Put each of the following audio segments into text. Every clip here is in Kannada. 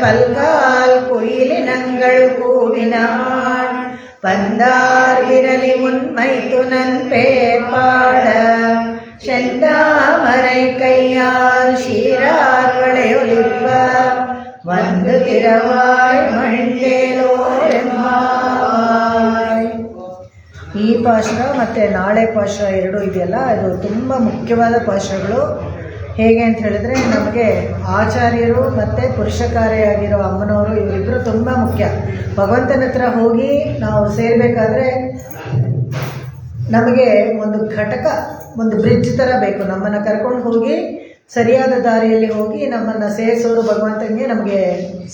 பல்கால் குயிலினங்கள் கூவினான் பந்தார் விரலி உண்மை துணன் பேர் பாட செந்தாமரை கையால் சீரார்களை ஒலிப்ப வந்து திரவாய் ಮಹಿಂದೇಲೋರೆಂಬಾಯ್. ಈ ಪಾಶುರ ಮತ್ತು ನಾಳೆ ಪಾಶುರ ಎರಡು ಇದೆಯಲ್ಲ, ಅದು ತುಂಬ ಮುಖ್ಯವಾದ ಪಾಶುರಗಳು. ಹೇಗೆ ಅಂತ ಹೇಳಿದ್ರೆ, ನಮಗೆ ಆಚಾರ್ಯರು ಮತ್ತು ಪುರುಷಕಾರಿಯಾಗಿರೋ ಅಮ್ಮನವರು ಇವರಿಬ್ಬರು ತುಂಬ ಮುಖ್ಯ. ಭಗವಂತನ ಹತ್ರ ಹೋಗಿ ನಾವು ಸೇರಬೇಕಾದ್ರೆ ನಮಗೆ ಒಂದು ಘಟಕ, ಒಂದು ಬ್ರಿಡ್ಜ್ ಥರ ಬೇಕು. ನಮ್ಮನ್ನು ಕರ್ಕೊಂಡು ಹೋಗಿ ಸರಿಯಾದ ದಾರಿಯಲ್ಲಿ ಹೋಗಿ ನಮ್ಮನ್ನು ಸೇರಿಸೋರು ಭಗವಂತನಿಗೆ ನಮಗೆ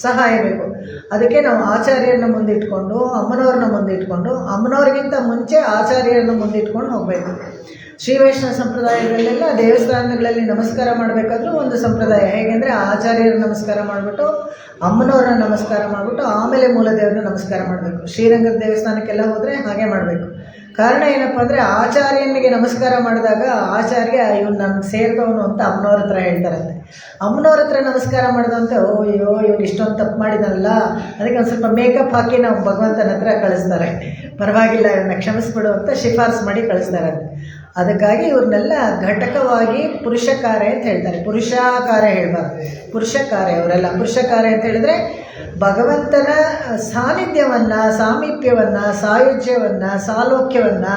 ಸಹಾಯ ಬೇಕು. ಅದಕ್ಕೆ ನಾವು ಆಚಾರ್ಯರನ್ನ ಮುಂದಿಟ್ಕೊಂಡು, ಅಮ್ಮನವ್ರನ್ನ ಮುಂದಿಟ್ಕೊಂಡು, ಅಮ್ಮನವ್ರಿಗಿಂತ ಮುಂಚೆ ಆಚಾರ್ಯರನ್ನ ಮುಂದಿಟ್ಕೊಂಡು ಹೋಗಬೇಕು. ಶ್ರೀ ವೈಷ್ಣವ ಸಂಪ್ರದಾಯಗಳಲ್ಲೆಲ್ಲ ದೇವಸ್ಥಾನಗಳಲ್ಲಿ ನಮಸ್ಕಾರ ಮಾಡಬೇಕಾದ್ರೂ ಒಂದು ಸಂಪ್ರದಾಯ. ಹೇಗೆಂದರೆ ಆಚಾರ್ಯರ ನಮಸ್ಕಾರ ಮಾಡಿಬಿಟ್ಟು, ಅಮ್ಮನವ್ರನ್ನ ನಮಸ್ಕಾರ ಮಾಡಿಬಿಟ್ಟು, ಆಮೇಲೆ ಮೂಲದೇವ್ರನ್ನ ನಮಸ್ಕಾರ ಮಾಡಬೇಕು. ಶ್ರೀರಂಗದ ದೇವಸ್ಥಾನಕ್ಕೆಲ್ಲ ಹೋದರೆ ಹಾಗೆ ಮಾಡಬೇಕು. ಕಾರಣ ಏನಪ್ಪ ಅಂದರೆ, ಆಚಾರ್ಯನಿಗೆ ನಮಸ್ಕಾರ ಮಾಡಿದಾಗ ಆಚಾರ್ಯ ಇವನು ನಮ್ಗೆ ಸೇರಿದವನು ಅಂತ ಅಮ್ಮನವ್ರ ಹತ್ರ ಹೇಳ್ತಾರಂತೆ. ಅಮ್ಮನವ್ರ ಹತ್ರ ನಮಸ್ಕಾರ ಮಾಡಿದಂತೆ, ಓ ಅಯ್ಯೋ ಇವನು ಇಷ್ಟೊಂದು ತಪ್ಪು ಮಾಡಿದಾನಲ್ಲ, ಅದಕ್ಕೆ ಒಂದು ಸ್ವಲ್ಪ ಮೇಕಪ್ ಹಾಕಿ ನಾವು ಭಗವಂತನ ಹತ್ರ ಕಳಿಸ್ತಾರೆ. ಪರವಾಗಿಲ್ಲ ಇವನ್ನ ಕ್ಷಮಿಸ್ಬಿಡು ಅಂತ ಶಿಫಾರಸು ಮಾಡಿ ಕಳಿಸ್ತಾರೆ. ಅದಕ್ಕಾಗಿ ಇವ್ರನ್ನೆಲ್ಲ ಘಟಕವಾಗಿ ಪುರುಷಕಾರ್ಯ ಅಂತ ಹೇಳ್ತಾರೆ. ಪುರುಷಾಕಾರ ಹೇಳಬಾರ್ದು, ಪುರುಷಕಾರ್ಯ ಅವರೆಲ್ಲ. ಪುರುಷಕಾರ್ಯ ಅಂತ ಹೇಳಿದ್ರೆ ಭಗವಂತನ ಸಾನ್ನಿಧ್ಯವನ್ನು, ಸಾಮೀಪ್ಯವನ್ನು, ಸಾಯುಜ್ಯವನ್ನು, ಸಾಲೋಕ್ಯವನ್ನು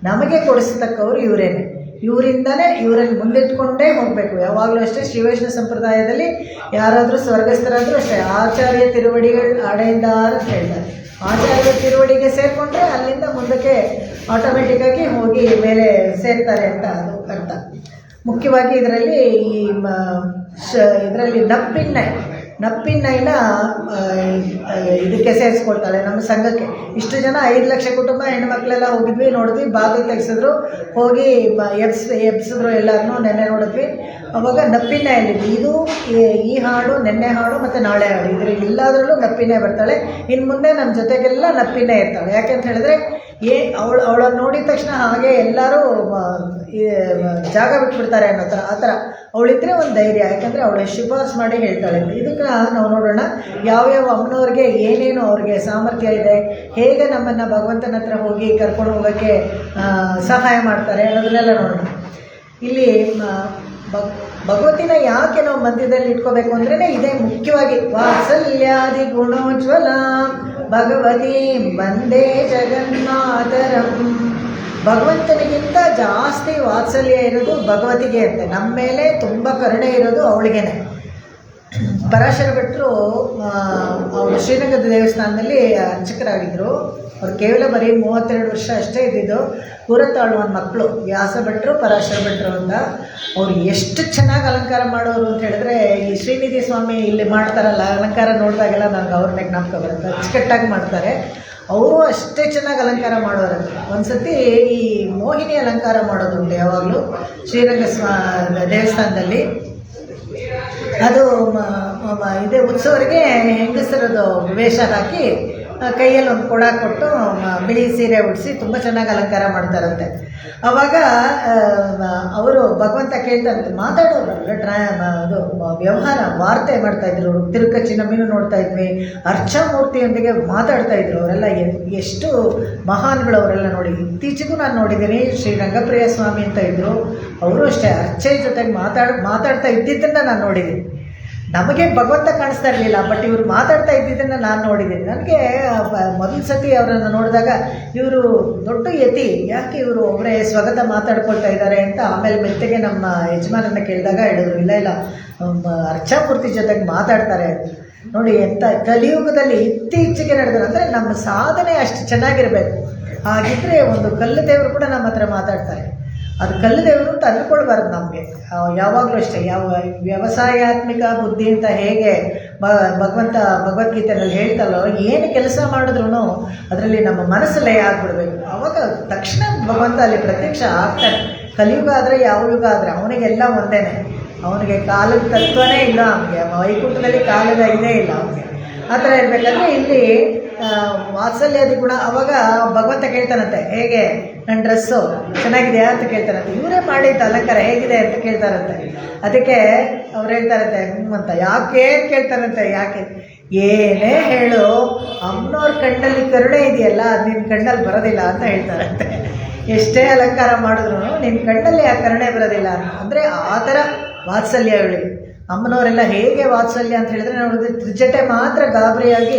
ನಮಗೆ ಕೊಡಿಸತಕ್ಕವರು ಇವರೇನೆ. ಇವರಿಂದನೇ, ಇವರಲ್ಲಿ ಮುಂದಿಟ್ಕೊಂಡೇ ಹೋಗಬೇಕು ಯಾವಾಗಲೂ ಅಷ್ಟೇ. ಶ್ರೀ ವೈಷ್ಣವ ಸಂಪ್ರದಾಯದಲ್ಲಿ ಯಾರಾದರೂ ಸ್ವರ್ಗಸ್ಥರಾದರೂ ಅಷ್ಟೇ ಆಚಾರ್ಯ ತಿರುವಡಿಗಳು ಅಡೆಯಿಂದಾರ ಅಂತ ಹೇಳ್ತಾರೆ. ಆಚಾರ್ಯ ತಿರುವಡಿಗೆ ಸೇರಿಕೊಂಡ್ರೆ ಅಲ್ಲಿಂದ ಮುಂದಕ್ಕೆ ಆಟೋಮೆಟಿಕ್ಕಾಗಿ ಹೋಗಿ ಮೇಲೆ ಸೇರ್ತಾರೆ ಅಂತ ಅದು ಅರ್ಥ. ಮುಖ್ಯವಾಗಿ ಇದರಲ್ಲಿ ಇದರಲ್ಲಿ ನಪ್ಪಿನ್ನೈನ ಇದಕ್ಕೆ ಸೇರಿಸ್ಕೊಳ್ತಾಳೆ ನಮ್ಮ ಸಂಘಕ್ಕೆ. ಇಷ್ಟು ಜನ 5 ಲಕ್ಷ ಕುಟುಂಬ ಹೆಣ್ಮಕ್ಳೆಲ್ಲ ಹೋಗಿದ್ವಿ, ನೋಡಿದ್ವಿ, ಬಾಗಿಲು ತೆಗೆಸಿದ್ರು, ಹೋಗಿ ಎಬ್ಸಿದ್ರು ಎಲ್ಲರನ್ನೂ. ನೆನ್ನೆ ನೋಡಿದ್ವಿ. ಅವಾಗ ನಪ್ಪಿನ್ನೈಯಲ್ಲಿದ್ವಿ. ಇದು ಈ ಹಾಡು, ನೆನ್ನೆ ಹಾಡು ಮತ್ತು ನಾಳೆ ಹಾಡು, ಇದರಲ್ಲಿ ಎಲ್ಲದರಲ್ಲೂ ನಪ್ಪಿನ್ನೇ ಬರ್ತಾಳೆ. ಇನ್ನು ಮುಂದೆ ನಮ್ಮ ಜೊತೆಗೆಲ್ಲ ನಪ್ಪಿನ್ನೇ ಇರ್ತಾಳೆ. ಯಾಕೆಂತ ಹೇಳಿದ್ರೆ ಅವಳನ್ನು ನೋಡಿದ ತಕ್ಷಣ ಹಾಗೆ ಎಲ್ಲರೂ ಜಾಗ ಬಿಟ್ಬಿಡ್ತಾರೆ ಅನ್ನೋ ಥರ, ಆ ಥರ ಅವಳಿದ್ರೆ ಒಂದು ಧೈರ್ಯ. ಯಾಕಂದರೆ ಅವಳ ಶಿಫಾರಸು ಮಾಡಿ ಹೇಳ್ತಾಳೆ. ಇದಕ್ಕೆ ನಾವು ನೋಡೋಣ ಯಾವ್ಯಾವ ಅಮ್ಮನವ್ರಿಗೆ ಏನೇನು ಅವ್ರಿಗೆ ಸಾಮರ್ಥ್ಯ ಇದೆ, ಹೇಗೆ ನಮ್ಮನ್ನು ಭಗವಂತನ ಹತ್ರ ಹೋಗಿ ಕರ್ಕೊಂಡು ಹೋಗೋಕ್ಕೆ ಸಹಾಯ ಮಾಡ್ತಾರೆ ಅನ್ನೋದನ್ನೆಲ್ಲ ನೋಡೋಣ. ಇಲ್ಲಿ ಭಗವತಿನ ಯಾಕೆ ನಾವು ಮಧ್ಯದಲ್ಲಿ ಇಟ್ಕೋಬೇಕು ಅಂದ್ರೇ ಇದೇ ಮುಖ್ಯವಾಗಿ. ವಾತ್ಸಲ್ಯಾದಿ ಗುಣೋಜ್ವಲ ಭಗವತಿ ಬಂದೇ ಜಗನ್ನಾಥರಂ. ಭಗವಂತನಿಗಿಂತ ಜಾಸ್ತಿ ವಾತ್ಸಲ್ಯ ಇರೋದು ಭಗವತಿಗೆ ಅಂತೆ. ನಮ್ಮ ಮೇಲೆ ತುಂಬ ಕರುಣೆ ಇರೋದು ಅವಳಿಗೇನೆ. ಪರಾಶರ ಭಟ್ರು ಅವರು ಶ್ರೀರಂಗದ ದೇವಸ್ಥಾನದಲ್ಲಿ ಅರ್ಚಕರಾಗಿದ್ದರು. ಅವ್ರು ಕೇವಲ ಬರೀ 32 ವರ್ಷ ಅಷ್ಟೇ ಇದ್ದಿದ್ದು. ಕೂರತಾಳುವನ ಮಕ್ಕಳು ವ್ಯಾಸ ಭಟ್ರು, ಪರಾಶರ ಭಟ್ರು ಅಂತ. ಅವ್ರು ಎಷ್ಟು ಚೆನ್ನಾಗಿ ಅಲಂಕಾರ ಮಾಡೋರು ಅಂತ ಹೇಳಿದ್ರೆ, ಈ ಶ್ರೀನಿಧಿ ಸ್ವಾಮಿ ಇಲ್ಲಿ ಮಾಡ್ತಾರಲ್ಲ ಅಲಂಕಾರ ನೋಡಿದಾಗೆಲ್ಲ ನನಗೆ ಅವ್ರನ್ನ ಜ್ಞಾಪಕ ಬರುತ್ತೆ. ಅಚ್ಚುಕಟ್ಟಾಗಿ ಮಾಡ್ತಾರೆ. ಅವರು ಅಷ್ಟೇ ಚೆನ್ನಾಗಿ ಅಲಂಕಾರ ಮಾಡೋರಂತೆ. ಒಂದು ಸತಿ ಈ ಮೋಹಿನಿ ಅಲಂಕಾರ ಮಾಡೋದುಂಟು ಯಾವಾಗಲೂ ಶ್ರೀರಂಗ ದೇವಸ್ಥಾನದಲ್ಲಿ. ಅದು ಇದೇ ಉತ್ಸವರಿಗೆ ಹೆಂಗಸರದು ವೇಷ ಹಾಕಿ ಕೈಯಲ್ಲಿ ಒಂದು ಕೊಡ ಕೊಟ್ಟು ಬಿಳಿ ಸೀರೆ ಉಡಿಸಿ ತುಂಬ ಚೆನ್ನಾಗಿ ಅಲಂಕಾರ ಮಾಡ್ತಾರಂತೆ. ಆವಾಗ ಅವರು ಭಗವಂತ ಕೇಳ್ತಾರಂತೆ, ಮಾತಾಡೋರು ಅದು ವ್ಯವಹಾರ ವಾರ್ತೆ ಮಾಡ್ತಾಯಿದ್ರು. ತಿರುಕಚ್ಚಿ ನಮ್ಮಿನೂ ನೋಡ್ತಾ ಇದ್ವಿ, ಅರ್ಚಾಮೂರ್ತಿಯೊಂದಿಗೆ ಮಾತಾಡ್ತಾಯಿದ್ರು. ಅವರೆಲ್ಲ ಎಷ್ಟು ಮಹಾನ್ಗಳು ಅವರೆಲ್ಲ ನೋಡಿ. ಇತ್ತೀಚೆಗೂ ನಾನು ನೋಡಿದ್ದೀನಿ, ಶ್ರೀ ರಂಗಪ್ರಿಯ ಸ್ವಾಮಿ ಅಂತ ಇದ್ದರು. ಅವರು ಅಷ್ಟೇ ಅರ್ಚೆ ಜೊತೆಗೆ ಮಾತಾಡ್ತಾ ಇದ್ದಿದ್ದನ್ನು ನಾನು ನೋಡಿದ್ದೀನಿ. ನಮಗೆ ಭಗವಂತ ಕಾಣಿಸ್ತಾ ಇರಲಿಲ್ಲ, ಬಟ್ ಇವರು ಮಾತಾಡ್ತಾ ಇದ್ದಿದ್ದನ್ನು ನಾನು ನೋಡಿದ್ದೀನಿ. ನನಗೆ ಮೊದಲ ಸತಿ ಅವರನ್ನು ನೋಡಿದಾಗ ಇವರು ದೊಡ್ಡ ಯತಿ, ಯಾಕೆ ಇವರು ಒಬ್ಬರೇ ಸ್ವಗತ ಮಾತಾಡ್ಕೊಳ್ತಾ ಇದ್ದಾರೆ ಅಂತ ಆಮೇಲೆ ಮೆತ್ತಗೆ ನಮ್ಮ ಯಜಮಾನನ್ನು ಕೇಳಿದಾಗ ಹೇಳಿದ್ರು, ಇಲ್ಲ ಅರ್ಚಾಮೂರ್ತಿ ಜೊತೆಗೆ ಮಾತಾಡ್ತಾರೆ ನೋಡಿ. ಎಂಥ ಕಲಿಯುಗದಲ್ಲಿ ಇತ್ತೀಚೆಗೆ ನಡೆದ್ರು ಅಂದರೆ ನಮ್ಮ ಸಾಧನೆ ಅಷ್ಟು ಚೆನ್ನಾಗಿರಬೇಕು. ಹಾಗಿದ್ದರೆ ಒಂದು ಕಲ್ಲು ದೇವರು ಕೂಡ ನಮ್ಮ ಹತ್ರ ಮಾತಾಡ್ತಾರೆ. ಅದು ಕಲ್ಲು ದೇವರು ಅಂತ ಅಂದ್ಕೊಳ್ಬಾರ್ದು ನಮಗೆ. ಯಾವಾಗಲೂ ಅಷ್ಟೇ, ಯಾವ ವ್ಯವಸಾಯಾತ್ಮಿಕ ಬುದ್ಧಿ ಅಂತ ಹೇಗೆ ಭಗವಂತ ಭಗವದ್ಗೀತೆಯಲ್ಲಿ ಹೇಳ್ತಾರೋ, ಏನು ಕೆಲಸ ಮಾಡಿದ್ರು ಅದರಲ್ಲಿ ನಮ್ಮ ಮನಸ್ಸು ಲಯ ಆಗಿಬಿಡ್ಬೇಕು. ಆವಾಗ ತಕ್ಷಣ ಭಗವಂತ ಅಲ್ಲಿ ಪ್ರತ್ಯಕ್ಷ ಆಗ್ತಾನೆ. ಕಲಿಯುಗ ಆದರೆ ಯಾವ ಯುಗ ಆದರೆ ಅವನಿಗೆಲ್ಲ ಒಂದೇ. ಅವನಿಗೆ ಕಾಲದ ತತ್ವನೇ ಇಲ್ಲ, ಅವನಿಗೆ ವೈಕುಂಠದಲ್ಲಿ ಕಾಲದ ಇದೇ ಇಲ್ಲ ಅವನಿಗೆ. ಆ ಥರ ಇರಬೇಕಾದ್ರೆ ಇಲ್ಲಿ ವಾತ್ಸಲ್ಯಾದಿ ಗುಣ. ಅವಾಗ ಭಗವಂತ ಕೇಳ್ತಾನಂತೆ, ಹೇಗೆ ನನ್ನ ಡ್ರೆಸ್ಸು ಚೆನ್ನಾಗಿದೆಯಾ ಅಂತ ಕೇಳ್ತಾರಂತೆ. ಇವರೇ ಮಾಡಿದ್ದು ಅಲಂಕಾರ ಹೇಗಿದೆ ಅಂತ ಕೇಳ್ತಾರಂತೆ. ಅದಕ್ಕೆ ಅವ್ರು ಹೇಳ್ತಾರಂತೆ ಅಂತ. ಯಾಕೆ ಕೇಳ್ತಾರಂತೆ, ಯಾಕೆ ಏನೇ ಹೇಳು ಅಮ್ಮನವ್ರ ಕಣ್ಣಲ್ಲಿ ಕರುಣೆ ಇದೆಯಲ್ಲ ಅದು ನಿನ್ನ ಕಣ್ಣಲ್ಲಿ ಬರೋದಿಲ್ಲ ಅಂತ ಹೇಳ್ತಾರಂತೆ. ಎಷ್ಟೇ ಅಲಂಕಾರ ಮಾಡಿದ್ರು ನಿನ್ನ ಕಣ್ಣಲ್ಲಿ ಆ ಕರುಣೆ ಬರೋದಿಲ್ಲ ಅಂದರೆ ಆ ಥರ ವಾತ್ಸಲ್ಯ ಇವಳಿಗೆ. ಅಮ್ಮನವರೆಲ್ಲ ಹೇಗೆ ವಾತ್ಸಲ್ಯ ಅಂತ ಹೇಳಿದ್ರೆ, ನೋಡಿದ್ರೆ ತ್ರಿಜಟೆ ಮಾತ್ರ ಗಾಬರಿಯಾಗಿ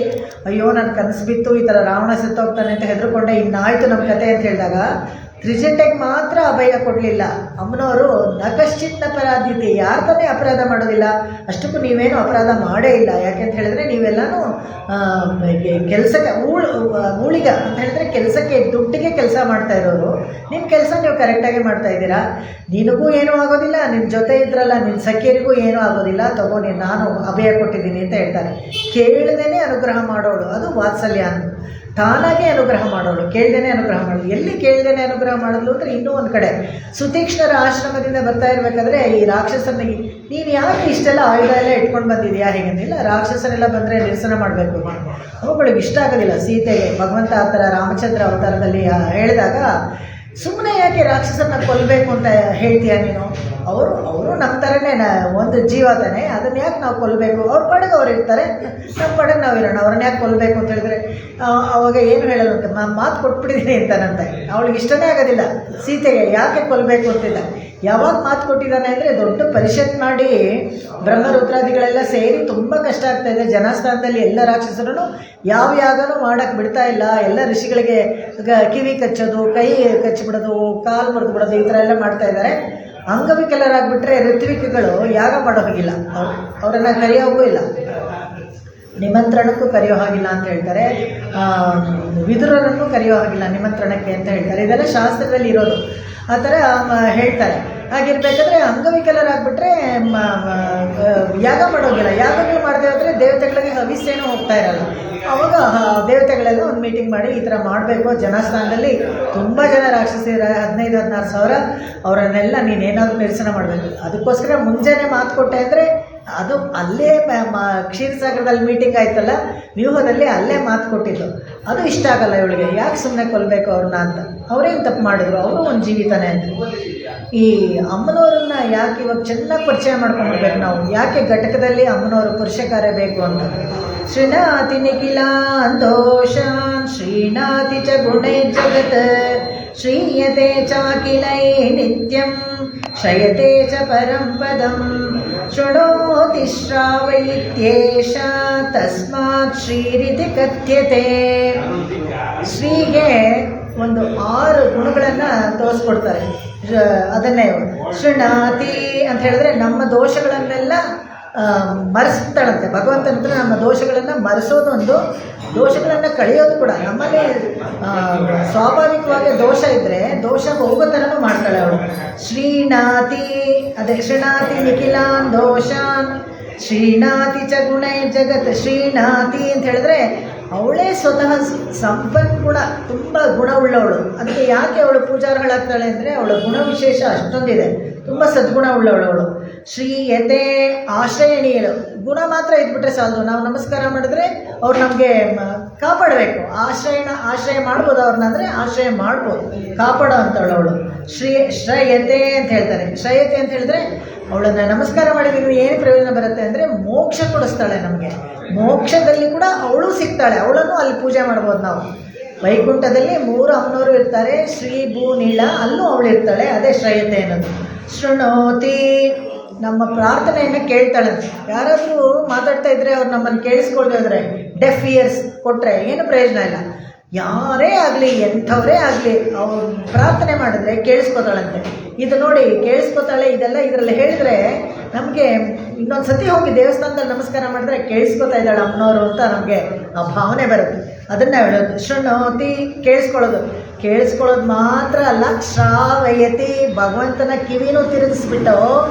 ಅಯ್ಯೋ ನನ್ನ ಕನಸು ಬಿತ್ತು, ಈ ಥರ ರಾವಣ ಸತ್ತೋಗ್ತಾನೆ ಅಂತ ಹೆದರ್ಕೊಂಡೆ, ಇನ್ನಾಯಿತು ನಮ್ಮ ಕತೆ ಅಂತ ಹೇಳಿದಾಗ ತ್ರಿಜಟೆಗೆ ಮಾತ್ರ ಅಭಯ ಕೊಡಲಿಲ್ಲ. ಅಮ್ಮನವರು ನಕಶ್ಚಿತ್ ಅಪರಾಧಿತೆ, ಯಾರ ತಾನೇ ಅಪರಾಧ ಮಾಡೋದಿಲ್ಲ, ಅಷ್ಟಕ್ಕೂ ನೀವೇನು ಅಪರಾಧ ಮಾಡೇ ಇಲ್ಲ. ಯಾಕೆಂತ ಹೇಳಿದ್ರೆ ನೀವೆಲ್ಲನೂ ಕೆಲಸಕ್ಕೆ ಊಳಿಗ ಅಂತ ಹೇಳಿದ್ರೆ ಕೆಲಸಕ್ಕೆ ದುಡ್ಡಿಗೆ ಕೆಲಸ ಮಾಡ್ತಾ ಇರೋರು. ನಿಮ್ಮ ಕೆಲಸ ನೀವು ಕರೆಕ್ಟಾಗಿ ಮಾಡ್ತಾ ಇದ್ದೀರಾ, ನಿನಗೂ ಏನೂ ಆಗೋದಿಲ್ಲ, ನಿನ್ನ ಜೊತೆ ಇದ್ರಲ್ಲ ನಿನ್ನ ಸಖಿಯರಿಗೂ ಏನೂ ಆಗೋದಿಲ್ಲ, ತಗೋ ನೀನು ನಾನು ಅಭಯ ಕೊಟ್ಟಿದ್ದೀನಿ ಅಂತ ಹೇಳ್ತಾರೆ. ಕೇಳದೇನೆ ಅನುಗ್ರಹ ಮಾಡೋಳು ಅದು ವಾತ್ಸಲ್ಯ ಅಂತ. ತಾನಾಗೆ ಅನುಗ್ರಹ ಮಾಡೋಳು, ಕೇಳ್ದೇನೆ ಅನುಗ್ರಹ ಮಾಡೋಳು. ಎಲ್ಲಿ ಕೇಳ್ದೇನೆ ಅನುಗ್ರಹ ಮಾಡೋದು ಅಂದರೆ ಇನ್ನೂ ಒಂದು ಕಡೆ ಸುತೀಕ್ಷ್ಣರ ಆಶ್ರಮದಿಂದ ಬರ್ತಾ ಇರಬೇಕಾದ್ರೆ ಈ ರಾಕ್ಷಸನಿಗೆ ನೀನು ಯಾಕೆ ಇಷ್ಟೆಲ್ಲ ಆಯುಧ ಎಲ್ಲ ಇಟ್ಕೊಂಡು ಬಂದಿದೆಯಾ ಹೇಗಂದಿಲ್ಲ, ರಾಕ್ಷಸರೆಲ್ಲ ಬಂದರೆ ನಿರಸನ ಮಾಡಬೇಕು, ಅವುಗಳಿಗೆ ಇಷ್ಟ ಆಗೋದಿಲ್ಲ. ಸೀತೆಗೆ ಭಗವಂತ ಆ ಥರ ರಾಮಚಂದ್ರ ಅವತಾರದಲ್ಲಿ ಹೇಳಿದಾಗ ಸುಮ್ಮನೆ ಯಾಕೆ ರಾಕ್ಷಸನ್ನ ಕೊಲ್ಲಬೇಕು ಅಂತ ಹೇಳ್ತೀಯ ನೀನು, ಅವರು ನಮ್ಮ ಥರನೇ ಒಂದು ಜೀವ ತಾನೆ, ಅದನ್ನು ಯಾಕೆ ನಾವು ಕೊಲ್ಲಬೇಕು, ಅವ್ರ ಪಡೆಗೆ ಅವ್ರು ಇರ್ತಾರೆ, ನಮ್ಮ ಪಡೆಗೆ ನಾವು ಇರೋಣ, ಅವ್ರನ್ನ ಯಾಕೆ ಕೊಲ್ಲಬೇಕು ಅಂತ ಹೇಳಿದ್ರೆ ಅವಾಗ ಏನು ಹೇಳೋದಂತೆ, ಮಾತು ಕೊಟ್ಬಿಟ್ಟಿದ್ದೀನಿ ಅಂತಾನಂತೆ. ಅವಳಿಗೆ ಇಷ್ಟನೇ ಆಗೋದಿಲ್ಲ ಸೀತೆಗೆ, ಯಾಕೆ ಕೊಲ್ಲಬೇಕು ಅಂತಿಲ್ಲ. ಯಾವಾಗ ಮಾತು ಕೊಟ್ಟಿದ್ದಾನೆ ಅಂದರೆ ದೊಡ್ಡ ಪರಿಷತ್ ಮಾಡಿ ಬ್ರಹ್ಮರುದ್ರಾದಿಗಳೆಲ್ಲ ಸೇರಿ ತುಂಬ ಕಷ್ಟ ಆಗ್ತಾಯಿದೆ. ಜನಸ್ಥಾನದಲ್ಲಿ ಎಲ್ಲ ರಾಕ್ಷಸರನ್ನು ಯಾವ ಯಾಗನೂ ಮಾಡೋಕ್ಕೆ ಬಿಡ್ತಾ ಇಲ್ಲ. ಎಲ್ಲ ಋಷಿಗಳಿಗೆ ಕಿವಿ ಕಚ್ಚೋದು, ಕೈ ಕಚ್ಚಿಬಿಡೋದು, ಕಾಲು ಮುರಿದು ಬಿಡೋದು, ಈ ಥರ ಎಲ್ಲ ಮಾಡ್ತಾ ಇದ್ದಾರೆ. ಅಂಗವಿಕಲರಾಗ್ಬಿಟ್ರೆ ಋತ್ವಿಕಗಳು ಯಾಗ ಮಾಡೋ ಹೋಗಿಲ್ಲ, ಅವರನ್ನು ಕರೆಯೋಗೂ ಇಲ್ಲ, ನಿಮಂತ್ರಣಕ್ಕೂ ಕರೆಯೋ ಹಾಗಿಲ್ಲ ಅಂತ ಹೇಳ್ತಾರೆ. ವಿದುರರನ್ನು ಕರೆಯೋ ಹಾಗಿಲ್ಲ ನಿಮಂತ್ರಣಕ್ಕೆ ಅಂತ ಹೇಳ್ತಾರೆ. ಇದೆಲ್ಲ ಶಾಸ್ತ್ರದಲ್ಲಿ ಇರೋದು, ಆ ಥರ ಹೇಳ್ತಾರೆ. ಹಾಗಿರ್ಬೇಕಾದ್ರೆ ಅಂಗವಿಕಲರಾಗ್ಬಿಟ್ರೆ ಯಾಗ ಮಾಡೋಗಿಲ್ಲ. ಯಾಗಗಳು ಮಾಡದೆ ಹೋದರೆ ದೇವತೆಗಳಿಗೆ ಹವಿಸ್ಸೇನೂ ಹೋಗ್ತಾ ಇರಲ್ಲ. ಆವಾಗ ದೇವತೆಗಳೆಲ್ಲ ಒಂದು ಮೀಟಿಂಗ್ ಮಾಡಿ ಈ ಥರ ಮಾಡಬೇಕು, ಜನಸ್ಥಾನದಲ್ಲಿ ತುಂಬ ಜನ ರಾಕ್ಷಸರ 15-16 ಸಾವಿರ, ಅವರನ್ನೆಲ್ಲ ನೀನೇನಾದರೂ ನಿರಸನ ಮಾಡಬೇಕು. ಅದಕ್ಕೋಸ್ಕರ ಮುಂಜಾನೆ ಮಾತು ಕೊಟ್ಟೆ ಅಂದರೆ ಅದು ಅಲ್ಲೇ ಕ್ಷೀರಸಾಗರದಲ್ಲಿ ಮೀಟಿಂಗ್ ಆಯ್ತಲ್ಲ, ವ್ಯೂಹದಲ್ಲಿ ಅಲ್ಲೇ ಮಾತು ಕೊಟ್ಟಿದ್ದು. ಅದು ಇಷ್ಟ ಆಗಲ್ಲ ಇವಳಿಗೆ, ಯಾಕೆ ಸುಮ್ಮನೆ ಕೊಲ್ಲಬೇಕು ಅವ್ರನ್ನ ಅಂತ. ಅವರೇನು ತಪ್ಪು ಮಾಡಿದ್ರು, ಅವರು ಒಂದು ಜೀವಿತಾನೆ ಅಂತ. ಈ ಅಮ್ಮನವ್ರನ್ನ ಯಾಕೆ ಇವಾಗ ಚೆನ್ನಾಗಿ ಪರಿಚಯ ಮಾಡ್ಕೊಂಡ್ಬಿಡ್ಬೇಕು ನಾವು, ಯಾಕೆ ಘಟಕದಲ್ಲಿ ಅಮ್ಮನವರು ಪುರುಷ ಕಾರ್ಯ ಬೇಕು ಅಂತ. ಶ್ರೀನಾತಿ ನಿಖಿಲಾನ್ ದೋಷಾನ್ ಶ್ರೀನಾತಿ ಚ ಗುಣೈ ಜಗತ್ ಶ್ರೀಯತೆ ಚಾಖಿಲೈ ನಿತ್ಯಂ ಕ್ಷಯತೆ ಚ ಪರಂ ಪದಂ ಶೃಣೋತಿ ಶ್ರಾವಯಿತ್ಯೇಷ ತಸ್ಮಾತ್ ಶ್ರೀರಿತಿ ಕಥ್ಯತೆ. ಶ್ರೀಗೆ ಒಂದು 6 ಗುಣಗಳನ್ನು ತೋರಿಸ್ಕೊಡ್ತಾರೆ. ಅದನ್ನೇ ಶೃಣಾತಿ ಅಂತ ಹೇಳಿದ್ರೆ ನಮ್ಮ ದೋಷಗಳನ್ನೆಲ್ಲ ಮರೆಸ್ತಾಳಂತೆ. ಭಗವಂತನ ಹತ್ರ ನಮ್ಮ ದೋಷಗಳನ್ನು ಮರೆಸೋದು ಒಂದು, ದೋಷಗಳನ್ನು ಕಳೆಯೋದು ಕೂಡ. ನಮ್ಮಲ್ಲಿ ಸ್ವಾಭಾವಿಕವಾಗಿ ದೋಷ ಇದ್ದರೆ ದೋಷ ಹೋಗೋ ಥರನೂ ಮಾಡ್ತಾಳೆ ಅವಳು. ಶ್ರೀನಾತಿ, ಅದೇ ಶ್ರೀನಾತಿ ನಿಖಿಲಾನ್ ದೋಷಾನ್ ಶ್ರೀನಾತಿ ಚ ಗುಣೈ ಜಗತ್. ಶ್ರೀನಾತಿ ಅಂತ ಹೇಳಿದ್ರೆ ಅವಳೇ ಸ್ವತಃ ಸಂಪನ್ಗುಣ, ತುಂಬ ಗುಣವುಳ್ಳವಳು. ಅದಕ್ಕೆ ಯಾಕೆ ಅವಳು ಪೂಜಾರ್ಹಳಾಗ್ತಾಳೆ ಅಂದರೆ ಅವಳ ಗುಣ ವಿಶೇಷ ಅಷ್ಟೊಂದಿದೆ, ತುಂಬ ಸದ್ಗುಣ ಉಳ್ಳವಳು ಅವಳು. ಶ್ರೀಯತೆ ಆಶ್ರಯಣೀಯಳು. ಗುಣ ಮಾತ್ರ ಇದ್ಬಿಟ್ರೆ ಸಾಲದು, ನಾವು ನಮಸ್ಕಾರ ಮಾಡಿದ್ರೆ ಅವ್ರು ನಮಗೆ ಕಾಪಾಡಬೇಕು. ಆಶ್ರಯ ಮಾಡ್ಬೋದು ಅವ್ರನ್ನ, ಅಂದರೆ ಆಶ್ರಯ ಮಾಡ್ಬೋದು, ಕಾಪಾಡೋ ಅಂತವಳು ಅವಳು. ಶ್ರಯತೆ ಅಂತ ಹೇಳ್ತಾರೆ. ಶ್ರಯತೆ ಅಂತ ಹೇಳಿದ್ರೆ ಅವಳನ್ನು ನಮಸ್ಕಾರ ಮಾಡಿದ್ರೆ ಏನು ಪ್ರಯೋಜನ ಬರುತ್ತೆ ಅಂದರೆ ಮೋಕ್ಷ ಕೊಡಿಸ್ತಾಳೆ ನಮಗೆ. ಮೋಕ್ಷದಲ್ಲಿ ಕೂಡ ಅವಳು ಸಿಗ್ತಾಳೆ, ಅವಳನ್ನು ಅಲ್ಲಿ ಪೂಜೆ ಮಾಡ್ಬೋದು ನಾವು. ವೈಕುಂಠದಲ್ಲಿ 3 ಅಮ್ಮನವರು ಇರ್ತಾರೆ, ಶ್ರೀ ಭೂ ನೀಳ, ಅಲ್ಲೂ ಅವಳು ಇರ್ತಾಳೆ. ಅದೇ ಶ್ರಯತೆ ಅನ್ನೋದು. ಶೃಣೋತಿ, ನಮ್ಮ ಪ್ರಾರ್ಥನೆಯನ್ನು ಕೇಳ್ತಾಳೆ. ಯಾರಾದರೂ ಮಾತಾಡ್ತಾ ಇದ್ದರೆ ಅವ್ರು ನಮ್ಮನ್ನು ಕೇಳಿಸ್ಕೊಳ್ದೇ ಹೋದರೆ, ಡೆಫ್ ಇಯರ್ಸ್ ಕೊಟ್ಟರೆ ಏನು ಪ್ರಯೋಜನ ಇಲ್ಲ. ಯಾರೇ ಆಗಲಿ, ಎಂಥವರೇ ಆಗಲಿ, ಅವ್ರು ಪ್ರಾರ್ಥನೆ ಮಾಡಿದ್ರೆ ಕೇಳಿಸ್ಕೊತಾಳಂತೆ. ಇದು ನೋಡಿ ಕೇಳಿಸ್ಕೊತಾಳೆ, ಇದೆಲ್ಲ ಇದರಲ್ಲಿ ಹೇಳಿದ್ರೆ ನಮಗೆ ಇನ್ನೊಂದು ಸತಿ ಹೋಗಿ ದೇವಸ್ಥಾನದಲ್ಲಿ ನಮಸ್ಕಾರ ಮಾಡಿದ್ರೆ ಕೇಳಿಸ್ಕೊತಾ ಇದ್ದಾಳೆ ಅಮ್ಮನವರು ಅಂತ ನಮಗೆ ಆ ಭಾವನೆ ಬರುತ್ತೆ. ಅದನ್ನು ಹೇಳೋದು ಶೃಣೋತಿ, ಕೇಳಿಸ್ಕೊಳ್ಳೋದು ಮಾತ್ರ ಅಲ್ಲ, ಶ್ರಾವಯತಿ, ಭಗವಂತನ ಕಿವಿನೂ ತಿರುಗಿಸ್ಬಿಟ್ಟು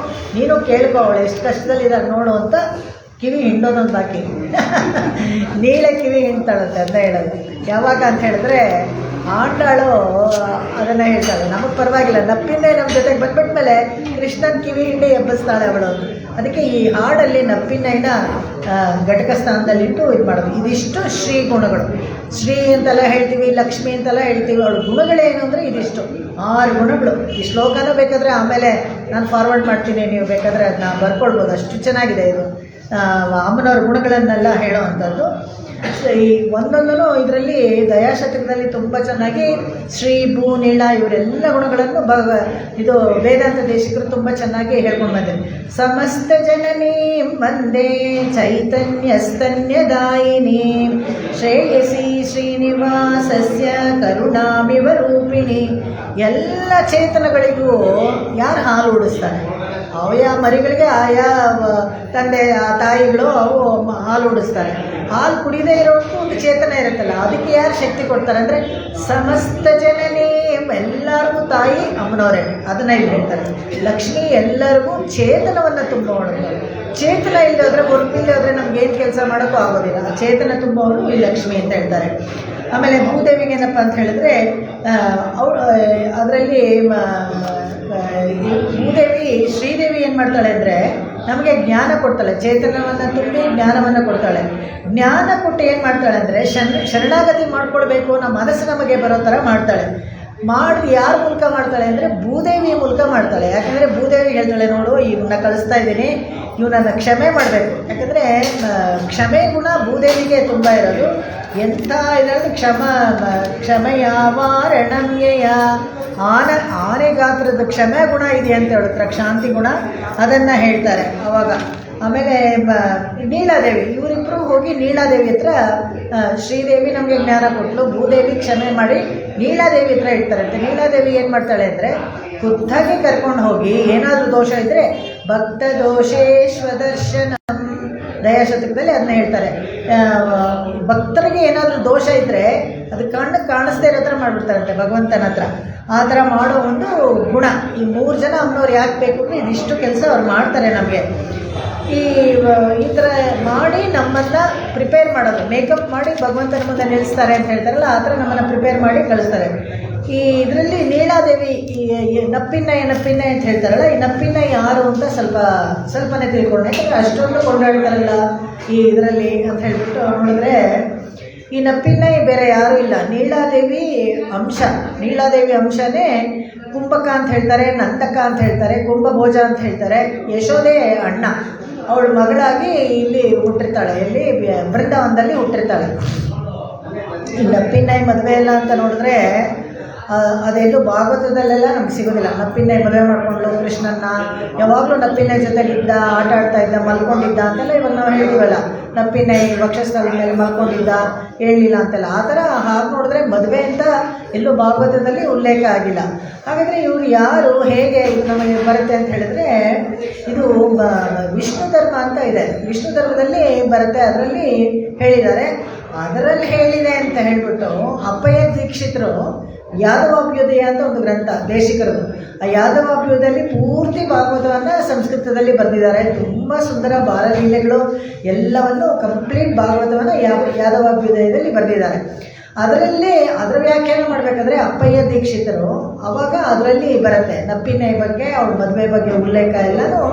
ನೀನು ಕೇಳ್ಕೊ, ಅವಳು ಎಷ್ಟು ಕಷ್ಟದಲ್ಲಿದ್ದಾರೆ ನೋಡು ಅಂತ ಕಿವಿ ಹಿಂಡೋದೊಂದು ಬಾಕಿ. ನೀಳೆ ಕಿವಿ ಹಿಂಡ್ತಾಳಂತೆ ಅಂತ ಹೇಳೋದು. ಯಾವಾಗ ಅಂತ ಹೇಳಿದ್ರೆ ಆಂಡಾಳು ಅದನ್ನು ಹೇಳ್ತಾಳೆ, ನಮಗೆ ಪರವಾಗಿಲ್ಲ, ನಪ್ಪಿಂದೆ ನಮ್ಮ ಜೊತೆಗೆ ಬಂದ್ಬಿಟ್ಮೇಲೆ ಕೃಷ್ಣನ ಕಿವಿ ಹಿಂಡಿ ಎಬ್ಬಿಸ್ತಾಳೆ ಅವಳು. ಅದಕ್ಕೆ ಈ ಹಾಡಲ್ಲಿ ನಪ್ಪಿನೈನ ಘಟಕ ಸ್ಥಾನದಲ್ಲಿಟ್ಟು ಇದು ಮಾಡೋದು. ಇದಿಷ್ಟು ಶ್ರೀ ಗುಣಗಳು. ಶ್ರೀ ಅಂತೆಲ್ಲ ಹೇಳ್ತೀವಿ, ಲಕ್ಷ್ಮಿ ಅಂತೆಲ್ಲ ಹೇಳ್ತೀವಿ. ಅವಳ ಗುಣಗಳೇನು ಅಂದರೆ ಇದಿಷ್ಟು 6 ಗುಣಗಳು. ಈ ಶ್ಲೋಕನೂ ಬೇಕಾದರೆ ಆಮೇಲೆ ನಾನು ಫಾರ್ವರ್ಡ್ ಮಾಡ್ತೀನಿ, ನೀವು ಬೇಕಾದರೆ ಅದನ್ನ ಬರ್ಕೊಳ್ಬೋದು, ಅಷ್ಟು ಚೆನ್ನಾಗಿದೆ ಇದು. ಅಮ್ಮನವ್ರ ಗುಣಗಳನ್ನೆಲ್ಲ ಹೇಳೋ ಅಂಥದ್ದು. ಈ ಒಂದೊಂದೂ ಇದರಲ್ಲಿ ದಯಾಶತಕದಲ್ಲಿ ತುಂಬ ಚೆನ್ನಾಗಿ ಶ್ರೀ ಭೂ ನೀಳ ಇವರೆಲ್ಲ ಗುಣಗಳನ್ನು ಇದು ವೇದಾಂತ ದೇಶಿಕರು ತುಂಬ ಚೆನ್ನಾಗಿ ಹೇಳ್ಕೊಂಡು ಬಂದಿದೆ. ಸಮಸ್ತ ಜನನೀ ವಂದೇ ಚೈತನ್ಯಸ್ತನ್ಯದಾಯಿನಿ ಶ್ರೇಯಸಿ ಶ್ರೀನಿವಾಸಸ್ಯ ಕರುಣಾಮಿವ ರೂಪಿಣಿ. ಎಲ್ಲ ಚೇತನಗಳಿಗೂ ಯಾರು ಹಾಲು ಉಡಿಸ್ತಾರೆ? ಆಯಾ ಮರಿಗಳಿಗೆ ಆಯಾ ತಂದೆ ತಾಯಿಗಳು ಅವು ಹಾಲು ಉಡಿಸ್ತಾರೆ. ಹಾಲು ಕುಡಿದೇ ಇರೋಕ್ಕೂ ಒಂದು ಚೇತನ ಇರುತ್ತಲ್ಲ, ಅದಕ್ಕೆ ಯಾರು ಶಕ್ತಿ ಕೊಡ್ತಾರೆ ಅಂದರೆ ಸಮಸ್ತ ಜನನೇ, ಎಲ್ಲರಿಗೂ ತಾಯಿ ಅಮ್ಮನವರೇ. ಅದನ್ನು ಇಲ್ಲಿ ಹೇಳ್ತಾರೆ. ಲಕ್ಷ್ಮಿ ಎಲ್ಲರಿಗೂ ಚೇತನವನ್ನು ತುಂಬೋಳು. ಚೇತನ ಇಲ್ಲದೆ ಹೋದರೆ, ಒಪ್ಪಿಲ್ಲದೆ ಹೋದರೆ ನಮ್ಗೇನು ಕೆಲಸ ಮಾಡೋಕ್ಕೂ ಆಗೋದಿಲ್ಲ. ಚೇತನ ತುಂಬೋಳು ಈ ಲಕ್ಷ್ಮಿ ಅಂತ ಹೇಳ್ತಾರೆ. ಆಮೇಲೆ ಭೂದೇವಿಗೆ ಏನಪ್ಪ ಅಂತ ಹೇಳಿದ್ರೆ ಅವಳು ಅದರಲ್ಲಿ ಭೂದೇವಿ ಶ್ರೀದೇವಿ ಏನು ಮಾಡ್ತಾಳೆ ಅಂದರೆ ನಮಗೆ ಜ್ಞಾನ ಕೊಡ್ತಾಳೆ, ಚೇತನವನ್ನು ತುಂಬಿ ಜ್ಞಾನವನ್ನು ಕೊಡ್ತಾಳೆ. ಜ್ಞಾನ ಕೊಟ್ಟು ಏನು ಮಾಡ್ತಾಳೆ ಅಂದರೆ ಶರಣಾಗತಿ ಮಾಡ್ಕೊಳ್ಬೇಕು ನಮ್ಮ ಮನಸ್ಸು ನಮಗೆ ಬರೋ ಥರ ಮಾಡ್ತಾಳೆ. ಮಾಡಿ ಯಾರ ಮೂಲಕ ಮಾಡ್ತಾಳೆ ಅಂದರೆ ಭೂದೇವಿ ಮೂಲಕ ಮಾಡ್ತಾಳೆ. ಯಾಕಂದರೆ ಭೂದೇವಿ ಹೇಳ್ತಾಳೆ, ನೋಡು ಇವನ್ನ ಕಳಿಸ್ತಾ ಇದ್ದೀನಿ, ಇವನನ್ನು ಕ್ಷಮೆ ಮಾಡಬೇಕು. ಯಾಕಂದರೆ ಕ್ಷಮೆ ಗುಣ ಭೂದೇವಿಗೆ ತುಂಬ ಇರೋದು. ಎಂಥ ಇದರಲ್ಲಿ ಕ್ಷಮೆಯ ವಾರಣಮ್ಯಯ ಆನೆ ಗಾತ್ರದ ಕ್ಷಮೆ ಗುಣ ಇದೆ ಅಂತ ಹೇಳಿದ್ರೆ ಶಾಂತಿ ಗುಣ, ಅದನ್ನು ಹೇಳ್ತಾರೆ ಅವಾಗ. ಆಮೇಲೆ ನೀಲಾದೇವಿ, ಇವರಿಬ್ಬರು ಹೋಗಿ ನೀಲಾದೇವಿ ಹತ್ರ, ಶ್ರೀದೇವಿ ನಮಗೆ ಜ್ಞಾನ ಕೊಟ್ಟಲು, ಭೂದೇವಿ ಕ್ಷಮೆ ಮಾಡಿ ನೀಲಾದೇವಿ ಹತ್ರ ಇಡ್ತಾರಂತೆ. ನೀಲಾದೇವಿ ಏನು ಮಾಡ್ತಾಳೆ ಅಂದರೆ ಖುದ್ದಾಗಿ ಕರ್ಕೊಂಡು ಹೋಗಿ ಏನಾದರೂ ದೋಷ ಇದ್ದರೆ ಭಕ್ತ ದೋಷೇಶ್ವದರ್ಶನ ದಯಾಶತಕದಲ್ಲಿ ಅದನ್ನ ಹೇಳ್ತಾರೆ. ಭಕ್ತರಿಗೆ ಏನಾದರೂ ದೋಷ ಇದ್ದರೆ ಅದು ಕಣ್ಣಿಗೆ ಕಾಣಿಸ್ದೇ ಇರೋ ಥರ ಮಾಡಿಬಿಡ್ತಾರಂತೆ ಭಗವಂತನ ಹತ್ರ. ಆ ಥರ ಮಾಡೋ ಒಂದು ಗುಣ ಈ 3 ಜನ ಅಮ್ಮನವ್ರು ಯಾಕೆ ಬೇಕು ಅಂದರೆ ಇದಿಷ್ಟು ಕೆಲಸ ಅವ್ರು ಮಾಡ್ತಾರೆ ನಮಗೆ. ಈ ಥರ ಮಾಡಿ ನಮ್ಮನ್ನು ಪ್ರಿಪೇರ್ ಮಾಡೋದು, ಮೇಕಪ್ ಮಾಡಿ ಭಗವಂತನ ಮುಂದೆ ನಿಲ್ಲಿಸ್ತಾರೆ ಅಂತ ಹೇಳ್ತಾರಲ್ಲ, ಆ ಥರ ನಮ್ಮನ್ನು ಪ್ರಿಪೇರ್ ಮಾಡಿ ಕಳಿಸ್ತಾರೆ. ಈ ಇದರಲ್ಲಿ ನೀಲಾದೇವಿ ಈ ನಪ್ಪಿನೈ ಅಂತ ಹೇಳ್ತಾರಲ್ಲ, ಈ ನಪ್ಪಿನೈ ಯಾರು ಅಂತ ಸ್ವಲ್ಪನೇ ತಿಳ್ಕೊಂಡು, ಯಾಕಂದರೆ ಅಷ್ಟೊಂದು ಕೊಂಡಾಡ್ತಾರಲ್ಲ ಈ ಇದರಲ್ಲಿ ಅಂತ ಹೇಳ್ಬಿಟ್ಟು ನೋಡಿದ್ರೆ ಈ ನಪ್ಪಿನೈ ಬೇರೆ ಯಾರೂ ಇಲ್ಲ, ನೀಲಾದೇವಿ ಅಂಶ. ನೀಲಾದೇವಿ ಅಂಶನೇ ಕುಂಭಕ ಅಂತ ಹೇಳ್ತಾರೆ, ನಂದಕ ಅಂತ ಹೇಳ್ತಾರೆ, ಕುಂಭಭೋಜ ಅಂತ ಹೇಳ್ತಾರೆ. ಯಶೋದೆ ಅಣ್ಣ, ಅವಳ ಮಗಳಾಗಿ ಇಲ್ಲಿ ಹುಟ್ಟಿರ್ತಾಳೆ, ಇಲ್ಲಿ ಬೃಂದಾವನದಲ್ಲಿ ಹುಟ್ಟಿರ್ತಾಳೆ. ಈ ನಪ್ಪಿನೈ ಮದುವೆ ಎಲ್ಲ ಅಂತ ನೋಡಿದ್ರೆ ಅದೆಲ್ಲೂ ಭಾಗವತದಲ್ಲೆಲ್ಲ ನಮ್ಗೆ ಸಿಗೋದಿಲ್ಲ. ನಪ್ಪಿನೈ ಮದುವೆ ಮಾಡಿಕೊಂಡು ಕೃಷ್ಣನ್ನ ಯಾವಾಗಲೂ ನಪ್ಪಿನೈ ಜೊತೆಗಿದ್ದ, ಆಟ ಆಡ್ತಾ ಇದ್ದ, ಮಲ್ಕೊಂಡಿದ್ದ ಅಂತೆಲ್ಲ ಇವಾಗ ನಾವು ಹೇಳ್ತೀವಲ್ಲ, ನಪ್ಪಿನೈ ವಕ್ಷಸ್ಥಳದ ಮೇಲೆ ಮಲ್ಕೊಂಡಿದ್ದ, ಹೇಳಲಿಲ್ಲ ಅಂತೆಲ್ಲ. ಆ ಥರ ಹಾಗೆ ನೋಡಿದ್ರೆ ಮದುವೆ ಅಂತ ಎಲ್ಲೂ ಭಾಗವತದಲ್ಲಿ ಉಲ್ಲೇಖ ಆಗಿಲ್ಲ. ಹಾಗಾದರೆ ಇವರು ಯಾರು, ಹೇಗೆ ಇದು ನಮಗೆ ಬರುತ್ತೆ ಅಂತ ಹೇಳಿದ್ರೆ, ಇದು ವಿಷ್ಣು ಧರ್ಮ ಅಂತ ಇದೆ, ವಿಷ್ಣು ಧರ್ಮದಲ್ಲಿ ಬರುತ್ತೆ, ಅದರಲ್ಲಿ ಹೇಳಿದ್ದಾರೆ. ಅದರಲ್ಲಿ ಹೇಳಿದೆ ಅಂತ ಹೇಳ್ಬಿಟ್ಟು ಅಪ್ಪಯ್ಯ ದೀಕ್ಷಿತರು ಯಾದವಾಭ್ಯುದಯ ಅಂತ ಒಂದು ಗ್ರಂಥ ದೇಶಿಕರದು, ಆ ಯಾದವಾಭ್ಯುದಯದಲ್ಲಿ ಪೂರ್ತಿ ಭಾಗವತವನ್ನು ಸಂಸ್ಕೃತದಲ್ಲಿ ಬರೆದಿದ್ದಾರೆ. ತುಂಬ ಸುಂದರ ಬಾಲಲೀಲೆಗಳು ಎಲ್ಲವನ್ನು ಕಂಪ್ಲೀಟ್ ಭಾಗವತವನ್ನು ಯಾದವಾಭ್ಯುದಯದಲ್ಲಿ ಬರೆದಿದ್ದಾರೆ. ಅದರಲ್ಲಿ ಅದರ ವ್ಯಾಖ್ಯಾನ ಮಾಡಬೇಕಾದ್ರೆ ಅಪ್ಪಯ್ಯ ದೀಕ್ಷಿತರು ಅವಾಗ ಅದರಲ್ಲಿ ಬರುತ್ತೆ ನಪ್ಪಿನೈ ಬಗ್ಗೆ, ಅವ್ರ ಮದುವೆ ಬಗ್ಗೆ ಉಲ್ಲೇಖ ಎಲ್ಲನೂ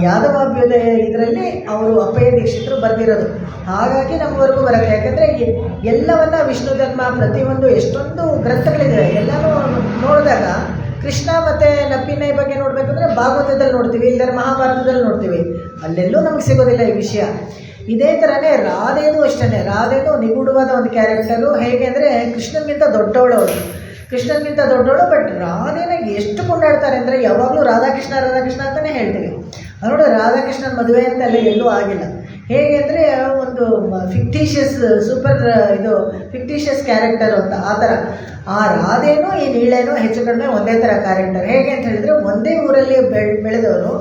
ಯಾದವಾಭ್ಯುದಯ ಇದರಲ್ಲಿ ಅವರು ಅಪ್ಪಯ್ಯ ದೀಕ್ಷಿತರು ಬರೆದಿರೋದು. ಹಾಗಾಗಿ ನಮ್ಮವರೆಗೂ ಬರುತ್ತೆ. ಯಾಕಂದರೆ ಎಲ್ಲವನ್ನ ವಿಷ್ಣು ಧರ್ಮ ಪ್ರತಿಯೊಂದು ಎಷ್ಟೊಂದು ಗ್ರಂಥಗಳಿದೆ, ಎಲ್ಲನೂ ನೋಡಿದಾಗ ಕೃಷ್ಣ ಮತ್ತು ನಪ್ಪಿನೈ ಬಗ್ಗೆ ನೋಡಬೇಕಂದ್ರೆ ಭಾಗವತದಲ್ಲಿ ನೋಡ್ತೀವಿ, ಇಲ್ಲದ್ರೆ ಮಹಾಭಾರತದಲ್ಲಿ ನೋಡ್ತೀವಿ, ಅಲ್ಲೆಲ್ಲೂ ನಮಗೆ ಸಿಗೋದಿಲ್ಲ ಈ ವಿಷಯ. ಇದೇ ಥರನೇ ರಾಧೆಯೂ ಅಷ್ಟೇ. ರಾಧೆಯೂ ನಿಗೂಢವಾದ ಒಂದು ಕ್ಯಾರೆಕ್ಟರು. ಹೇಗೆ ಅಂದರೆ ಕೃಷ್ಣನಿಗಿಂತ ದೊಡ್ಡವಳು ಅವಳು, ಕೃಷ್ಣನಿಗಿಂತ ದೊಡ್ಡವಳು. ಬಟ್ ರಾಧೆನ ಎಷ್ಟು ಕೊಂಡಾಡ್ತಾರೆ ಅಂದರೆ ಯಾವಾಗಲೂ ರಾಧಾಕೃಷ್ಣ ಅಂತಲೇ ಹೇಳ್ತೀವಿ. ನೋಡಿ, ರಾಧಾಕೃಷ್ಣನ ಮದುವೆ ಅಂತ ಅಲ್ಲಿ ಎಲ್ಲೂ ಆಗಿಲ್ಲ. ಹೇಗೆ ಅಂದರೆ ಒಂದು ಫಿಕ್ಟಿಷಿಯಸ್ ಫಿಕ್ಟಿಷಿಯಸ್ ಕ್ಯಾರೆಕ್ಟರ್ ಅಂತ ಆ ಥರ. ಆ ರಾಧೇನೂ ಈ ನೀಳೇನೂ ಹೆಚ್ಚು ಕಡಿಮೆ ಒಂದೇ ಥರ ಕ್ಯಾರೆಕ್ಟರ್. ಹೇಗೆ ಅಂತ ಹೇಳಿದರೆ ಒಂದೇ ಊರಲ್ಲಿ ಬೆಳೆದವರು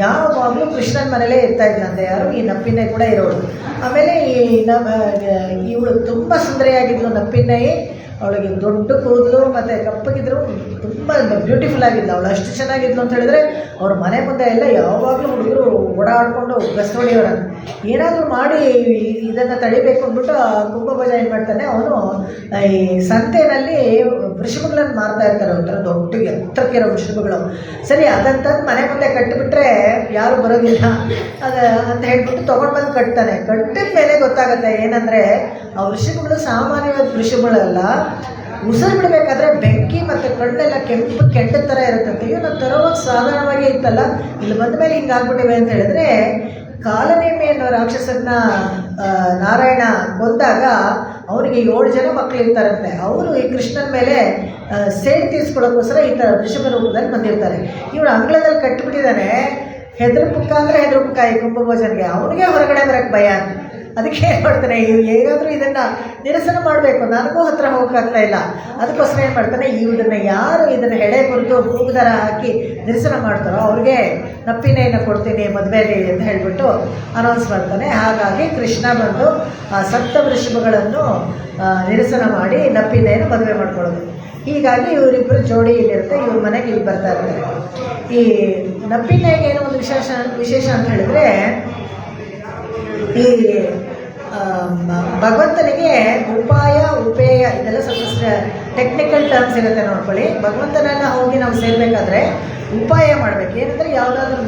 ಯಾವಾಗಲೂ ಕೃಷ್ಣನ ಮನೇಲೇ ಇರ್ತಾಯಿದ್ರಂತೆ. ಯಾರು ಈ ನಪ್ಪಿನೈ ಕೂಡ ಇರೋಳು. ಆಮೇಲೆ ಇವಳು ತುಂಬ ಸುಂದರಿಯಾಗಿದ್ಲು ನಪ್ಪಿನೈ. ಅವಳಿಗೆ ದೊಡ್ಡ ಕೂದಲು ಮತ್ತು ಕಪ್ಪಗಿದ್ರು, ತುಂಬ ಬ್ಯೂಟಿಫುಲ್ ಆಗಿದ್ಲು ಅವಳು. ಅಷ್ಟು ಚೆನ್ನಾಗಿದ್ಲು ಅಂತ ಹೇಳಿದ್ರೆ ಅವ್ರ ಮನೆ ಮುಂದೆ ಎಲ್ಲ ಯಾವಾಗಲೂ ಹುಡುಗರು ಓಡಾಡಿಕೊಂಡು ಗಸ್ತು ಹೊಡಿಯೋರಂತೆ. ಏನಾದರೂ ಮಾಡಿ ಇದನ್ನು ತಡಿಬೇಕು ಅಂದ್ಬಿಟ್ಟು ಕುಂಭಭೋಜ ಏನು ಮಾಡ್ತಾನೆ, ಅವನು ಈ ಸಂತೆಯಲ್ಲಿ ವೃಷಭಗಳನ್ನು ಮಾರ್ತಾ ಇರ್ತಾರೆ, ಒಂಥರ ದೊಡ್ಡಗೆ ಹತ್ರಕ್ಕಿರೋ ವೃಷಭಗಳು. ಸರಿ, ಅದಂತಂದು ಮನೆ ಮುಂದೆ ಕಟ್ಟಿಬಿಟ್ರೆ ಯಾರು ಬರೋದಿಲ್ಲ ಅಂತ ಹೇಳ್ಬಿಟ್ಟು ತೊಗೊಂಡು ಬಂದು ಕಟ್ತಾನೆ. ಕಟ್ಟಿದ ಮೇಲೆ ಗೊತ್ತಾಗುತ್ತೆ ಏನಂದರೆ ಆ ವೃಷಭಗಳು ಸಾಮಾನ್ಯವಾದ ವೃಷಭಗಳಲ್ಲ, ಉಸಿರು ಬಿಡಬೇಕಾದ್ರೆ ಬೆಂಕಿ ಮತ್ತು ಕಣ್ಣೆಲ್ಲ ಕೆಂಪು ಕೆಂಡ ಥರ ಇರುತ್ತಂತೆ. ಇವು ತರೋವಾಗ ಸಾಧಾರಣವಾಗಿ ಇತ್ತಲ್ಲ, ಇಲ್ಲಿ ಬಂದ ಮೇಲೆ ಹಿಂಗಾಗ್ಬಿಟ್ಟಿವೆ ಅಂತ ಹೇಳಿದ್ರೆ, ಕಾಲನೇಮಿ ಅನ್ನೋ ರಾಕ್ಷಸನ್ನ ನಾರಾಯಣ ಕೊಂದಾಗ ಅವನಿಗೆ 7 ಜನ ಮಕ್ಕಳು ಇರ್ತಾರಂತೆ. ಅವರು ಈ ಕೃಷ್ಣನ ಮೇಲೆ ಸೇರಿ ತೀರಿಸ್ಕೊಳ್ಳೋಕ್ಕೋಸ್ಕರ ಈ ಥರ ವೃಷಭ ರೂಪದಲ್ಲಿ ಬಂದಿರ್ತಾರೆ. ಇವನು ಅಂಗಳದಲ್ಲಿ ಕಟ್ಟಿಬಿಟ್ಟಿದ್ದಾನೆ. ಹೆದರ್ಪುಕ್ಕ ಅಂದರೆ ಹೆದರ್ಪುಕ್ಕ ಈ ಕುಂಭಭೋಜನಿಗೆ, ಅವನಿಗೆ ಹೊರಗಡೆ ಬರೋಕ್ಕೆ ಭಯ. ಅದಕ್ಕೆ ಏನು ಮಾಡ್ತಾನೆ, ಹೇಗಾದರೂ ಇದನ್ನು ನಿರಸನ ಮಾಡಬೇಕು, ನನಗೂ ಹತ್ರ ಹೋಗೋಕ್ಕಾಗ್ತಾ ಇಲ್ಲ. ಅದಕ್ಕೋಸ್ಕರ ಏನು ಮಾಡ್ತಾನೆ, ಯಾರು ಇದನ್ನು ಹೆಡೆ ಕುರಿತು ಕೂಗುದಾರ ಹಾಕಿ ನಿರಸನ ಮಾಡ್ತಾರೋ ಅವ್ರಿಗೆ ನಪ್ಪಿನೆಯನ್ನು ಕೊಡ್ತೀನಿ ಮದುವೆಯಲ್ಲಿ ಅಂತ ಹೇಳಿಬಿಟ್ಟು ಅನೌನ್ಸ್ ಮಾಡ್ತಾನೆ. ಹಾಗಾಗಿ ಕೃಷ್ಣ ಬಂದು ಆ ಸಪ್ತ ವೃಷಭಗಳನ್ನು ನಿರಸನ ಮಾಡಿ ನಪ್ಪಿನೆಯನ್ನು ಮದುವೆ ಮಾಡ್ಕೊಳ್ಳೋದು. ಹೀಗಾಗಿ ಇವರಿಬ್ಬರು ಜೋಡಿ ಇಲ್ಲಿರುತ್ತೆ, ಇವ್ರ ಮನೆಗೆ ಇಲ್ಲಿ ಬರ್ತಾ ಇರ್ತಾರೆ. ಈ ನಪ್ಪಿನೆಗೆ ಏನೋ ಒಂದು ವಿಶೇಷ ಅಂತ ಹೇಳಿದ್ರೆ, ಈ ಭಗವಂತನಿಗೆ ಉಪಾಯ ಉಪೇಯ ಇದೆಲ್ಲ ಸ್ವಲ್ಪ ಟೆಕ್ನಿಕಲ್ ಟರ್ಮ್ಸ್ ಇರುತ್ತೆ ನೋಡ್ಕೊಳ್ಳಿ. ಭಗವಂತನನ್ನ ಹೋಗಿ ನಾವು ಸೇರಬೇಕಾದ್ರೆ ಉಪಾಯ ಮಾಡಬೇಕು. ಏನಂದರೆ ಯಾವುದಾದ್ರೂ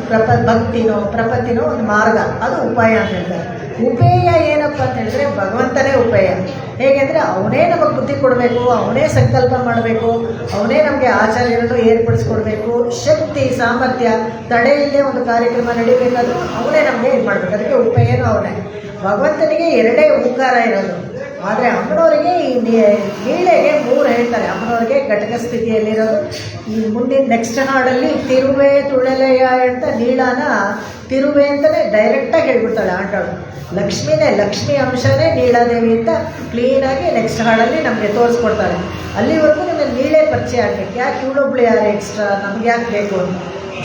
ಪ್ರಪತ್ತಿನೋ ಒಂದು ಮಾರ್ಗ, ಅದು ಉಪಾಯ ಅಂತ ಹೇಳ್ತಾರೆ. ಉಪೇಯ ಏನಪ್ಪ ಅಂತ ಹೇಳಿದ್ರೆ ಭಗವಂತನೇ ಉಪೇಯ. ಹೇಗೆಂದರೆ ಅವನೇ ನಮಗೆ ಬುದ್ಧಿ ಕೊಡಬೇಕು, ಅವನೇ ಸಂಕಲ್ಪ ಮಾಡಬೇಕು, ಅವನೇ ನಮಗೆ ಆಚಾರ್ಯರನ್ನು ಏರ್ಪಡಿಸ್ಕೊಡ್ಬೇಕು. ಶಕ್ತಿ ಸಾಮರ್ಥ್ಯ ತಡೆಯಲ್ಲೇ ಒಂದು ಕಾರ್ಯಕ್ರಮ ನಡೀಬೇಕಾದ್ರೂ ಅವನೇ ನಮಗೆ ಇದು ಮಾಡಬೇಕು. ಅದಕ್ಕೆ ಉಪೇಯನೂ ಅವನೇ. ಭಗವಂತನಿಗೆ 2 ಉಕಾರ ಇರೋದು, ಆದರೆ ಅಮ್ಮನವರಿಗೆ ಈ ನೀಳೆಗೆ 3 ಹೇಳ್ತಾರೆ. ಅಮ್ಮನವರಿಗೆ ಘಟಕ ಸ್ಥಿತಿಯಲ್ಲಿರೋದು. ಈ ಮುಂದಿನ ನೆಕ್ಸ್ಟ್ ಹಾಡಲ್ಲಿ ತಿರುವೆ ತುಳಲೆಯ ಅಂತ ನೀಳಾನ ತಿರುವೆ ಅಂತಲೇ ಡೈರೆಕ್ಟಾಗಿ ಹೇಳ್ಬಿಡ್ತಾಳೆ ಆಂಟೋಳು. ಲಕ್ಷ್ಮಿ ಅಂಶನೇ ನೀಳಾದೇವಿ ಅಂತ ಕ್ಲೀನಾಗಿ ನೆಕ್ಸ್ಟ್ ಹಾಡಲ್ಲಿ ನಮಗೆ ತೋರಿಸ್ಕೊಡ್ತಾಳೆ. ಅಲ್ಲಿವರೆಗೂ ನಮಗೆ ನೀಳೇ ಪರಿಚಯ ಆಗಬೇಕು. ಯಾಕೆ ಇವಳೊಬ್ಳು ಯಾರು ಎಕ್ಸ್ಟ್ರಾ, ನಮ್ಗೆ ಯಾಕೆ ಬೇಕು ಅಂತ.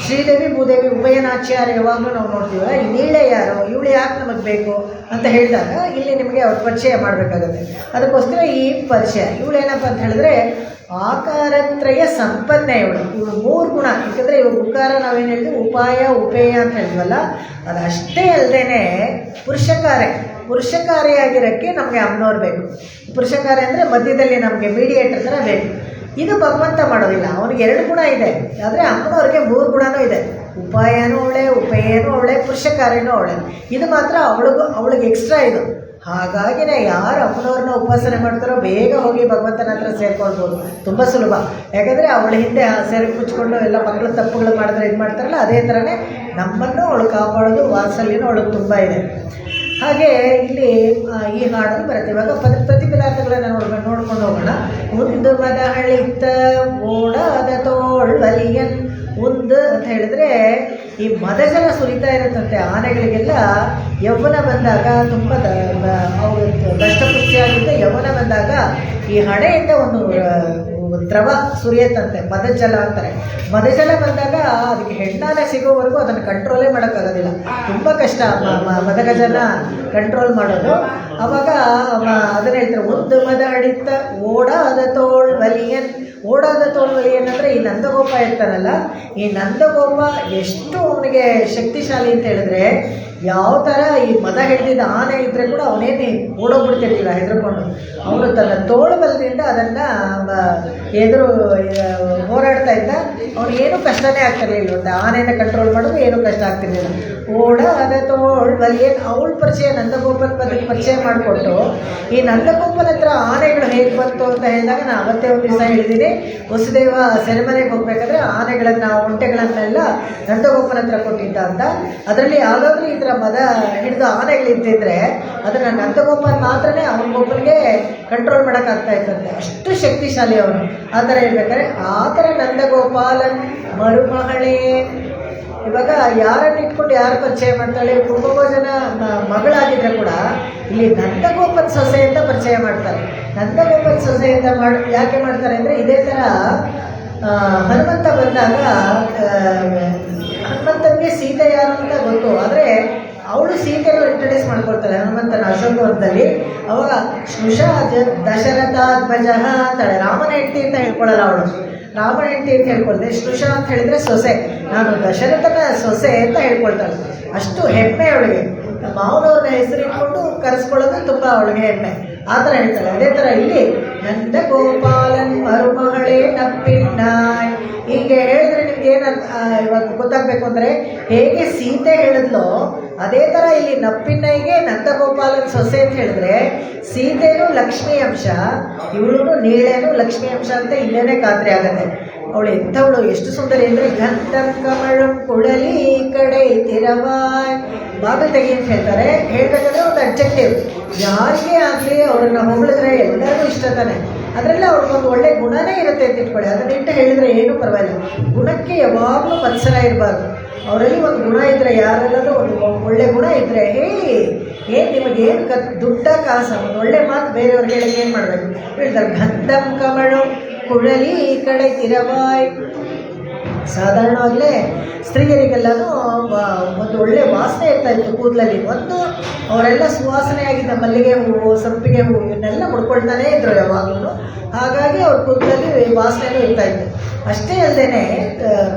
ಶ್ರೀದೇವಿ ಭೂದೇವಿ ಉಭಯನಾಚ್ಯಾರ ಯಾವಾಗಲೂ ನಾವು ನೋಡ್ತೀವಲ್ಲ, ಈ ನೀಳೆ ಯಾರು, ಇವಳು ಯಾಕೆ ನಮಗೆ ಬೇಕು ಅಂತ ಹೇಳಿದಾಗ ಇಲ್ಲಿ ನಿಮಗೆ ಅವ್ರ ಪರಿಚಯ ಮಾಡಬೇಕಾಗುತ್ತೆ. ಅದಕ್ಕೋಸ್ಕರ ಈ ಪರಿಚಯ. ಇವಳೇನಪ್ಪ ಅಂತ ಹೇಳಿದ್ರೆ ಆಕಾರತ್ರಯ ಸಂಪನ್ನೆ ಇವಳು 3 ಗುಣ. ಯಾಕಂದರೆ ಇವಾಗ ಉಕಾರ ನಾವೇನು ಹೇಳಿದ್ವಿ, ಉಪಾಯ ಉಪೇಯ ಅಂತ ಹೇಳಿದ್ವಲ್ಲ, ಅದು ಅಷ್ಟೇ ಅಲ್ಲದೇ ಪುರುಷಕಾರಿಯಾಗಿರೋಕ್ಕೆ ನಮಗೆ ಅಮ್ಮನವ್ರು ಬೇಕು. ಪುರುಷಕಾರ್ಯ ಅಂದರೆ ಮಧ್ಯದಲ್ಲಿ ನಮಗೆ ಮೀಡಿಯೇಟರ್ ಥರ ಬೇಕು. ಇದು ಭಗವಂತ ಮಾಡೋದಿಲ್ಲ. ಅವನಿಗೆ 2 ಗುಣ ಇದೆ, ಆದರೆ ಅಮ್ಮನವ್ರಿಗೆ 3 ಗುಣನೂ ಇದೆ. ಉಪಾಯನೂ ಅವಳೆ, ಉಪೇಯನೂ ಅವಳೆ, ಪುರುಷಕಾರ್ಯನೂ ಅವಳೆ. ಇದು ಮಾತ್ರ ಅವಳಿಗೆ ಎಕ್ಸ್ಟ್ರಾ ಇದು. ಹಾಗಾಗಿನೇ ಯಾರು ಅಮ್ಮನವ್ರನ್ನ ಉಪಾಸನೆ ಮಾಡ್ತಾರೋ ಬೇಗ ಹೋಗಿ ಭಗವಂತನ ಹತ್ರ ಸೇರ್ಕೊಳ್ಬೋದು, ತುಂಬ ಸುಲಭ. ಯಾಕಂದರೆ ಅವಳ ಹಿಂದೆ ಸೆರಗು ಮುಚ್ಕೊಂಡು ಎಲ್ಲ ಮಕ್ಕಳು ತಪ್ಪುಗಳು ಮಾಡಿದ್ರೆ ಇದು ಮಾಡ್ತಾರಲ್ಲ, ಅದೇ ಥರನೇ ನಮ್ಮನ್ನು ಅವಳು ಕಾಪಾಡೋದು ವಾತ್ಸಲ್ಯನೂ ಅವಳಿಗೆ ತುಂಬ ಇದೆ. ಹಾಗೆ ಇಲ್ಲಿ ಈ ಹಾಡನ್ನು ಬರುತ್ತೆ. ಇವಾಗ ಪ್ರತಿ ಪದಾರ್ಥಗಳನ್ನು ನೋಡ್ಕೊಂಡು ಹೋಗೋಣ. ಒಂದು ಮದ ಹಳಿತ ಓಡಾದ ತೋಳ್ವಲಿಯನ್ ಒಂದು ಅಂತ ಹೇಳಿದ್ರೆ, ಈ ಮದಜಲ ಸುರಿತಾ ಇರುತ್ತಂತೆ ಆನೆಗಳಿಗೆಲ್ಲ. ಯೌವನ ಬಂದಾಗ ತುಂಬ ದಷ್ಟಪುಷ್ಟಿಯಾಗಿದ್ದ ಯೌವನ ಬಂದಾಗ ಈ ಹಣೆಯಿಂದ ಒಂದು ದ್ರವ ಸುರಿಯತ್ತಂತೆ, ಮದಜಲ ಅಂತಾರೆ. ಮದಜಲ ಬಂದಾಗ ಅದಕ್ಕೆ ಹೆಣ್ಣಾನೆ ಸಿಗೋವರೆಗೂ ಅದನ್ನು ಕಂಟ್ರೋಲೇ ಮಾಡೋಕ್ಕಾಗೋದಿಲ್ಲ, ತುಂಬ ಕಷ್ಟ ಮದಗಜನ ಕಂಟ್ರೋಲ್ ಮಾಡೋದು. ಆವಾಗ ಅದನ್ನು ಹೇಳ್ತಾರೆ, ಒಂದು ಮದ ಹಡಿತ ಓಡಾದ ತೋಳ್ವಲಿಯನ್. ಓಡಾದ ತೋಳ್ವಲಿಯನ್ ಅಂದರೆ ಈ ನಂದಗೋಪ ಇರ್ತಾನಲ್ಲ, ಈ ನಂದಗೋಪ ಎಷ್ಟು ಅವನಿಗೆ ಶಕ್ತಿಶಾಲಿ ಅಂತ ಹೇಳಿದ್ರೆ, ಯಾವ ಥರ ಈ ಮದ ಹಿಡಿದಿದ್ದ ಆನೆ ಇದ್ದರೆ ಕೂಡ ಅವನೇನು ಓಡೋಗ್ಬಿಡ್ತಿರ್ಲಿಲ್ಲ ಹೆದರ್ಕೊಂಡು. ಅವನು ತನ್ನ ತೋಳು ಬಲದಿಂದ ಅದನ್ನು ಎದುರು ಹೋರಾಡ್ತಾ ಇದ್ದ. ಅವನಿಗೇನು ಕಷ್ಟನೇ ಆಗ್ತಿರ್ಲಿಲ್ಲ, ಒಂದು ಆನೆಯನ್ನು ಕಂಟ್ರೋಲ್ ಮಾಡೋದು ಏನೂ ಕಷ್ಟ ಆಗ್ತಿರ್ಲಿಲ್ಲ. ಓಡಾದ ತೋಳ್ವಲಿಯನ್ ಅವಳ ಪರಿಚಯ ನಂದಗೋಪನ ಅದಕ್ಕೆ ಪರಿಚಯ ಮಾಡಿಕೊಟ್ಟು, ಈ ನಂದಗೋಪನ ಹತ್ರ ಆನೆಗಳು ಹೇಗೆ ಬಂತು ಅಂತ ಹೇಳಿದಾಗ ನಾನು ಅವತ್ತೇ ಒಂದು ದಿವಸ ಹೇಳಿದ್ದೀನಿ, ವಸುದೇವ ಸೆರೆಮನೆಗೆ ಹೋಗ್ಬೇಕಾದ್ರೆ ಆನೆಗಳನ್ನು ಒಂಟೆಗಳನ್ನೆಲ್ಲ ನಂದಗೋಪನ ಹತ್ರ ಕೊಟ್ಟಿದ್ದ ಅಂತ. ಅದರಲ್ಲಿ ಯಾವುದಾದ್ರೂ ಈ ಥರ ಮದ ಹಿಡಿದು ಆನೆಗಳಿದ್ದಿದ್ರೆ ಅದನ್ನು ನಂದಗೋಪನ ಮಾತ್ರನೇ ಅವನಿಗೊಬ್ಬನಿಗೆ ಕಂಟ್ರೋಲ್ ಮಾಡೋಕ್ಕಾಗ್ತಾ ಇತ್ತಂತೆ, ಅಷ್ಟು ಶಕ್ತಿಶಾಲಿ ಅವನು. ಆ ಥರ ಹೇಳ್ಬೇಕಾದ್ರೆ ಆ ಥರ ನಂದಗೋಪಾಲನ್ ಮರುಮಹಳೇ. ಇವಾಗ ಯಾರನ್ನು ಇಟ್ಕೊಂಡು ಯಾರು ಪರಿಚಯ ಮಾಡ್ತಾಳೆ, ಕುಂಭಭೋಜನ ಮಗಳಾಗಿದ್ದರೆ ಕೂಡ ಇಲ್ಲಿ ನಂದಗೋಪನ ಸೊಸೆ ಅಂತ ಪರಿಚಯ ಮಾಡ್ತಾರೆ. ನಂದಗೋಪನ ಸೊಸೆ ಅಂತ ಯಾಕೆ ಮಾಡ್ತಾರೆ ಅಂದರೆ, ಇದೇ ಥರ ಹನುಮಂತ ಬಂದಾಗ ಹನುಮಂತನಿಗೆ ಸೀತೆ ಯಾರು ಅಂತ ಗೊತ್ತು, ಆದರೆ ಅವಳು ಸೀತೆಯನ್ನು ಇಂಟ್ರೊಡ್ಯೂಸ್ ಮಾಡ್ಕೊಳ್ತಾಳೆ ಹನುಮಂತನ ಅಶೋಕವನದಲ್ಲಿ. ಅವಾಗ ಸ್ನುಷಾ ದಶರಥಾಧ್ವಜ ಅಂತಾಳೆ, ರಾಮನ ಹೆಂಡತಿ ಅಂತ ಹೇಳ್ಕೊಳ್ಳಲ್ಲ ಅವಳು, ರಾಮನ ಹೆಂಡತಿ ಅಂತ ಹೇಳ್ಕೊಳ್ತಾರೆ. ಸ್ನುಷಾ ಅಂತ ಹೇಳಿದರೆ ಸೊಸೆ, ನಾನು ದಶರಥನ ಸೊಸೆ ಅಂತ ಹೇಳ್ಕೊಳ್ತಾಳೆ. ಅಷ್ಟು ಹೆಮ್ಮೆ ಅವಳಿಗೆ. ಮಾವನವ್ರನ್ನ ಹೆಸರು ಇಟ್ಕೊಂಡು ಕರೆಸ್ಕೊಳ್ಳೋದು ತುಂಬ ಅವಳಿಗೆ ಹೆಮ್ಮೆ. ಆ ಥರ ಹೇಳ್ತಾರೆ. ಅದೇ ಥರ ಇಲ್ಲಿ ನಂದ ಗೋಪಾಲನ್ ಮರುಮಗಳೇ ನಪ್ಪಿಣ್ಣಾಯ್ ಹೀಗೆ ಹೇಳಿದ್ರೆ ನಿಮ್ಗೆ ಏನು ಇವಾಗ ಗೊತ್ತಾಗಬೇಕು ಅಂದರೆ, ಹೇಗೆ ಸೀತೆ ಹೇಳಿದ್ಲೋ ಅದೇ ಥರ ಇಲ್ಲಿ ನಪ್ಪಿಣ್ಣಯ್ಯಗೆ ನಂದಗೋಪಾಲನ್ ಸೊಸೆ ಅಂತ ಹೇಳಿದ್ರೆ, ಸೀತೆನೂ ಲಕ್ಷ್ಮೀ ಅಂಶ, ಇವಳು ನೀಳೇನು ಲಕ್ಷ್ಮೀ ಅಂಶ ಅಂತ ಇಲ್ಲೇನೇ ಖಾತ್ರಿ ಆಗುತ್ತೆ. ಅವಳು ಎಂಥವಳು, ಎಷ್ಟು ಸುಂದರಿ ಅಂದರೆ ಗಂಧಂ ಕಮಳಂ ಕುಳಲಿ ಕಡೆ ತಿರವಾಯ್ ಬಾಗಿಲು ತೆಗಿ ಅಂತ ಹೇಳ್ತಾರೆ. ಹೇಳ್ಬೇಕಾದ್ರೆ ಒಂದು ಅಬ್ಜೆಕ್ಟಿವ್, ಯಾರಿಗೆ ಆಗಲಿ ಅವರನ್ನು ಹೊಗಳಿದ್ರೆ ಎಲ್ಲರಿಗೂ ಇಷ್ಟ ತಾನೆ. ಅದರಲ್ಲಿ ಅವ್ರಿಗೊಂದು ಒಳ್ಳೆ ಗುಣನೇ ಇರುತ್ತೆ ಅಂತ ಇಟ್ಕೊಳ್ಳಿ, ಅದನ್ನಿಟ್ಟು ಹೇಳಿದರೆ ಏನೂ ಪರವಾಗಿಲ್ಲ. ಗುಣಕ್ಕೆ ಯಾವಾಗಲೂ ಮತ್ಸರ ಇರಬಾರ್ದು. ಅವರಲ್ಲಿ ಒಂದು ಗುಣ ಇದ್ದರೆ, ಯಾರೆಲ್ಲರೂ ಒಂದು ಒಳ್ಳೆ ಗುಣ ಇದ್ದರೆ ಹೇಳಿ, ಏನು ನಿಮಗೇನು ದುಡ್ಡ ಕಾಸ, ಒಂದು ಒಳ್ಳೆ ಮಾತು ಬೇರೆಯವ್ರಿಗೆ ಹೇಳಿ ಏನು ಮಾಡಬೇಕು ಹೇಳ್ತಾರೆ. ಗಂಧಂ ಕಮಳು ಕುಳಲಿ ಈ ಕಡೆ ತಿರವಾಯ್. ಸಾಧಾರಣವಾಗಲೇ ಸ್ತ್ರೀಯರಿಗೆಲ್ಲನೂ ಒಂದು ಒಳ್ಳೆ ವಾಸನೆ ಇರ್ತಾಯಿತ್ತು ಕೂದಲಲ್ಲಿ. ಒಂದು ಅವರೆಲ್ಲ ಸುವಾಸನೆಯಾಗಿದ್ದ ಮಲ್ಲಿಗೆ ಹೂವು, ಸಂಪಿಗೆ ಹೂವು ಇವನ್ನೆಲ್ಲ ಮುಡ್ಕೊಳ್ತಾನೇ ಇದ್ರು ಯಾವಾಗಲೂ. ಹಾಗಾಗಿ ಅವ್ರ ಕೂದಲಲ್ಲಿ ವಾಸನೆಯೂ ಇರ್ತಾಯಿತ್ತು. ಅಷ್ಟೇ ಅಲ್ಲದೆ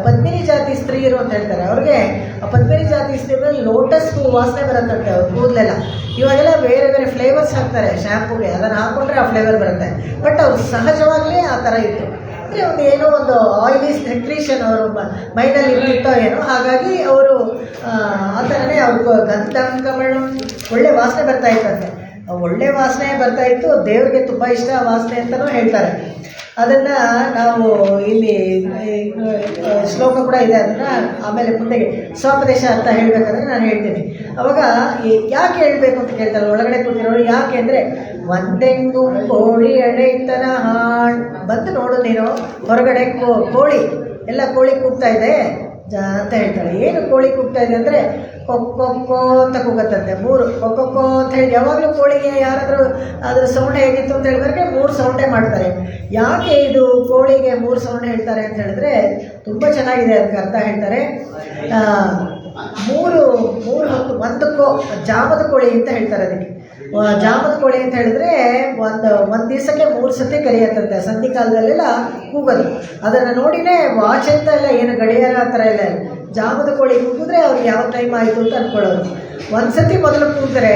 ಪದ್ಮಿನಿ ಜಾತಿ ಸ್ತ್ರೀಯರು ಅಂತ ಹೇಳ್ತಾರೆ. ಅವ್ರಿಗೆ ಆ ಪದ್ಮಿನಿ ಜಾತಿ ಸ್ತ್ರೀಯರಲ್ಲಿ ಲೋಟಸ್ ಹೂ ವಾಸನೆ ಬರುತ್ತಂತೆ ಅವ್ರ ಕೂದಲೆಲ್ಲ. ಇವಾಗೆಲ್ಲ ಬೇರೆ ಬೇರೆ ಫ್ಲೇವರ್ಸ್ ಹಾಕ್ತಾರೆ ಶ್ಯಾಂಪುಗೆ, ಅದನ್ನು ಹಾಕ್ಕೊಂಡ್ರೆ ಆ ಫ್ಲೇವರ್ ಬರುತ್ತೆ. ಬಟ್ ಅವ್ರು ಸಹಜವಾಗಲೇ ಆ ಥರ ಇತ್ತು. ಅಂದರೆ ಒಂದು ಏನೋ ಒಂದು ಆಯಿಲಿ ಸೆಕ್ರೀಷನ್ ಅವರು ಮೈನಲ್ಲಿ ಇರ್ತಿತ್ತೋ ಏನೋ, ಹಾಗಾಗಿ ಅವರು ಆ ಥರನೇ ಅವ್ರಿಗೂ ಗಂಧಂ ಕಮಳು ಒಳ್ಳೆ ವಾಸನೆ ಬರ್ತಾಯಿತ್ತಂತೆ. ಒಳ್ಳೆ ವಾಸನೆ ಬರ್ತಾಯಿತ್ತು, ದೇವ್ರಿಗೆ ತುಂಬ ಇಷ್ಟ ವಾಸನೆ ಅಂತಲೂ ಹೇಳ್ತಾರೆ. ಅದನ್ನು ನಾವು ಇಲ್ಲಿ ಶ್ಲೋಕ ಕೂಡ ಇದೆ, ಅದನ್ನು ಆಮೇಲೆ ಮುಂದೆಗೆ ಸ್ವೋಪದೇಶ ಅಂತ ಹೇಳಬೇಕಾದ್ರೆ ನಾನು ಹೇಳ್ತೀನಿ. ಅವಾಗ ಯಾಕೆ ಹೇಳಬೇಕು ಅಂತ ಕೇಳ್ತಾರೆ ಒಳಗಡೆ ಕೂತಿರೋರು. ಯಾಕೆ ಅಂದರೆ ಒಂದೆಂಗು ಕೋಳಿ ಎಡೆತನ ಹಾಣ್ ಬಂದು ನೋಡು ನೀನು ಹೊರಗಡೆ ಕೋಳಿ ಎಲ್ಲ ಕೋಳಿ ಕೂಗ್ತಾ ಇದೆ ಅಂತ ಹೇಳ್ತಾಳೆ. ಏನು ಕೋಳಿ ಕೂಗ್ತಾ ಇದೆ ಅಂದರೆ ಕೊಕ್ಕೊ ಅಂತ ಕೂಗತ್ತಂತೆ. 3 ಕೊಕ್ಕೊ ಅಂತ ಹೇಳಿ ಯಾವಾಗಲೂ ಕೋಳಿಗೆ ಯಾರಾದರೂ ಅದ್ರ ಸೌಂಡ್ ಹೇಗಿತ್ತು ಅಂತ ಹೇಳಿದ್ರೆ 3 ಸೌಂಡೇ ಮಾಡ್ತಾರೆ. ಯಾಕೆ ಇದು ಕೋಳಿಗೆ 3 ಸೌಂಡ್ ಹೇಳ್ತಾರೆ ಅಂತ ಹೇಳಿದ್ರೆ ತುಂಬ ಚೆನ್ನಾಗಿದೆ ಅದಕ್ಕೆ ಅರ್ಥ ಹೇಳ್ತಾರೆ. 3 ಹೊತ್ತು ಜಾಮದ ಕೋಳಿ ಅಂತ ಹೇಳ್ತಾರೆ ಅದಕ್ಕೆ. ಜಾಮದ ಕೋಳಿ ಅಂತ ಹೇಳಿದ್ರೆ ಒಂದು ದಿವಸಕ್ಕೆ 3 ಸತಿ ಕರೆಯತ್ತಂತೆ. ಸಂಧಿ ಕಾಲದಲ್ಲೆಲ್ಲ ಕೂಗೋದು, ಅದನ್ನು ನೋಡಿನೇ ವಾಚ್ ಅಂತ ಎಲ್ಲ ಏನು ಗಡಿಯಾರ ಆ ಥರ ಇಲ್ಲ. ಜಾಮದ ಕೋಳಿ ಕೂಗಿದ್ರೆ ಅವ್ರಿಗೆ ಯಾವ ಟೈಮ್ ಆಯಿತು ಅಂತ ಅಂದ್ಕೊಳ್ಳೋದು. ಒಂದು ಸತಿ ಮೊದಲು ಕೂಗಿದ್ರೆ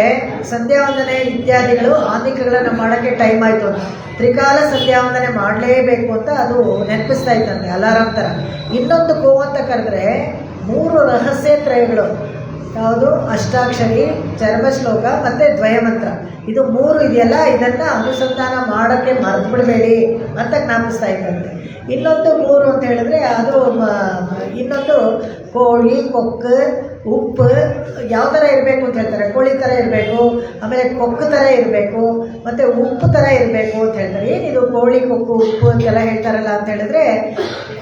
ಸಂಧ್ಯಾವಂದನೆ ಇತ್ಯಾದಿಗಳು ಆನಿಕಗಳನ್ನು ಮಾಡೋಕ್ಕೆ ಟೈಮ್ ಆಯಿತು ಅಂತ, ತ್ರಿಕಾಲ ಸಂಧ್ಯಾವಂದನೆ ಮಾಡಲೇಬೇಕು ಅಂತ ಅದು ನೆನಪಿಸ್ತಾ ಇತ್ತಂತೆ ಅಲಾರಾಮ್ ಥರ. ಇನ್ನೊಂದು ಕೋ ಅಂತ ಕರೆದ್ರೆ 3 ರಹಸ್ಯ ತ್ರಯಗಳು, ಯಾವುದು ಅಷ್ಟಾಕ್ಷರಿ, ಚರ್ಮ ಶ್ಲೋಕ ಮತ್ತು ದ್ವಯಮಂತ್ರ, ಇದು 3 ಇದೆಯಲ್ಲ, ಇದನ್ನು ಅನುಸಂಧಾನ ಮಾಡೋಕ್ಕೆ ಮರೆತು ಬಿಡಬೇಡಿ ಅಂತ ಜ್ಞಾಪಿಸ್ತಾ ಇದ್ದಂತೆ. ಇನ್ನೊಂದು 3 ಅಂತ ಹೇಳಿದ್ರೆ ಅದು ಇನ್ನೊಂದು ಕೋಳಿ, ಕೊಕ್ಕು, ಉಪ್ಪು ಯಾವ ಥರ ಇರಬೇಕು ಅಂತ ಹೇಳ್ತಾರೆ. ಕೋಳಿ ಥರ ಇರಬೇಕು, ಆಮೇಲೆ ಕೊಕ್ಕು ಥರ ಇರಬೇಕು, ಮತ್ತು ಉಪ್ಪು ಥರ ಇರಬೇಕು ಅಂತ ಹೇಳ್ತಾರೆ. ಏನಿದು ಕೋಳಿ, ಕೊಕ್ಕು, ಉಪ್ಪು ಅಂತೆಲ್ಲ ಹೇಳ್ತಾರಲ್ಲ ಅಂತ ಹೇಳಿದ್ರೆ,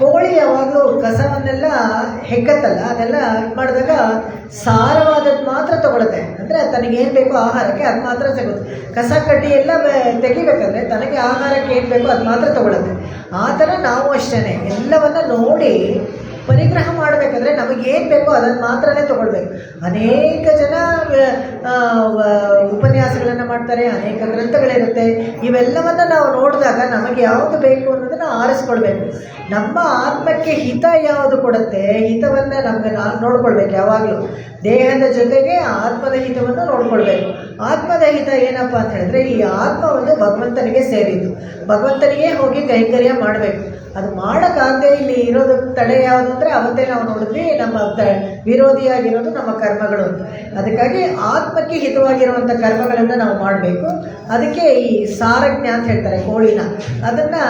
ಕೋಳಿ ಯಾವಾಗಲೂ ಕಸವನ್ನೆಲ್ಲ ಹೆಕ್ಕತ್ತಲ್ಲ, ಅದೆಲ್ಲ ಇದು ಮಾಡಿದಾಗ ಸಾರವಾದದ್ದು ಮಾತ್ರ ತೊಗೊಳುತ್ತೆ. ಅಂದರೆ ತನಗೇನು ಬೇಕೋ ಆಹಾರಕ್ಕೆ ಅದು ಮಾತ್ರ ಸಿಗುತ್ತೆ. ಕಸ ಕಡ್ಡಿ ಎಲ್ಲ ತೆಗಿಬೇಕಂದ್ರೆ ತನಗೆ ಆಹಾರಕ್ಕೆ ಏನು ಬೇಕೋ ಅದು ಮಾತ್ರ ತೊಗೊಳುತ್ತೆ. ಆ ಥರ ನಾವು ಅಷ್ಟೇ ಎಲ್ಲವನ್ನು ನೋಡಿ ಪರಿಗ್ರಹ ಮಾಡಬೇಕಾದ್ರೆ ನಮಗೇನು ಬೇಕೋ ಅದನ್ನು ಮಾತ್ರನೇ ತೊಗೊಳ್ಬೇಕು. ಅನೇಕ ಜನ ಉಪನ್ಯಾಸಗಳನ್ನು ಮಾಡ್ತಾರೆ, ಅನೇಕ ಗ್ರಂಥಗಳಿರುತ್ತೆ. ಇವೆಲ್ಲವನ್ನು ನಾವು ನೋಡಿದಾಗ ನಮಗೆ ಯಾವುದು ಬೇಕು ಅನ್ನೋದನ್ನು ಆರಿಸ್ಕೊಳ್ಬೇಕು. ನಮ್ಮ ಆತ್ಮಕ್ಕೆ ಹಿತ ಯಾವುದು ಕೊಡುತ್ತೆ, ಹಿತವನ್ನು ನಮಗೆ ನೋಡ್ಕೊಳ್ಬೇಕು. ಯಾವಾಗಲೂ ದೇಹದ ಜೊತೆಗೆ ಆತ್ಮದ ಹಿತವನ್ನು ನೋಡ್ಕೊಳ್ಬೇಕು. ಆತ್ಮದ ಹಿತ ಏನಪ್ಪ ಅಂತ ಹೇಳಿದ್ರೆ, ಈ ಆತ್ಮ ಒಂದು ಭಗವಂತನಿಗೆ ಸೇರಿದ್ದು, ಭಗವಂತನಿಗೆ ಹೋಗಿ ಕೈಂಕರ್ಯ ಮಾಡಬೇಕು. ಅದು ಮಾಡೋಕ್ಕಾಗದೆ ಇಲ್ಲಿ ಇರೋದು ತಡೆ ಯಾವುದು ಅಂದರೆ ಅವತ್ತೇ ನಾವು ನೋಡಿದ್ವಿ, ನಮ್ಮ ವಿರೋಧಿಯಾಗಿರೋದು ನಮ್ಮ ಕರ್ಮಗಳು ಅಂತ. ಅದಕ್ಕಾಗಿ ಆತ್ಮಕ್ಕೆ ಹಿತವಾಗಿರುವಂಥ ಕರ್ಮಗಳನ್ನು ನಾವು ಮಾಡಬೇಕು. ಅದಕ್ಕೆ ಈ ಸಾರಜ್ಞ ಅಂತ ಹೇಳ್ತಾರೆ ಕೋಳಿನ, ಅದನ್ನು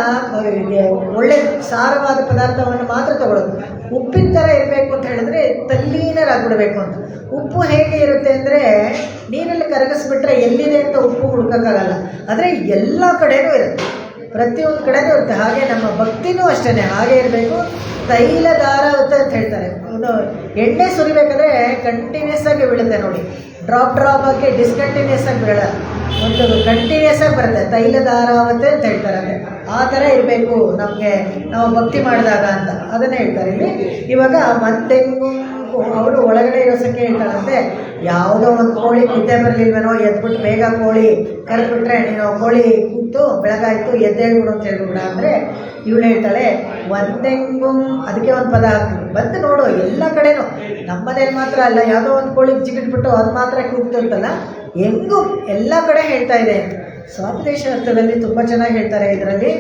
ಒಳ್ಳೆ ಸಾರವಾದ ಪದಾರ್ಥವನ್ನು ಮಾತ್ರ ತಗೊಳ್ಳೋದು. ಉಪ್ಪಿನ ಥರ ಇರಬೇಕು ಅಂತ ಹೇಳಿದ್ರೆ ತಲ್ಲೀನರಾಗ್ಬಿಡ್ಬೇಕು ಅಂತ. ಉಪ್ಪು ಹೇಗೆ ಇರುತ್ತೆ ಅಂದರೆ ನೀರಲ್ಲಿ ಕರಗಿಸ್ಬಿಟ್ರೆ ಎಲ್ಲಿದೆ ಅಂತ ಉಪ್ಪು ಹುಡುಕೋಕ್ಕಾಗಲ್ಲ, ಆದರೆ ಎಲ್ಲ ಕಡೆಯೂ ಇರುತ್ತೆ, ಪ್ರತಿಯೊಂದು ಕಡೆನೂ ಇರುತ್ತೆ. ಹಾಗೆ ನಮ್ಮ ಭಕ್ತಿನೂ ಅಷ್ಟೇ ಹಾಗೆ ಇರಬೇಕು. ತೈಲ ದಾರಾವತ ಅಂತ ಹೇಳ್ತಾರೆ. ಒಂದು ಎಣ್ಣೆ ಸುರಿಬೇಕಾದ್ರೆ ಕಂಟಿನ್ಯೂಸ್ ಆಗಿ ಬೀಳುತ್ತೆ ನೋಡಿ, ಡ್ರಾಪ್ ಆಗಿ ಡಿಸ್ಕಂಟಿನ್ಯೂಸ್ ಆಗಿ ಬೀಳಲ್ಲ, ಒಂದು ಕಂಟಿನ್ಯೂಸ್ ಆಗಿ ಬರುತ್ತೆ. ತೈಲ ದಾರಾವತೆ ಅಂತ ಹೇಳ್ತಾರೆ. ಆ ಥರ ಇರಬೇಕು ನಮಗೆ ನಾವು ಭಕ್ತಿ ಮಾಡಿದಾಗ ಅಂತ ಅದನ್ನೇ ಹೇಳ್ತಾರೆ ಇಲ್ಲಿ. ಇವಾಗ ಮಂದೆಂಗು ಅವರು ಒಳಗಡೆ ಇರೋ ಸಖೆ ಹೇಳ್ತಾಳಂತೆ, ಯಾವುದೋ ಒಂದು ಕೋಳಿ ನಿದ್ದೆ ಬರಲಿಲ್ವೇನೋ, ಎದ್ಬಿಟ್ಟು ಬೇಗ ಕೋಳಿ ಕರೆದ್ಬಿಟ್ರೆ ನೀನು ಕೋಳಿ ಕೂತು ಬೆಳಗಾಯಿತು ಎದ್ದೇಳ್ಬಿಡು ಅಂತ ಹೇಳ್ಬಿಡ ಅಂದರೆ ಇವಳು ಹೇಳ್ತಾಳೆ ಒಂದೆಂಗು, ಅದಕ್ಕೆ ಒಂದು ಪದ ಹಾಕ್ತೀನಿ, ಬಂದು ನೋಡು ಎಲ್ಲ ಕಡೆನೂ, ನಮ್ಮ ಮನೇಲಿ ಮಾತ್ರ ಅಲ್ಲ, ಯಾವುದೋ ಒಂದು ಕೋಳಿ ಜಿಗಿಟ್ಬಿಟ್ಟು ಅದು ಮಾತ್ರ ಕೂಗ್ತಿರ್ತಲ್ಲ, ಹೆಂಗೂ ಎಲ್ಲ ಕಡೆ ಹೇಳ್ತಾ ಇದೆ. ಸ್ವಾಪದೇಶ ಅರ್ಥದಲ್ಲಿ ತುಂಬ ಚೆನ್ನಾಗಿ ಹೇಳ್ತಾರೆ ಇದರಲ್ಲಿ.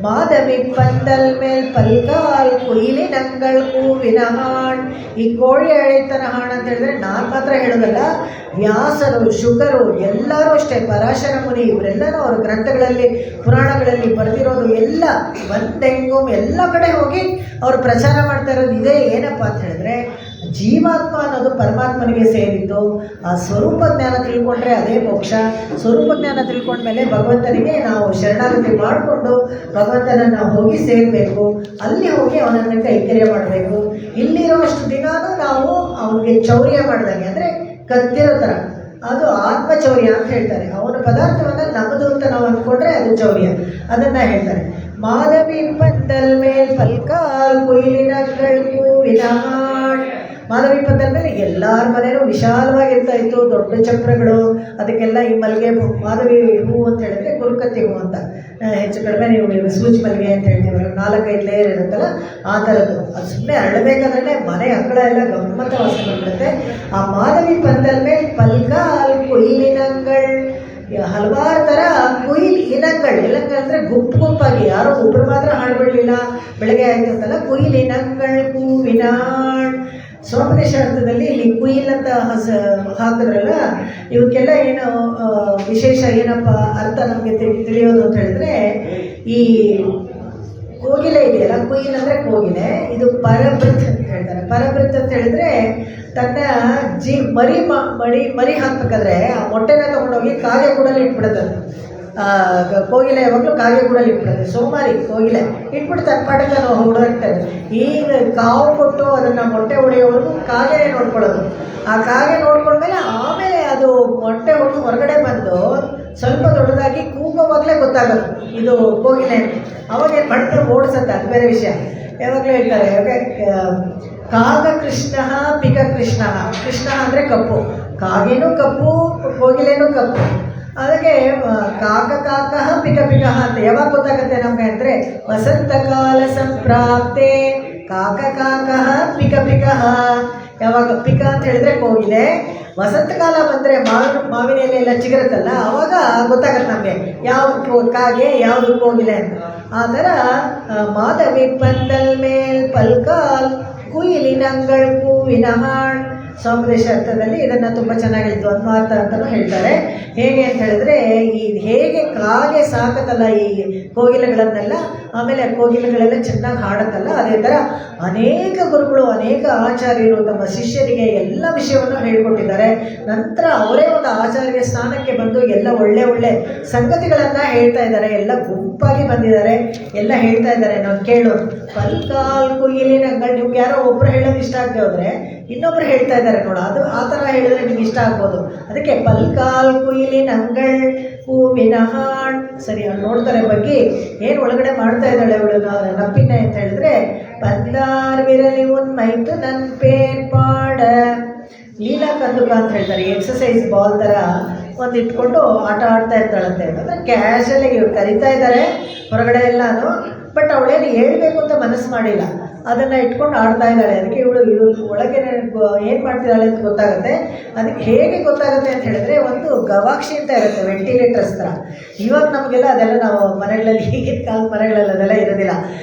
ಮಾಧವಿ ಪಂದಲ್ ಮೇಲ್ ಪಲ್ಕಾಲ್ ಕುಯಿಲಿ ನಂಗಳ್ ಹೂವಿನ ಹಾಣ್. ಈ ಕೋಳಿ ಅಳಿತನ ಹಾಣ್ ಅಂತ ಹೇಳಿದ್ರೆ ನಾನು ಮಾತ್ರ ಹೇಳೋದಲ್ಲ, ವ್ಯಾಸರು, ಶುಕರು ಎಲ್ಲರೂ ಅಷ್ಟೇ, ಪರಾಶರ ಮುನಿ ಇವರೆಲ್ಲರೂ ಅವ್ರ ಗ್ರಂಥಗಳಲ್ಲಿ ಪುರಾಣಗಳಲ್ಲಿ ಬರೆದಿರೋದು ಎಲ್ಲ ಒಂದೆಂಗು ಎಲ್ಲ ಕಡೆ ಹೋಗಿ ಅವರು ಪ್ರಚಾರ ಮಾಡ್ತಾ ಇರೋದು ಇದೇ. ಏನಪ್ಪ ಅಂತ ಹೇಳಿದ್ರೆ ಜೀವಾತ್ಮ ಅನ್ನೋದು ಪರಮಾತ್ಮನಿಗೆ ಸೇರಿದ್ದು, ಆ ಸ್ವರೂಪ ಜ್ಞಾನ ತಿಳ್ಕೊಂಡ್ರೆ ಅದೇ ಮೋಕ್ಷ. ಸ್ವರೂಪ ಜ್ಞಾನ ತಿಳ್ಕೊಂಡ್ಮೇಲೆ ಭಗವಂತನಿಗೆ ನಾವು ಶರಣಾಗತಿ ಮಾಡಿಕೊಂಡು ಭಗವಂತನನ್ನು ಹೋಗಿ ಸೇರಬೇಕು, ಅಲ್ಲಿ ಹೋಗಿ ಅವನನ್ನು ಕೈಂಕರ್ಯ ಮಾಡಬೇಕು. ಇಲ್ಲಿರೋ ಅಷ್ಟು ದಿನಾನೂ ನಾವು ಅವನಿಗೆ ಚೌರ್ಯ ಮಾಡ್ದಂಗೆ, ಅಂದರೆ ಕತ್ತಿರೋ ಥರ, ಅದು ಆತ್ಮಚೌರ್ಯ ಅಂತ ಹೇಳ್ತಾರೆ. ಅವನ ಪದಾರ್ಥವನ್ನು ನಮ್ಮದು ಅಂತ ನಾವು ಅಂದ್ಕೊಂಡ್ರೆ ಅದು ಚೌರ್ಯ, ಅದನ್ನು ಹೇಳ್ತಾರೆ. ಮಾಧವಿ ಪಂದಲ್ ಮೇಲ್ ಪಲ್ಕಾಲ್ ಕುಯಿಲಿನಗಳ್ ಹೂವಿನ ಹಾಣ್. ಮಾಧವಿ ಪಂದಲ್ ಮೇಲೆ ಎಲ್ಲರ ಮನೇನೂ ವಿಶಾಲವಾಗಿರ್ತಾ ಇತ್ತು, ದೊಡ್ಡ ಚಪ್ರಗಳು, ಅದಕ್ಕೆಲ್ಲ ಈ ಮಲ್ಲಿಗೆ ಮಾಧವಿ ಹೂವು ಅಂತ ಹೇಳಿದ್ರೆ ಕುರುಕತ್ತಿ ಹೂವು ಅಂತ, ಹೆಚ್ಚು ಕಡಿಮೆ ನೀವು ಸೂಜಿ ಮಲ್ಲಿಗೆ ಅಂತ ಹೇಳ್ತೀವಿ, 4-5 ಲೇಯರ್ ಇರುತ್ತಲ್ಲ ಆ ಥರದ್ದು. ಅದು ಸುಮ್ಮನೆ ಅರಳಬೇಕಾದ್ರೆ ಮನೆ ಅಂಗಳ ಎಲ್ಲ ಗಮ್ಮತ್ತ ವಾಸನೆ ಬಂದ್ಬಿಡುತ್ತೆ. ಆ ಮಾಧವಿ ಪಂದಲ್ ಮೇಲೆ ಪಲ್ಕಾಲ್ ಕುಯಿಲಿನಗಳ್, ಹಲವಾರು ಥರ ಕುಯಿಲ್ ಇನಂಗಳು. ಇನಂಗಳು ಅಂದರೆ ಗುಂಪು ಗುಂಪಾಗಿ, ಯಾರೋ ಒಬ್ಬರು ಮಾತ್ರ ಹಾಡ್ಬಿಡಲಿಲ್ಲ, ಬೆಳಗ್ಗೆ ಆಯಿತು ಅಂತಲ್ಲ. ಕುಯಿಲ್ ಇನಂಗಳ್ ಹೂವಿನ ಹಾಣ್. ಸ್ವೋಪದೇಶ ಅರ್ಥದಲ್ಲಿ ಇಲ್ಲಿ ಕುಯಿಲ್ ಅಂತ ಹಾಕಿದ್ರಲ್ಲ, ಇವಕ್ಕೆಲ್ಲ ಏನು ವಿಶೇಷ ಏನಪ್ಪ ಅರ್ಥ ನಮಗೆ ತಿಳಿಯೋದು ಅಂತ ಹೇಳಿದ್ರೆ, ಈ ಕೋಗಿಲೆ ಇದೆಯಲ್ಲ, ಕುಯಿಲ್ ಅಂದರೆ ಕೋಗಿಲೆ, ಇದು ಪರಬೃತ್ ಅಂತ ಹೇಳ್ತಾರೆ. ಪರಬೃತ್ ಅಂತ ಹೇಳಿದ್ರೆ ತನ್ನ ಮರಿ ಹಾಕ್ಬೇಕಾದ್ರೆ ಆ ಮೊಟ್ಟೆನ ತೊಗೊಂಡೋಗಿ ಕಾಗೆ ಕೂಡಲ್ಲಿ ಇಟ್ಬಿಡುತ್ತೆ. ಕೋಗಿಲೆ ಯಾವಾಗಲೂ ಕಾಗೆ ಕೂಡಲ್ಲಿ ಇಟ್ಬಿಡುತ್ತೆ, ಸೋಮಾರಿ ಕೋಗಿಲೆ ಇಟ್ಬಿಟ್ಟು ತನ್ನ ಪಾಠಕ್ಕೆ ನಾವು ಹೊರಡ್ತಾರೆ. ಈಗ ಕಾವು ಕೊಟ್ಟು ಅದನ್ನು ಮೊಟ್ಟೆ ಹೊಡೆಯೋವರೆಗೂ ಕಾಗೆನೇ ನೋಡ್ಕೊಳ್ಳೋದು. ಆ ಕಾಗೆ ನೋಡ್ಕೊಂಡ್ಮೇಲೆ ಆಮೇಲೆ ಅದು ಮೊಟ್ಟೆ ಹೊಡೆದು ಹೊರಗಡೆ ಬಂದು ಸ್ವಲ್ಪ ದೊಡ್ಡದಾಗಿ ಕೂಗೋವಾಗಲೇ ಗೊತ್ತಾಗೋದು ಇದು ಕೋಗಿಲೆ. ಅವಾಗ ಏನು ಮಾಡ್ತಾರೆ, ಓಡಿಸುತ್ತೆ, ಅದು ಬೇರೆ ವಿಷಯ. ಯಾವಾಗಲೂ ಹೇಳ್ತಾರೆ, ಕಾಗ ಕೃಷ್ಣ ಪಿಕ ಕೃಷ್ಣ. ಕೃಷ್ಣ ಅಂದರೆ ಕಪ್ಪು, ಕಾಗೇನೂ ಕಪ್ಪು, ಕೋಗಿಲೇನೂ ಕಪ್ಪು. ಅದಕ್ಕೆ ಕಾಕ ಕಾಕ ಪಿಕ ಪಿಕ ಅಂತ ಯಾವಾಗ ಗೊತ್ತಾಗುತ್ತೆ ನಮಗೆ ಅಂದರೆ, ವಸಂತ ಕಾಲ ಸಂಪ್ರಾಪ್ತೆ ಕಾಕ ಕಾಕ ಪಿಕ ಪಿಕ. ಯಾವಾಗ ಪಿಕ ಅಂತ ಹೇಳಿದ್ರೆ ಕೋಗಿಲೆ, ವಸಂತ ಕಾಲ ಬಂದರೆ ಮಾವಿನ ಎಲೆ ಎಲ್ಲ ಚಿಗುರುತ್ತಲ್ಲ, ಆವಾಗ ಗೊತ್ತಾಗತ್ತೆ ನಮಗೆ ಯಾವುದು ಕಾಗೆ ಯಾವುದು ಕೋಗಿಲೆ ಅಂತ. ಆ ಥರ ಮಾಧವಿ ಪಂದಲ್ ಮೇಲ್ ಪಲ್ಕಾಲ್ ಕುಯಿಲಿನಂಗಳ್ ಹೂವಿನ ಹಾಣ್. ಸ್ವಾಪದೇಶ ಅರ್ಥದಲ್ಲಿ ಇದನ್ನು ತುಂಬ ಚೆನ್ನಾಗಿ ದ್ವಂದ್ವಾರ್ಥ ಅಂತಲೂ ಹೇಳ್ತಾರೆ. ಹೇಗೆ ಅಂತ ಹೇಳಿದ್ರೆ, ಈ ಹೇಗೆ ಕಾಗೆ ಸಾಕತ್ತಲ್ಲ ಈ ಕೋಗಿಲೆಗಳನ್ನೆಲ್ಲ, ಆಮೇಲೆ ಆ ಕೋಗಿಲೆಗಳೆಲ್ಲ ಚೆನ್ನಾಗಿ ಹಾಡುತ್ತಲ್ಲ, ಅದೇ ಥರ ಅನೇಕ ಗುರುಗಳು, ಅನೇಕ ಆಚಾರ್ಯರು ತಮ್ಮ ಶಿಷ್ಯರಿಗೆ ಎಲ್ಲ ವಿಷಯವನ್ನು ಹೇಳಿಕೊಟ್ಟಿದ್ದಾರೆ. ನಂತರ ಅವರೇ ಒಂದು ಆಚಾರ್ಯ ಸ್ಥಾನಕ್ಕೆ ಬಂದು ಎಲ್ಲ ಒಳ್ಳೆ ಒಳ್ಳೆ ಸಂಗತಿಗಳನ್ನು ಹೇಳ್ತಾ ಇದ್ದಾರೆ. ಎಲ್ಲ ಗುಂಪಾಗಿ ಬಂದಿದ್ದಾರೆ, ಎಲ್ಲ ಹೇಳ್ತಾ ಇದ್ದಾರೆ. ನಾವು ಕೇಳೋರು ಪಲ್ಕಾಲ್ ಕುಯಿಲಿನಂಗಳ್, ನಿಮ್ಗೆ ಯಾರೋ ಒಬ್ಬರು ಹೇಳೋದು ಇಷ್ಟ ಆಗದೆ ಹೋದರೆ ಇನ್ನೊಬ್ರು ಹೇಳ್ತಾ ಇದ್ದಾರೆ ನೋಡು, ಅದು ಆ ಥರ ಹೇಳಿದ್ರೆ ನಿಮ್ಗೆ ಇಷ್ಟ ಆಗ್ಬೋದು. ಅದಕ್ಕೆ ಪಲ್ಕಾಲ್ ಕುಯಿಲಿನಂಗಳ್ ಹೂವಿನ ಹಾಣ್. ಸರಿ, ಅವ್ರು ನೋಡ್ತಾರೆ ಬಗ್ಗೆ ಏನು ಒಳಗಡೆ ಮಾಡ್ತಾ ಇದ್ದಾಳೆ ಅವಳು ನಪ್ಪಿನ ಅಂತ ಹೇಳಿದ್ರೆ, ಪಂದಾರ್ ವಿರಲಿ ಉನ್ಮೈತು ನನ್ನ ಪೇರ್ ಪಾಡ. ಲೀಲಾ ಕಂದುಕ ಅಂತ ಹೇಳ್ತಾರೆ, ಎಕ್ಸಸೈಸ್ ಬಾಲ್ ಥರ ಒಂದು ಇಟ್ಕೊಂಡು ಆಟ ಆಡ್ತಾ ಇರ್ತಾಳಂತೆ. ಅಂದರೆ ಕ್ಯಾಶುವಲಾಗಿ ಇವ್ರು ಕರಿತಾ ಇದ್ದಾರೆ ಹೊರಗಡೆ ಎಲ್ಲಾನು, ಬಟ್ ಅವಳೇನು ಹೇಳಬೇಕು ಅಂತ ಮನಸ್ಸು ಮಾಡಿಲ್ಲ, ಅದನ್ನು ಇಟ್ಕೊಂಡು ಆಡ್ತಾ ಇದ್ದಾಳೆ. ಅದಕ್ಕೆ ಇವಳು ಒಳಗೆ ಏನು ಮಾಡ್ತಿದ್ದಾಳೆ ಅಂತ ಗೊತ್ತಾಗುತ್ತೆ. ಅದಕ್ಕೆ ಹೇಗೆ ಗೊತ್ತಾಗುತ್ತೆ ಅಂತ ಹೇಳಿದ್ರೆ, ಒಂದು ಗವಾಕ್ಷಿ ಅಂತ ಇರುತ್ತೆ, ವೆಂಟಿಲೇಟರ್ಸ್ ಥರ. ಇವಾಗ ನಮಗೆಲ್ಲ ಅದೆಲ್ಲ ನಾವು ಮನೆಗಳಲ್ಲಿ, ಈಗಿನ ಕಾಲದ ಮನೆಗಳಲ್ಲಿ ಅದೆಲ್ಲ ಇರೋದಿಲ್ಲ.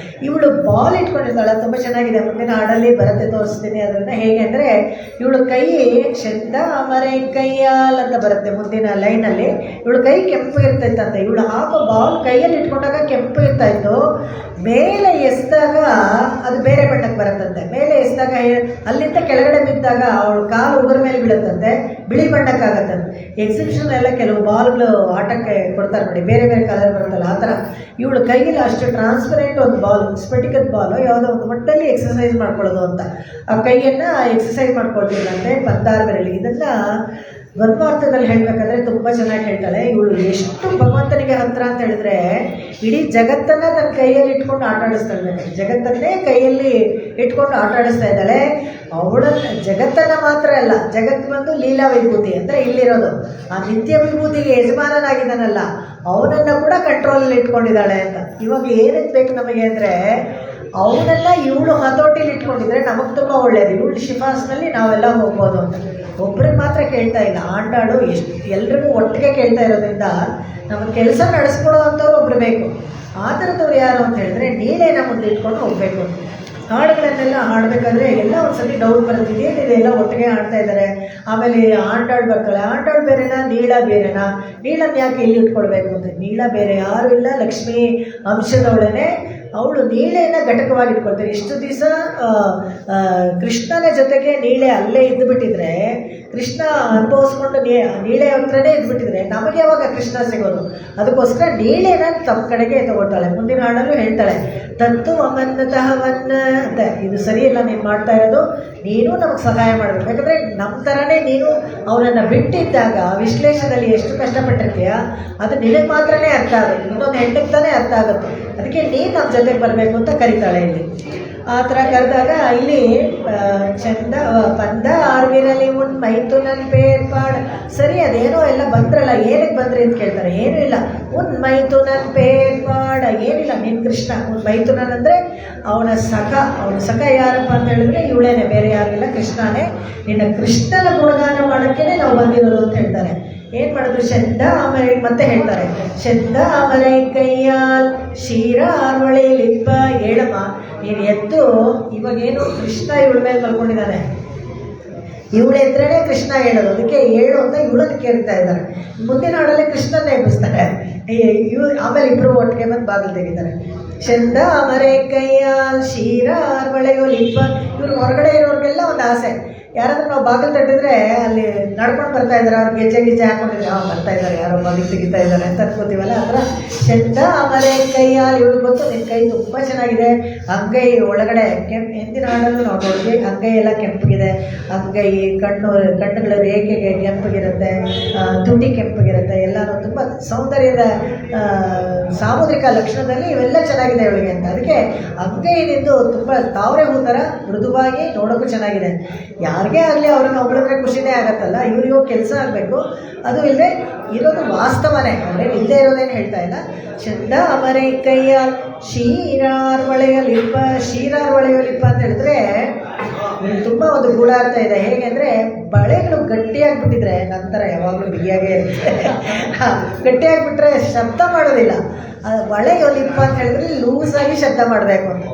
ಇವಳು ಬಾಲ್ ಇಟ್ಕೊಂಡಿರ್ತಾಳೆ, ತುಂಬ ಚೆನ್ನಾಗಿದೆ, ಮುಂದಿನ ಹಾಡಲ್ಲಿ ಬರುತ್ತೆ, ತೋರಿಸ್ತೀನಿ ಅದನ್ನು. ಹೇಗೆ ಅಂದರೆ, ಇವಳು ಕೈ ಶಂದಾಮರೈ ಕೈಯಾಲ್ ಅಂತ ಬರುತ್ತೆ ಮುಂದಿನ ಲೈನಲ್ಲಿ. ಇವಳು ಕೈ ಕೆಂಪು ಇರ್ತೈತಂತೆ. ಇವಳು ಹಾಕೋ ಬಾಲ್ ಕೈಯಲ್ಲಿ ಇಟ್ಕೊಂಡಾಗ ಕೆಂಪು ಇರ್ತಾಯಿತ್ತು, ಮೇಲೆ ಎಸ್ದಾಗ ಅದು ಬೇರೆ ಬಣ್ಣಕ್ಕೆ ಬರುತ್ತಂತೆ. ಮೇಲೆ ಎಸ್ದಾಗ ಅಲ್ಲಿಂದ ಕೆಳಗಡೆ ಬಿದ್ದಾಗ ಅವಳು ಕಾಲು ಉಗುರ ಮೇಲೆ ಬೀಳುತ್ತಂತೆ, ಬಿಳಿ ಬಣ್ಣಕ್ಕಾಗತ್ತಂತೆ. ಎಕ್ಸಿಬಿಷನ್ ಎಲ್ಲ ಕೆಲವು ಬಾಲ್ಗಳು ಆಟಕ್ಕೆ ಕೊಡ್ತಾರೆ ನೋಡಿ, ಬೇರೆ ಬೇರೆ ಕಲರ್ ಬರುತ್ತಲ್ಲ ಆ ಥರ. ಇವಳು ಕೈಯಲ್ಲಿ ಅಷ್ಟು ಟ್ರಾನ್ಸ್ಪರೆಂಟ್ ಒಂದು ಬಾಲ್, ಸ್ಫಟಿಕದ ಬಾಲು, ಯಾವುದೋ ಒಂದು ಮಟ್ಟಲ್ಲಿ ಎಕ್ಸಸೈಸ್ ಮಾಡ್ಕೊಳ್ಳೋದು ಅಂತ ಆ ಕೈಯನ್ನು ಎಕ್ಸಸೈಸ್ ಮಾಡ್ಕೊಳ್ತಿಲ್ಲಂತೆ ಪಂದಾರ್ ಬೆರಳಿ. ಇದನ್ನು ದ್ವಂದ್ವಾರ್ಥದಲ್ಲಿ ಹೇಳಬೇಕಾದ್ರೆ ತುಂಬ ಚೆನ್ನಾಗಿ ಹೇಳ್ತಾಳೆ. ಇವಳು ಎಷ್ಟು ಭಗವಂತನಿಗೆ ಹತ್ರ ಅಂತ ಹೇಳಿದ್ರೆ ಇಡೀ ಜಗತ್ತನ್ನು ತನ್ನ ಕೈಯಲ್ಲಿ ಇಟ್ಕೊಂಡು ಆಟ ಆಡಿಸ್ತಾ ಇದ್ದಾಳೆ. ಜಗತ್ತನ್ನೇ ಕೈಯಲ್ಲಿ ಇಟ್ಕೊಂಡು ಆಟ ಆಡಿಸ್ತಾ ಇದ್ದಾಳೆ. ಅವಳ ಜಗತ್ತನ್ನು ಮಾತ್ರ ಅಲ್ಲ, ಜಗತ್ತು ಬಂದು ಲೀಲಾ ವಿಭೂತಿ ಅಂದರೆ ಇಲ್ಲಿರೋದು ಆ ನಿತ್ಯ ವಿಭೂತಿಗೆ ಯಜಮಾನನಾಗಿದ್ದಾನಲ್ಲ ಅವನನ್ನು ಕೂಡ ಕಂಟ್ರೋಲಲ್ಲಿ ಇಟ್ಕೊಂಡಿದ್ದಾಳೆ ಅಂತ. ಇವಾಗ ಏನಕ್ಕೆ ಬೇಕು ನಮಗೆ ಅಂದರೆ ಅವನನ್ನು ಇವಳು ಹತೋಟಿಲಿ ಇಟ್ಕೊಂಡಿದ್ರೆ ನಮಗೆ ತುಂಬ ಒಳ್ಳೆಯದು. ಇವಳು ಶಿಫಾಸ್ನಲ್ಲಿ ನಾವೆಲ್ಲ ಹೋಗ್ಬೋದು ಅಂತ. ಒಬ್ರಿಗೆ ಮಾತ್ರ ಕೇಳ್ತಾ ಇಲ್ಲ, ಆಂಡಾಡು ಎಷ್ಟು ಎಲ್ರಿಗೂ ಒಟ್ಟಿಗೆ ಕೇಳ್ತಾ ಇರೋದ್ರಿಂದ ನಮ್ಮ ಕೆಲಸ ನಡೆಸ್ಕೊಡೋ ಅಂಥವ್ರು ಒಬ್ರು ಬೇಕು. ಆ ಥರದವ್ರು ಯಾರು ಅಂತ ಹೇಳಿದ್ರೆ ನೀನೇನ ಮುಂದೆ ಇಟ್ಕೊಂಡು ಹೋಗಬೇಕು. ಹಾಡುಗಳನ್ನೆಲ್ಲ ಹಾಡಬೇಕಾದ್ರೆ ಎಲ್ಲ ಒಂದ್ಸತಿ ಡೌಟ್ ಬರುತ್ತೆ, ಏನಿದೆ ಎಲ್ಲ ಒಟ್ಟಿಗೆ ಹಾಡ್ತಾ ಇದ್ದಾರೆ. ಆಮೇಲೆ ಆಂಡಾಡು ಬರ್ತಾಳೆ, ಆಂಡಾಡು ಬೇರೆನಾ ನೀಳ ಬೇರೆನಾ, ನೀಳನ್ನ ಯಾಕೆ ಇಲ್ಲಿ ಇಟ್ಕೊಳ್ಬೇಕು ಅಂತ. ನೀಳ ಬೇರೆ ಯಾರೂ ಇಲ್ಲ, ಲಕ್ಷ್ಮೀ ಅಂಶದವಳೇ ಅವಳು ನೀಳೆಯನ್ನು ಘಟಕವಾಗಿ ಇಟ್ಕೊಳ್ತಾರೆ. ಇಷ್ಟು ದಿವಸ ಕೃಷ್ಣನ ಜೊತೆಗೆ ನೀಳೆ ಅಲ್ಲೇ ಇದ್ದುಬಿಟ್ಟಿದ್ರೆ, ಕೃಷ್ಣ ಅನುಭವಿಸ್ಕೊಂಡು ನೀಳೆ ಹತ್ರನೇ ಇದ್ದುಬಿಟ್ಟಿದ್ರೆ ನಮಗೆ ಯಾವಾಗ ಕೃಷ್ಣ ಸಿಗೋದು? ಅದಕ್ಕೋಸ್ಕರ ನೀಳೆನ ತಮ್ಮ ಕಡೆಗೆ ತಗೊಳ್ತಾಳೆ. ಮುಂದಿನ ಹಾಡಲ್ಲೂ ಹೇಳ್ತಾಳೆ, ತತ್ತು ಅಮನ್ನತಃವನ್ನ ಅಂತ. ಇದು ಸರಿಯಿಲ್ಲ ನೀನು ಮಾಡ್ತಾ ಇರೋದು, ನೀನು ನಮಗೆ ಸಹಾಯ ಮಾಡಬೇಕು. ಯಾಕಂದರೆ ನಮ್ಮ ಥರನೇ ನೀನು ಅವನನ್ನು ಬಿಟ್ಟಿದ್ದಾಗ ವಿಶ್ಲೇಷಣೆಯಲ್ಲಿ ಎಷ್ಟು ಕಷ್ಟಪಟ್ಟಿರ್ತೀಯ ಅದು ನಿನಗೆ ಮಾತ್ರನೇ ಅರ್ಥ ಆಗುತ್ತೆ, ಇನ್ನೊಂದು ಹೆಣ್ಣಿಗೆ ತಾನೇ ಅರ್ಥ ಆಗುತ್ತೆ. ಅದಕ್ಕೆ ನೀನು ನಮ್ಮ ಜೊತೆಗೆ ಬರಬೇಕು ಅಂತ ಕರೀತಾಳೆ. ಇಲ್ಲಿ ಆ ಥರ ಕರೆದಾಗ ಇಲ್ಲಿ ಚಂದ ಬಂದ ಆರ್ವಿರಲ್ಲಿ ಉನ್ ಮೈತು ನನ್ನ ಪೇರ್ಪಾಡ್. ಸರಿ, ಅದೇನೋ ಎಲ್ಲ ಬಂದ್ರಲ್ಲ, ಏನಕ್ಕೆ ಬಂದ್ರಿ ಅಂತ ಕೇಳ್ತಾರೆ. ಏನೂ ಇಲ್ಲ, ಉನ್ ಮೈತು ನನ್ನ ಪೇರ್ಪಾಡ್, ಏನಿಲ್ಲ ನಿನ್ನ ಕೃಷ್ಣ. ಉನ್ ಮೈತುನನ್ ಅಂದರೆ ಅವನ ಸಖ ಯಾರಪ್ಪ ಅಂತ ಹೇಳಿದ್ರೆ ಇವಳೇನೆ, ಬೇರೆ ಯಾರಿಲ್ಲ, ಕೃಷ್ಣನೇ. ನಿನ್ನ ಕೃಷ್ಣನ ಗುಣಗಾನ ಮಾಡೋಕ್ಕೇ ನಾವು ಬಂದಿರೋದು ಅಂತ ಹೇಳ್ತಾರೆ. ಏನು ಮಾಡಿದ್ರು? ಶೆದ್ದ ಆಮರೆ ಮತ್ತೆ ಹೇಳ್ತಾರೆ, ಶೆದ್ದ ಆಮರೆ ಕೈಯಾಲ್ ಶೀರ ಆರ್ವಳೆ ಲಿಪ್ಪ. ಹೇಳಮ್ಮ ನೀನು ಎದ್ದು, ಇವಾಗೇನು ಕೃಷ್ಣ ಇವಳ ಮೇಲೆ ಮಲ್ಕೊಂಡಿದ್ದಾನೆ, ಇವಳು ಎದ್ರೇ ಕೃಷ್ಣ ಹೇಳೋದು, ಅದಕ್ಕೆ ಹೇಳು ಅಂತ ಇವಳನ್ನು ಕೇಳ್ತಾ ಇದ್ದಾರೆ. ಮುಂದಿನ ಹಾಡಲ್ಲಿ ಕೃಷ್ಣನ್ನೇ ಎಬ್ಬಿಸ್ತಾರೆ. ಆಮೇಲೆ ಇಬ್ಬರು ಒಟ್ಟಿಗೆ ಬಂದು ಬಾಗಿಲು ತೆಗಿತಾರೆ. ಶೆದ್ದ ಆಮರೆ ಕೈಯಾಲ್ ಶೀರ ಆರ್ವಳೆಯೋ ಲಿಪ್ಪ. ಇವರು ಹೊರಗಡೆ ಇರೋರಿಗೆಲ್ಲ ಒಂದು ಆಸೆ, ಯಾರಾದ್ರೂ ನಾವು ಬಾಗಿಲು ತಟ್ಟಿದ್ರೆ ಅಲ್ಲಿ ನಡ್ಕೊಂಡು ಬರ್ತಾ ಇದ್ದಾರೆ, ಅವ್ರು ಗೆಜ್ಜೆ ಹಾಕೊಂಡಿದ್ರೆ ಬರ್ತಾ ಇದ್ದಾರೆ, ಯಾರೋ ಬಾಗಿಲು ತೆಗಿತಾ ಇದ್ದಾರೆ ಅಂತ ಅನ್ಕೋತೀವಲ್ಲ. ಆ ಥರ ಶೆದ್ದ ಆಮರೆ ಕೈಯಾಲ್. ಇವಳು ಗೊತ್ತು ನಿನ್ನ ಕೈ ತುಂಬ ಚೆನ್ನಾಗಿದೆ, ಅಂಗೈ ಒಳಗಡೆ ಹಿಂದಿನ ಹಾಡಲ್ಲೂ ನಾವು ನೋಡಿದ್ವಿ, ಅಂಗೈ ಎಲ್ಲ ಕೆಂಪಗಿದೆ, ಅಂಗೈ ಕಣ್ಣುಗಳ ರೇಖೆಗೆ ಕೆಂಪಗಿರುತ್ತೆ, ತುಟಿ ಕೆಂಪಗಿರುತ್ತೆ, ಎಲ್ಲನೂ ತುಂಬ ಸೌಂದರ್ಯದ ಸಾಮುದ್ರಿಕ ಲಕ್ಷಣದಲ್ಲಿ ಇವೆಲ್ಲ ಚೆನ್ನಾಗಿದೆ ಇವಳಿಗೆ ಅಂತ. ಅದಕ್ಕೆ ಅಂಗೈನಿಂದು ತುಂಬ ತಾವರೆ ಹೂ ಥರ ಮೃದುವಾಗಿ ನೋಡೋಕ್ಕೂ ಚೆನ್ನಾಗಿದೆ. ಯಾರಿಗೇ ಆಗಲಿ ಅವ್ರನ್ನ ಹೊಗಳಿದ್ರೆ ಖುಷಿನೇ ಆಗತ್ತಲ್ಲ, ಇವರಿಗೂ ಕೆಲಸ ಆಗಬೇಕು. ಅದು ಇಲ್ಲದೆ ಇರೋದು ವಾಸ್ತವನೇ, ಅಂದರೆ ಇಲ್ಲದೆ ಇರೋದೇನು ಹೇಳ್ತಾ ಇಲ್ಲ. ಚಂದ ಅಮರೆ ಕೈಯ ಶೀರಾರ್ ಒಳೆಯಲಿಪ್ಪ. ಶೀರಾರ್ ಒಳೆಯಲಿಪ್ಪ ಅಂತ ಹೇಳಿದ್ರೆ ತುಂಬ ಒಂದು ಗೂಢಾರ್ಥ ಇದೆ. ಹೇಗೆ ಅಂದರೆ ಬಳೆಗಳು ಗಟ್ಟಿಯಾಗಿಬಿಟ್ಟಿದ್ರೆ ನಂತರ ಯಾವಾಗಲೂ ಬಿಗಿಯಾಗೇ ಇರುತ್ತೆ. ಗಟ್ಟಿಯಾಗಿಬಿಟ್ರೆ ಶಬ್ದ ಮಾಡೋದಿಲ್ಲ. ಬಳೆಯೊಲಿಪ್ಪ ಅಂತ ಹೇಳಿದ್ರೆ ಲೂಸಾಗಿ ಶಬ್ದ ಮಾಡಬೇಕು ಅಂತ.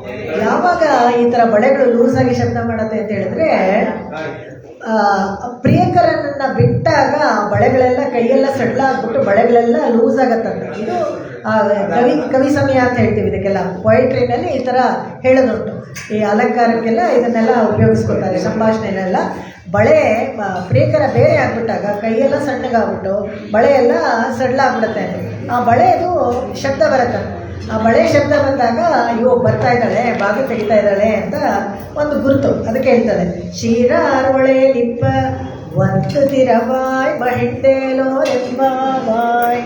ಯಾವಾಗ ಈ ಥರ ಬಳೆಗಳು ಲೂಸಾಗಿ ಶಬ್ದ ಮಾಡುತ್ತೆ ಅಂತ ಹೇಳಿದ್ರೆ ಪ್ರಿಯಕರನನ್ನು ಬಿಟ್ಟಾಗ ಬಳೆಗಳೆಲ್ಲ ಕೈಯೆಲ್ಲ ಸಡ್ಲಾಗ್ಬಿಟ್ಟು ಬಳೆಗಳೆಲ್ಲ ಲೂಸ್ ಆಗತ್ತಂತೆ. ಇದು ಕವಿ ಸಮಯ ಅಂತ ಹೇಳ್ತೀವಿ ಇದಕ್ಕೆಲ್ಲ. ಪೊಯಿಟ್ರಿನಲ್ಲಿ ಈ ಥರ ಹೇಳೋದುಂಟು. ಈ ಅಲಂಕಾರಕ್ಕೆಲ್ಲ ಇದನ್ನೆಲ್ಲ ಉಪಯೋಗಿಸ್ಕೊತಾರೆ ಸಂಭಾಷಣೆನೆಲ್ಲ. ಬಳೆ ಪ್ರಿಯಕರ ಬೇರೆ ಆಗಿಬಿಟ್ಟಾಗ ಕೈಯೆಲ್ಲ ಸಣ್ಣಗಾಗ್ಬಿಟ್ಟು ಬಳೆಯೆಲ್ಲ ಸಡ್ಲಾಗ್ಬಿಡುತ್ತೆ. ಆ ಬಳೆದು ಶಬ್ದ ಬರುತ್ತೆ. ಆ ಬಳೆ ಶಬ್ದ ಬಂದಾಗ ಅಯ್ಯೋ ಬರ್ತಾ ಇದ್ದಾಳೆ, ಬಾಗಿಲು ತೆಗಿತಾ ಇದ್ದಾಳೆ ಅಂತ ಒಂದು ಗುರುತು. ಅದಕ್ಕೆ ಹೇಳ್ತಾಳೆ, ಶೀರ ಅರವಳೆ ಲಿಪ್ಪ ಒಂದು ತಿರವಾಯ್ ಬಹಿಂಡೇಲೋ ರೆಂಬಾಯ್.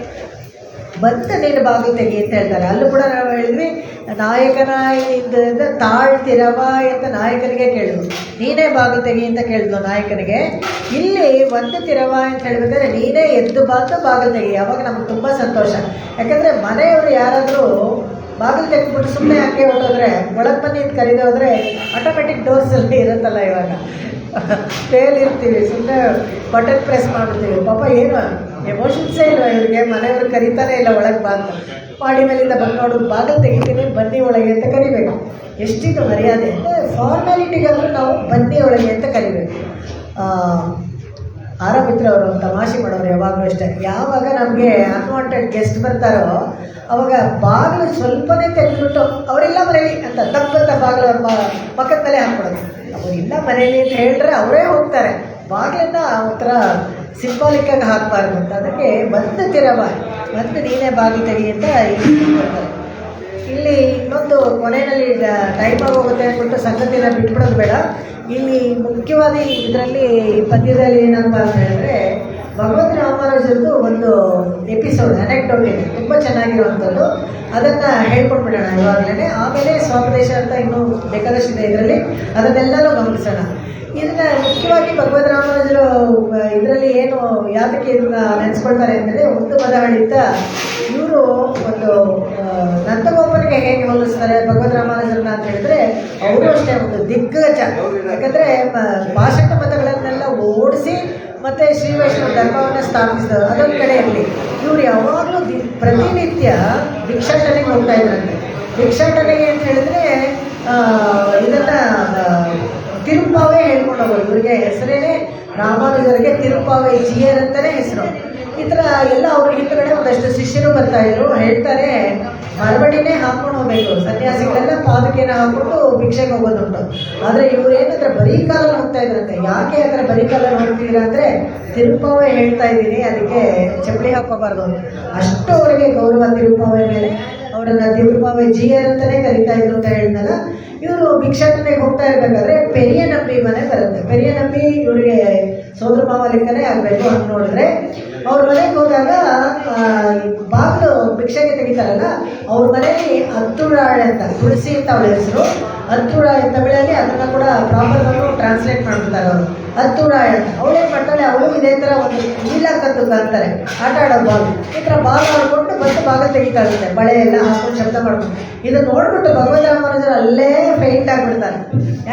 ಬಂತ ನೀನು ಬಾಗಿಲು ತೆಗಿ ಅಂತ ಹೇಳ್ತಾರೆ. ಅಲ್ಲೂ ಕೂಡ ನಾವು ಹೇಳಿದ್ವಿ, ನಾಯಕನಾಯಿಂದ ತಾಳ್ತಿರವಾಯ್ ಅಂತ ನಾಯಕನಿಗೆ ಕೇಳಿದ್ವು, ನೀನೇ ಬಾಗಿಲು ತೆಗಿ ಅಂತ ಕೇಳಿದ್ವು ನಾಯಕನಿಗೆ. ಇಲ್ಲಿ ಒಂದು ತಿರವಾಯ್ ಅಂತ ಹೇಳ್ಬೇಕಾದ್ರೆ ನೀನೇ ಎದ್ದು ಬಾತು ಬಾಗಿಲು ತೆಗಿ. ಅವಾಗ ನಮ್ಗೆ ತುಂಬ ಸಂತೋಷ. ಯಾಕಂದರೆ ಮನೆಯವರು ಯಾರಾದರೂ ಬಾಗಿಲು ತೆಗೆದ್ಬಿಟ್ಟು ಸುಮ್ಮನೆ ಹಾಕಿ ಹೊಟ್ಟೋದ್ರೆ, ಒಳಗೆ ಬನ್ನಿ ಅಂತ ಕರೀದೆ ಹೋದರೆ ಆಟೋಮೆಟಿಕ್ ಡೋರ್ಸಲ್ಲಿ ಇರುತ್ತಲ್ಲ, ಇವಾಗ ಇರ್ತೀವಿ, ಸುಮ್ಮನೆ ಬಟನ್ ಪ್ರೆಸ್ ಮಾಡ್ಬಿಡ್ತೀವಿ. ಪಾಪ ಏನು ಎಮೋಷನ್ಸೇ ಇಲ್ಲ ಇವರಿಗೆ, ಮನೆಯವರು ಕರೀತಾನೆ ಇಲ್ಲ ಒಳಗೆ ಬಾ ಅಂತ. ಮಾಡಿ ಮೇಲಿಂದ ಬಂದು ನೋಡೋದು, ಬಾಗಿಲು ತೆಗಿತೀನಿ ಬನ್ನಿ ಒಳಗೆ ಅಂತ ಕರಿಬೇಕು. ಎಷ್ಟಿದು ಮರ್ಯಾದೆ ಅಂದರೆ ಫಾರ್ಮ್ಯಾಲಿಟಿಗಾದರೂ ನಾವು ಬನ್ನಿ ಒಳಗೆ ಅಂತ ಕರಿಬೇಕು. ಆರಾಮಿತ್ರ ಅವರು ತಮಾಷೆ ಮಾಡೋರು ಯಾವಾಗಲೂ ಅಷ್ಟೇ. ಯಾವಾಗ ನಮಗೆ ಅನ್ವಾಂಟೆಡ್ ಗೆಸ್ಟ್ ಬರ್ತಾರೋ ಅವಾಗ ಬಾಗಿಲು ಸ್ವಲ್ಪನೇ ತೆಗೆದುಬಿಟ್ಟು ಅವರೆಲ್ಲ ಮನೇಲಿ ಅಂತ ತಪ್ಪಂತ ಬಾಗಿಲು ಅವ್ರ ಪಕ್ಕದ ಮೇಲೆ ಹಾಕ್ಬಿಡೋದು. ಅವರಿಲ್ಲ ಮನೇಲಿ ಅಂತ ಹೇಳಿದ್ರೆ ಅವರೇ ಹೋಗ್ತಾರೆ. ಬಾಗಿಲನ್ನು ಒಂಥರ ಸಿಂಬಾಲಿಕ್ಕಾಗಿ ಹಾಕಬಾರ್ದು ಅಂತ. ಅದಕ್ಕೆ ಬಂದು ತಿರವ ಬಂದು ನೀನೇ ಬಾಗಿಲು ತೆಗಿ ಅಂತ ಹೇಳ್ತಾರೆ. ಇಲ್ಲಿ ಇನ್ನೊಂದು ಕೊನೆಯಲ್ಲಿ ಟೈಮ್ ಆಗೋಗುತ್ತೆ ಅಂದ್ಬಿಟ್ಟು ಸಂಗತಿನ ಬಿಟ್ಬಿಡೋದು ಬೇಡ. ಇಲ್ಲಿ ಮುಖ್ಯವಾದ ಇದರಲ್ಲಿ ಪದ್ಯದಲ್ಲಿ ಏನಪ್ಪ ಅಂತ ಹೇಳಿದ್ರೆ ಭಗವದ್ ರಾಮಾನುಜರದು ಒಂದು ಎಪಿಸೋಡ್ ಅನೆಕ್ಡೋಟ್ ಇದೆ, ತುಂಬ ಚೆನ್ನಾಗಿರುವಂಥದ್ದು. ಅದನ್ನು ಹೇಳ್ಕೊಟ್ಬಿಡೋಣ ಇವಾಗಲೇ. ಆಮೇಲೆ ಸ್ವೋಪದೇಶ ಅಂತ ಇನ್ನೂ ಬೇಕಾದಷ್ಟಿದೆ ಇದರಲ್ಲಿ, ಅದನ್ನೆಲ್ಲನೂ ಗಮನಿಸೋಣ. ಇದನ್ನು ಮುಖ್ಯವಾಗಿ ಭಗವದ್ ರಾಮಾನುಜರು ಇದರಲ್ಲಿ ಏನು ಯಾತಕ್ಕೆ ಇದನ್ನ ನೆನೆಸ್ಕೊಳ್ತಾರೆ ಅಂದರೆ, ಒಂದು ಮದಹಳಿತ ಇವರು ಒಂದು ನಂದಗೋಪನಿಗೆ ಹೇಗೆ ಹೋಲಿಸ್ತಾರೆ ಭಗವದ್ ರಾಮಾನುಜರನ್ನ ಅಂತ ಹೇಳಿದ್ರೆ, ಅವರು ಅಷ್ಟೇ ಒಂದು ದಿಗ್ಗಜ. ಯಾಕಂದರೆ ಪಾಷಂಡ ಮತಗಳನ್ನೆಲ್ಲ ಓಡಿಸಿ ಮತ್ತು ಶ್ರೀ ವೈಷ್ಣವ ಧರ್ಮವನ್ನು ಸ್ಥಾಪಿಸಿದವರು. ಅದೊಂದು ಕಡೆ ಇರಲಿ, ಇವರು ಯಾವಾಗಲೂ ಪ್ರತಿನಿತ್ಯ ಭಿಕ್ಷಾಟನೆಗೆ ಹೋಗ್ತಾ ಇದ್ರಂತೆ. ಭಿಕ್ಷಾಟನೆಗೆ ಅಂತ ಹೇಳಿದ್ರೆ ಇದನ್ನು ತಿರುಪಾವೇ ಹೇಳ್ಕೊಂಡು ಹೋಗೋದು. ಇವರಿಗೆ ಹೆಸರೇನೆ ರಾಮಾನುಜರಿಗೆ ತಿರುಪಾವೆ ಜಿಯರ್ ಅಂತಲೇ ಹೆಸರು. ಈ ಥರ ಎಲ್ಲ ಅವ್ರ ಹಿಂದುಗಡೆ ಒಂದಷ್ಟು ಶಿಷ್ಯರು ಬರ್ತಾಯಿದ್ರು. ಹೇಳ್ತಾರೆ, ಮರಬಡಿನೇ ಹಾಕ್ಕೊಂಡು ಹೋಗ್ಬೇಕು, ಸನ್ಯಾಸಿಗಳೆಲ್ಲ ಪಾದಕೆಯನ್ನು ಹಾಕ್ಕೊಂಡು ಭಿಕ್ಷೆಗೆ ಹೋಗೋದುಂಟು. ಆದರೆ ಇವರು ಏನಂದ್ರೆ ಬರೀ ಕಾಲಲ್ಲಿ ಹೋಗ್ತಾ ಇದ್ರಂತೆ. ಯಾಕೆ ಆ ಥರ ಬರೀ ಕಾಲಲ್ಲಿ ಹೋಗ್ತಿದ್ದೀರಾ ಅಂದರೆ, ತಿರುಪಾವೆ ಹೇಳ್ತಾ ಇದ್ದೀನಿ, ಅದಕ್ಕೆ ಚಪ್ಪಲಿ ಹಾಕೋಬಾರ್ದು ಅಂತ. ಅಷ್ಟು ಅವರಿಗೆ ಗೌರವ ತಿರುಪಾವೆ ಮೇಲೆ. ಅವರನ್ನು ತಿರುಪಾವೆ ಜಿಯರ್ ಅಂತಲೇ ಕರೀತಾ ಇದ್ರು ಅಂತ ಹೇಳಿದಾಗ, ಇವರು ಭಿಕ್ಷಾಟನೆಗೆ ಹೋಗ್ತಾ ಇರಬೇಕಾದ್ರೆ ಪೆರಿಯ ನಂಬಿ ಮನೆ ಬರುತ್ತೆ. ಪೆರಿಯ ನಂಬಿ ಇವರಿಗೆ ಸೋದರ ಮಾವ ಲೆಕ್ಕನೇ ಆಗಬೇಕು ಅಂತ ನೋಡಿದ್ರೆ, ಅವ್ರ ಮನೆಗೆ ಹೋದಾಗ ಬಾಗಿಲು ಭಿಕ್ಷೆಗೆ ತೆಗಿತಾರಲ್ಲ, ಅವ್ರ ಮನೆಯಲ್ಲಿ ಹತ್ತುಳಾಳೆ ಅಂತ, ತುಳಸಿ ಅಂತ ಅವಳ ಹೆಸರು, ಹತ್ತುಳಾಳೆ ತಮಿಳಲ್ಲಿ ಅದನ್ನು ಕೂಡ ಪ್ರಾಪರ್ ಟ್ರಾನ್ಸ್ಲೇಟ್ ಮಾಡ್ಬಿಡ್ತಾರೆ ಅವರು. ಹತ್ತುಳಾಳೆ ಅಂತ ಅವಳೇನು ಮಾಡ್ತಾಳೆ, ಅವಳು ಇದೇ ಥರ ಒಂದು ನೀಲಕತ್ತು ಅಂತಾರೆ, ಆಟ ಆಡೋ ಬಾಲ್, ಈ ಥರ ಬಾಲ್ ಆಡ್ಕೊಂಡು ಮತ್ತೆ ಭಾಗ ತೆಗಿತಾರಂತೆ, ಬಳೆ ಎಲ್ಲ ಹಾಕೊಂಡು ಶಬ್ದ ಮಾಡ್ಕೊಂಡು. ಇದನ್ನು ನೋಡ್ಬಿಟ್ಟು ಭಗವದ್ ರಾಮಾನುಜರು ಅಲ್ಲೇ ಫೈಟ್ ಆಗಿಬಿಡ್ತಾರೆ.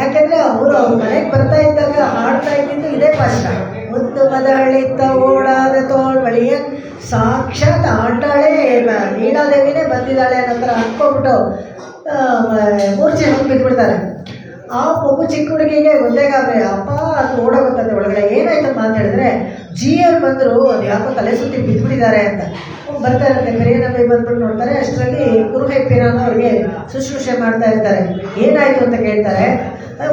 ಯಾಕೆಂದರೆ ಅವರು ಅವ್ರ ಮನೆಗೆ ಬರ್ತಾ ಇದ್ದಾಗ ಹಾಡ್ತಾ ಇದ್ದಿದ್ದು ಇದೇ ಭಾಷಣ, ಒಂದು ಮದಹಳಿತ ಓಡಾದ ತೋಳ್ಬಳಿಯ ಸಾಕ್ಷಾತ್ ಆಟಾಳೆ ನೀಲಾದೇವಿನೇ ಬಂದಿದ್ದಾಳೆ ಅನ್ನೋ ಥರ ಅಂದ್ಕೊಂಡ್ಬಿಟ್ಟು ಮೂರ್ಛೆ ಹೋಗಿ ಬಿದ್ದುಬಿಡ್ತಾರೆ. ಆ ಮಗು ಚಿಕ್ಕ ಹುಡುಗಿಗೆ ಗೊತ್ತೇಗಾದ್ರೆ ಅಪ್ಪ ಅದು ಓಡೋಗುತ್ತದೆ ಒಳಗಡೆ. ಏನಾಯ್ತಮ್ಮ ಅಂತ ಹೇಳಿದ್ರೆ, ಜಿಯರ್ ಬಂದರು, ಅದು ಯಾಕೋ ತಲೆ ಸುತ್ತಿ ಬಿದ್ದುಬಿಟ್ಟಿದ್ದಾರೆ ಅಂತ ಬರ್ತಾ ಇರುತ್ತೆ. ಪೆರಿಯನಂಬಿ ಬಂದ್ಬಿಟ್ಟು ನೋಡ್ತಾರೆ. ಅಷ್ಟರಲ್ಲಿ ಕುರುಹೆಪ್ಪಿನ ಅವ್ರಿಗೆ ಶುಶ್ರೂಷೆ ಮಾಡ್ತಾ ಇರ್ತಾರೆ. ಏನಾಯಿತು ಅಂತ ಕೇಳ್ತಾರೆ.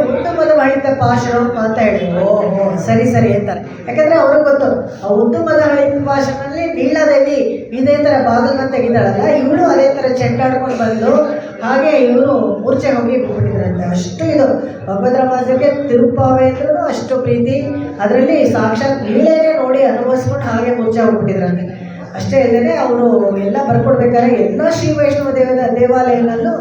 ಒಂದು ಮದಹಳಿತ ಪಾಶರಪ್ಪ ಅಂತ ಹೇಳಿದ್ರು. ಓಹೋ ಸರಿ ಸರಿ ಅಂತಾರೆ. ಯಾಕಂದರೆ ಅವ್ರಿಗೆ ಗೊತ್ತು, ಆ ಒಂದು ಮದಹಳಿತ ಪಾಶನಲ್ಲಿ ನೀಲಾದೇವಿ ಇದೇ ಥರ ಬಾಗಿಲನ್ನ ತೆಗಿದಾಳಲ್ಲ, ಇವಳು ಅದೇ ಥರ ಚೆಂಡಾಡ್ಕೊಂಡು ಬಂದು ಹಾಗೆ ಇವರು ಮೂರ್ಛೆ ಹೋಗಿ ಬಿಟ್ಬಿಟ್ಟಿದ್ರಂತೆ. ಅಷ್ಟು ಇದು ಭಗವದ್ ರಾಮಾನುಜರಿಗೆ ತಿರುಪಾವೆ ಅಂದ್ರೂ ಅಷ್ಟು ಪ್ರೀತಿ. ಅದರಲ್ಲಿ ಸಾಕ್ಷಾತ್ ನೀಳೇನೆ ನೋಡಿ ಅನುಭವಿಸ್ಕೊಂಡು ಹಾಗೆ ಮೂರ್ಛೆ ಹೋಗ್ಬಿಟ್ಟಿದ್ರಂತೆ. ಅಷ್ಟೇ ಅಲ್ಲದೆ ಅವರು ಎಲ್ಲ ಬರ್ಕೊಡ್ಬೇಕಾದ್ರೆ ಎಲ್ಲ ಶ್ರೀ ವೈಷ್ಣವ ದೇವಾಲಯದಲ್ಲೂ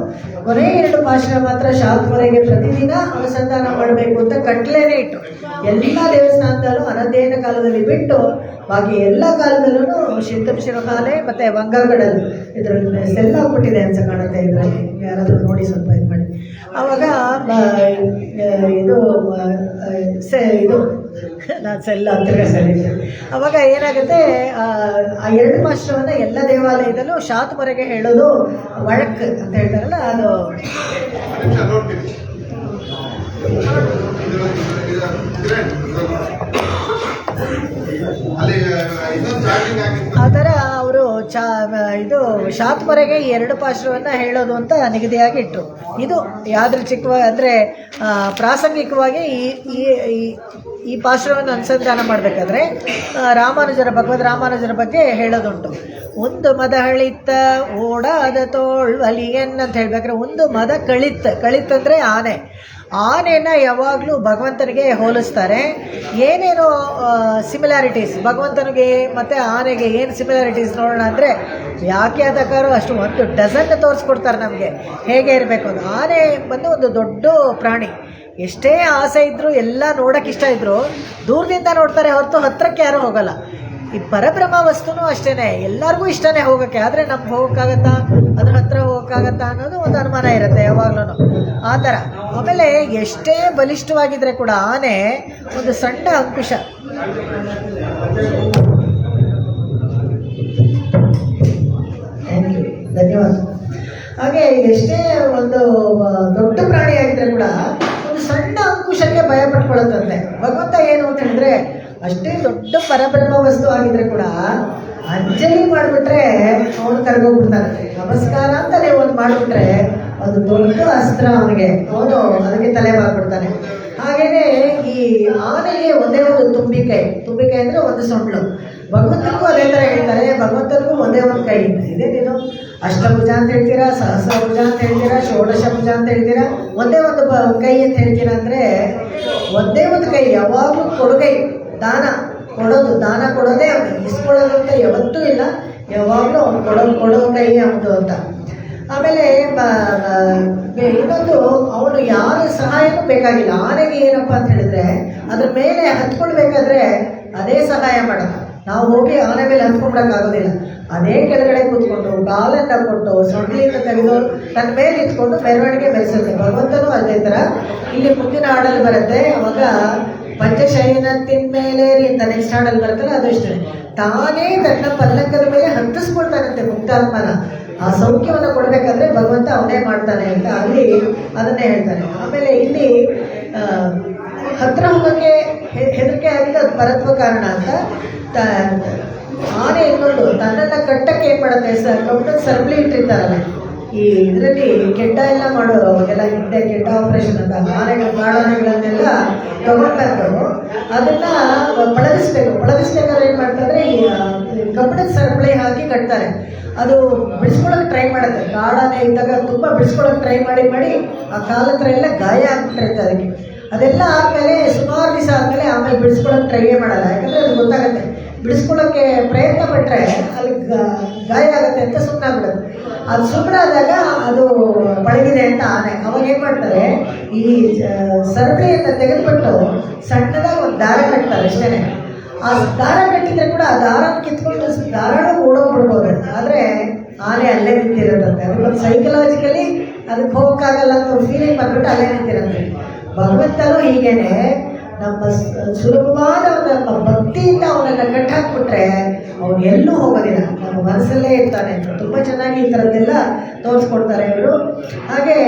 ಕೊನೆ 2 ಪಾಶರ ಮಾತ್ರ ಶಾಂತವರೆಗೆ ಪ್ರತಿದಿನ ಅನುಸಂಧಾನ ಮಾಡಬೇಕು ಅಂತ ಕಟ್ಲೇನೆ ಇಟ್ಟು, ಎಲ್ಲ ದೇವಸ್ಥಾನದಲ್ಲೂ ಅನಧ್ಯಯನ ಕಾಲದಲ್ಲಿ ಬಿಟ್ಟು ಬಾಕಿ ಎಲ್ಲ ಕಾಲದಲ್ಲೂ ಶಿರಕಾಲೆ ಮತ್ತು ಬಂಗಾರಗಳಲ್ಲಿ ಇದರಲ್ಲಿ ಸೆಲ್ಲ ಆಗ್ಬಿಟ್ಟಿದೆ ಅಂತ ಕಾಣುತ್ತೆ. ಇದರಲ್ಲಿ ಯಾರಾದರೂ ನೋಡಿ ಸ್ವಲ್ಪ ಇದು ಮಾಡಿ. ಆವಾಗ ಇದು ನಾನು ಸೆಲ್ಲ ಅಂತ ಸರಿ. ಆವಾಗ ಏನಾಗುತ್ತೆ, ಆ 2 ಪಾಶರವನ್ನು ಎಲ್ಲ ದೇವಾಲಯದಲ್ಲೂ ಶಾಂತವರೆಗೆ ಹೇಳೋದು ವഴക്ക് ಅಂತ ಹೇಳ್ತಾರಲ್ಲ, ಅದು ಆ ಥರ ಅವರು ಇದು ಶಾಂತವರೆಗೆ 2 ಪಾಶರವನ್ನು ಹೇಳೋದು ಅಂತ ನಿಗದಿಯಾಗಿ ಇಟ್ಟರು. ಇದು ಯಾದೃಚ್ಛಿಕವಾಗಿ ಅಂದರೆ ಪ್ರಾಸಂಗಿಕವಾಗಿ ಈ ಪಾಶರವನ್ನು ಅನುಸಂಧಾನ ಮಾಡಬೇಕಾದ್ರೆ ಭಗವದ್ ರಾಮಾನುಜರ ಬಗ್ಗೆ ಹೇಳೋದುಂಟು. ಒಂದು ಮದಹಳಿತ ಓಡಾದ ತೋಳ್ವಲಿಯನ್ ಅಂತ ಹೇಳ್ಬೇಕಾದ್ರೆ, ಒಂದು ಮದ ಕಳಿತ್ತಂದರೆ ಆನೆನ ಯಾವಾಗಲೂ ಭಗವಂತನಿಗೆ ಹೋಲಿಸ್ತಾರೆ. ಏನೇನು ಸಿಮಿಲಾರಿಟೀಸ್ ಭಗವಂತನಿಗೆ ಮತ್ತು ಆನೆಗೆ ಏನು ಸಿಮಿಲಾರಿಟೀಸ್ ನೋಡೋಣ ಅಂದರೆ, ವ್ಯಾಖ್ಯಾತಕಾರು ಅಷ್ಟು 1 ಡಜನ್ ತೋರಿಸ್ಕೊಡ್ತಾರೆ ನಮಗೆ ಹೇಗೆ ಇರಬೇಕು ಅಂತ. ಆನೆ ಬಂದು ಒಂದು ದೊಡ್ಡ ಪ್ರಾಣಿ. ಎಷ್ಟೇ ಆಸೆ ಇದ್ದರೂ ಎಲ್ಲ ನೋಡೋಕೆ ಇಷ್ಟ ಇದ್ದರೂ ದೂರದಿಂದ ನೋಡ್ತಾರೆ ಹೊರತು ಹತ್ತಿರಕ್ಕೆ ಯಾರೂ ಹೋಗಲ್ಲ. ಈ ಪರಬ್ರಹ್ಮ ವಸ್ತುನೂ ಅಷ್ಟೇ, ಎಲ್ಲರಿಗೂ ಇಷ್ಟನೇ ಹೋಗೋಕ್ಕೆ. ಆದರೆ ನಮ್ಗೆ ಹೋಗೋಕ್ಕಾಗತ್ತಾ, ಅದ್ರ ಹತ್ರ ಹೋಗೋಕ್ಕಾಗತ್ತಾ ಅನ್ನೋದು ಒಂದು ಅನುಮಾನ ಇರುತ್ತೆ ಯಾವಾಗಲೂ ಆ ಥರ. ಆಮೇಲೆ ಎಷ್ಟೇ ಬಲಿಷ್ಠವಾಗಿದ್ದರೆ ಕೂಡ ಆನೆ ಒಂದು ಸಣ್ಣ ಅಂಕುಶ. ಧನ್ಯವಾದ. ಹಾಗೆ ಎಷ್ಟೇ ಒಂದು ದೊಡ್ಡ ಪ್ರಾಣಿಯಾಗಿದ್ದರೆ ಕೂಡ ಒಂದು ಸಣ್ಣ ಅಂಕುಶಕ್ಕೆ ಭಯ ಪಟ್ಕೊಳ್ಳುತ್ತಂತೆ. ಭಗವಂತ ಏನು ಅಂತ ಹೇಳಿದ್ರೆ, ಅಷ್ಟೇ ದೊಡ್ಡ ಪರಬ್ರಹ್ಮ ವಸ್ತು ಆಗಿದ್ರೆ ಕೂಡ ಅಂಜಲಿ ಮಾಡಿಬಿಟ್ರೆ ಅವನು ಕರ್ಗೋಗ್ಬಿಡ್ತಾನೆ. ನಮಸ್ಕಾರ ಅಂತಲೇ ಒಂದು ಮಾಡಿಬಿಟ್ರೆ ಅದು ದೊಡ್ಡ ಅಸ್ತ್ರ ಅವನಿಗೆ, ಅವನು ಅದಕ್ಕೆ ತಲೆ ಬಾಗ್ಬಿಡ್ತಾನೆ. ಹಾಗೆಯೇ ಈ ಆನೆಗೆ ಒಂದೇ ಒಂದು ತುಂಬಿಕೈ ಅಂದರೆ ಒಂದು ಸೊಂಡ್ಲು. ಭಗವಂತನಿಗೂ ಅದೇ ಥರ ಹೇಳ್ತಾರೆ, ಭಗವಂತನಿಗೂ ಒಂದೇ ಒಂದು ಕೈ. ಇದೇನೇನು ಅಷ್ಟಭುಜ ಅಂತ ಹೇಳ್ತೀರಾ, ಸಹಸ್ರಭುಜ ಅಂತ ಹೇಳ್ತೀರಾ, ಷೋಡಶ ಭುಜ ಅಂತ ಹೇಳ್ತೀರಾ, ಒಂದೇ ಒಂದು ಕೈ ಅಂತ ಹೇಳ್ತೀರಾ ಅಂದರೆ ಒಂದೇ ಒಂದು ಕೈ, ಯಾವಾಗಲೂ ಕೊಡುಗೈ, ದಾನ ಕೊಡೋದು, ದಾನ ಕೊಡೋದೇ ಅವನು, ಇಸ್ಕೊಳ್ಳೋದು ಅಂತ ಯಾವತ್ತೂ ಇಲ್ಲ, ಯಾವಾಗಲೂ ಅವ್ನು ಕೊಡೋ ಕೈ ಅವನು ಅಂತ. ಆಮೇಲೆ ಇನ್ನೊಂದು, ಅವನು ಯಾರ ಸಹಾಯನೂ ಬೇಕಾಗಿಲ್ಲ. ಆನೆಗೆ ಏನಪ್ಪ ಅಂತ ಹೇಳಿದ್ರೆ ಅದ್ರ ಮೇಲೆ ಹತ್ಕೊಳ್ಬೇಕಾದ್ರೆ ಅದೇ ಸಹಾಯ ಮಾಡೋದು. ನಾವು ಹೋಗಿ ಆನೆ ಮೇಲೆ ಹತ್ಕೊಂಡ್ಬಿಡೋಕ್ಕಾಗೋದಿಲ್ಲ. ಅದೇ ಕೆಳಗಡೆ ಕೂತ್ಕೊಂಡು ಕಾಲನ್ನು ಕೊಟ್ಟು ಸೊಂಡಿಲಿಂದ ತೆಗೆದು ತನ್ನ ಮೇಲೆ ಇಟ್ಕೊಂಡು ಮೆರವಣಿಗೆ ಬೆಳೆಸುತ್ತೆ. ಭಗವಂತನೂ ಅದೇ ಥರ. ಇಲ್ಲಿ ಮುಂದಿನ ಹಾಡಲ್ಲಿ ಬರುತ್ತೆ, ಅವಾಗ ಪಂಚಶಯನ ತಿನ್ಮೇಲೇರಿ ಅಂತ ನೆಕ್ಸ್ಟ್ ಹಾಡಲ್ಲಿ ಬರುತ್ತಲ್ಲ, ಅದು ಇಷ್ಟೇ. ತಾನೇ ತನ್ನ ಪಲ್ಲಕ್ಕದ ಮೇಲೆ ಹತ್ತಿಸ್ಕೊಳ್ತಾನಂತೆ ಮುಕ್ತಾತ್ಮನ. ಆ ಸೌಖ್ಯವನ್ನು ಕೊಡಬೇಕಾದ್ರೆ ಭಗವಂತ ಅವನೇ ಮಾಡ್ತಾನೆ ಅಂತ ಅಲ್ಲಿ ಅದನ್ನೇ ಹೇಳ್ತಾನೆ. ಆಮೇಲೆ ಇಲ್ಲಿ ಹತ್ರ ಹೋಗೋಕ್ಕೆ ಹೆದರಿಕೆ ಆಗಿದ್ದು ಅದು ಪರತ್ವ ಕಾರಣ ಅಂತ. ಆನೆ ಇನ್ನೊಂದು ತನ್ನನ್ನು ಕಟ್ಟಕ್ಕೆ ಏನು ಮಾಡುತ್ತೆ, ಕಬ್ಬಣದ ಸರಪಳಿ ಇಟ್ಟಿರ್ತಾರಲ್ಲ ಈ ಇದರಲ್ಲಿ, ಕೆಡ್ಡ ಎಲ್ಲ ಮಾಡೋರು ಅವಾಗೆಲ್ಲ, ಹಿಂದೆ ಕೆಡ್ಡ ಆಪರೇಷನ್ ಅಂತ ಆನೆಗಳು ಕಾಡಾನೆಗಳನ್ನೆಲ್ಲ ತಗೊಂಡ್ಬಂದು ಅದನ್ನು ಪಳಗಿಸ್ಬೇಕಾದ್ರೆ ಏನು ಮಾಡ್ತಾರೆ, ಈ ಕಬ್ಬಣದ ಸರಪಳಿ ಹಾಕಿ ಕಟ್ತಾರೆ. ಅದು ಬಿಡಿಸ್ಕೊಳ್ಳೋಕೆ ಟ್ರೈ ಮಾಡುತ್ತೆ. ಕಾಡಾನೆ ಇದ್ದಾಗ ತುಂಬ ಬಿಡಿಸ್ಕೊಳ್ಳೋಕೆ ಟ್ರೈ ಮಾಡಿ ಆ ಕಾಲ ಹತ್ರ ಎಲ್ಲ ಗಾಯ ಆಗ್ಬಿಟ್ಟಿರುತ್ತೆ ಅದಕ್ಕೆ. ಅದೆಲ್ಲ ಆದಮೇಲೆ ಸುಮಾರು ದಿವಸ ಆದಮೇಲೆ ಆಮೇಲೆ ಬಿಡಿಸ್ಕೊಳ್ಳೋಕೆ ಟ್ರೈಯೇ ಮಾಡಲ್ಲ. ಯಾಕಂದರೆ ಅದು ಗೊತ್ತಾಗುತ್ತೆ, ಬಿಡಿಸ್ಕೊಳ್ಳೋಕ್ಕೆ ಪ್ರಯತ್ನ ಪಟ್ಟರೆ ಅಲ್ಲಿ ಗಾಯ ಆಗುತ್ತೆ ಅಂತ ಸುಮ್ಮನಾಗ್ಬಿಡುತ್ತೆ. ಅದು ಸುಮ್ಮನಾದಾಗ ಅದು ಪಳಗಿದೆ ಅಂತ ಆನೆ. ಅವಾಗ ಏನು ಮಾಡ್ತಾರೆ, ಈ ಸರಪಳಿಯನ್ನು ತೆಗೆದುಬಿಟ್ಟು ಸಣ್ಣದಾಗಿ ಒಂದು ದಾರ ಕಟ್ತಾರೆ ಅಷ್ಟೇ. ಆ ದಾರ ಕಟ್ಟಿದ್ರೆ ಕೂಡ ಆ ದಾರ ಕಿತ್ಕೊಂಡು ದಾರನೂ ಓಡೋಗ್ಬಿಡ್ಬೋದು. ಆದರೆ ಆನೆ ಅಲ್ಲೇ ನಿಂತಿರೋದಂತೆ. ಅದಕ್ಕೊಂದು ಸೈಕಲಾಜಿಕಲಿ ಅದಕ್ಕೆ ಹೋಗೋಕ್ಕಾಗಲ್ಲ ಅಂತ ಒಂದು ಫೀಲಿಂಗ್ ಬಂದ್ಬಿಟ್ಟು ಅಲ್ಲೇ ನಿಂತಿರುತ್ತೆ. ಭಗವಂತನೂ ಹೀಗೇನೆ ನಮ್ಮ ಸುಲಭವಾದ ನಮ್ಮ ಭಕ್ತಿಯಿಂದ ಅವನನ್ನು ಕಟ್ಟಾಕ್ಬಿಟ್ರೆ ಅವನು ಎಲ್ಲೂ ಹೋಗೋದಿಲ್ಲ, ನಮ್ಮ ಮನಸ್ಸಲ್ಲೇ ಇರ್ತಾನೆ ಅಂತ ತುಂಬ ಚೆನ್ನಾಗಿ ಈ ಥರದ್ದೆಲ್ಲ ತೋರಿಸ್ಕೊಡ್ತಾರೆ ಇವರು. ಹಾಗೆ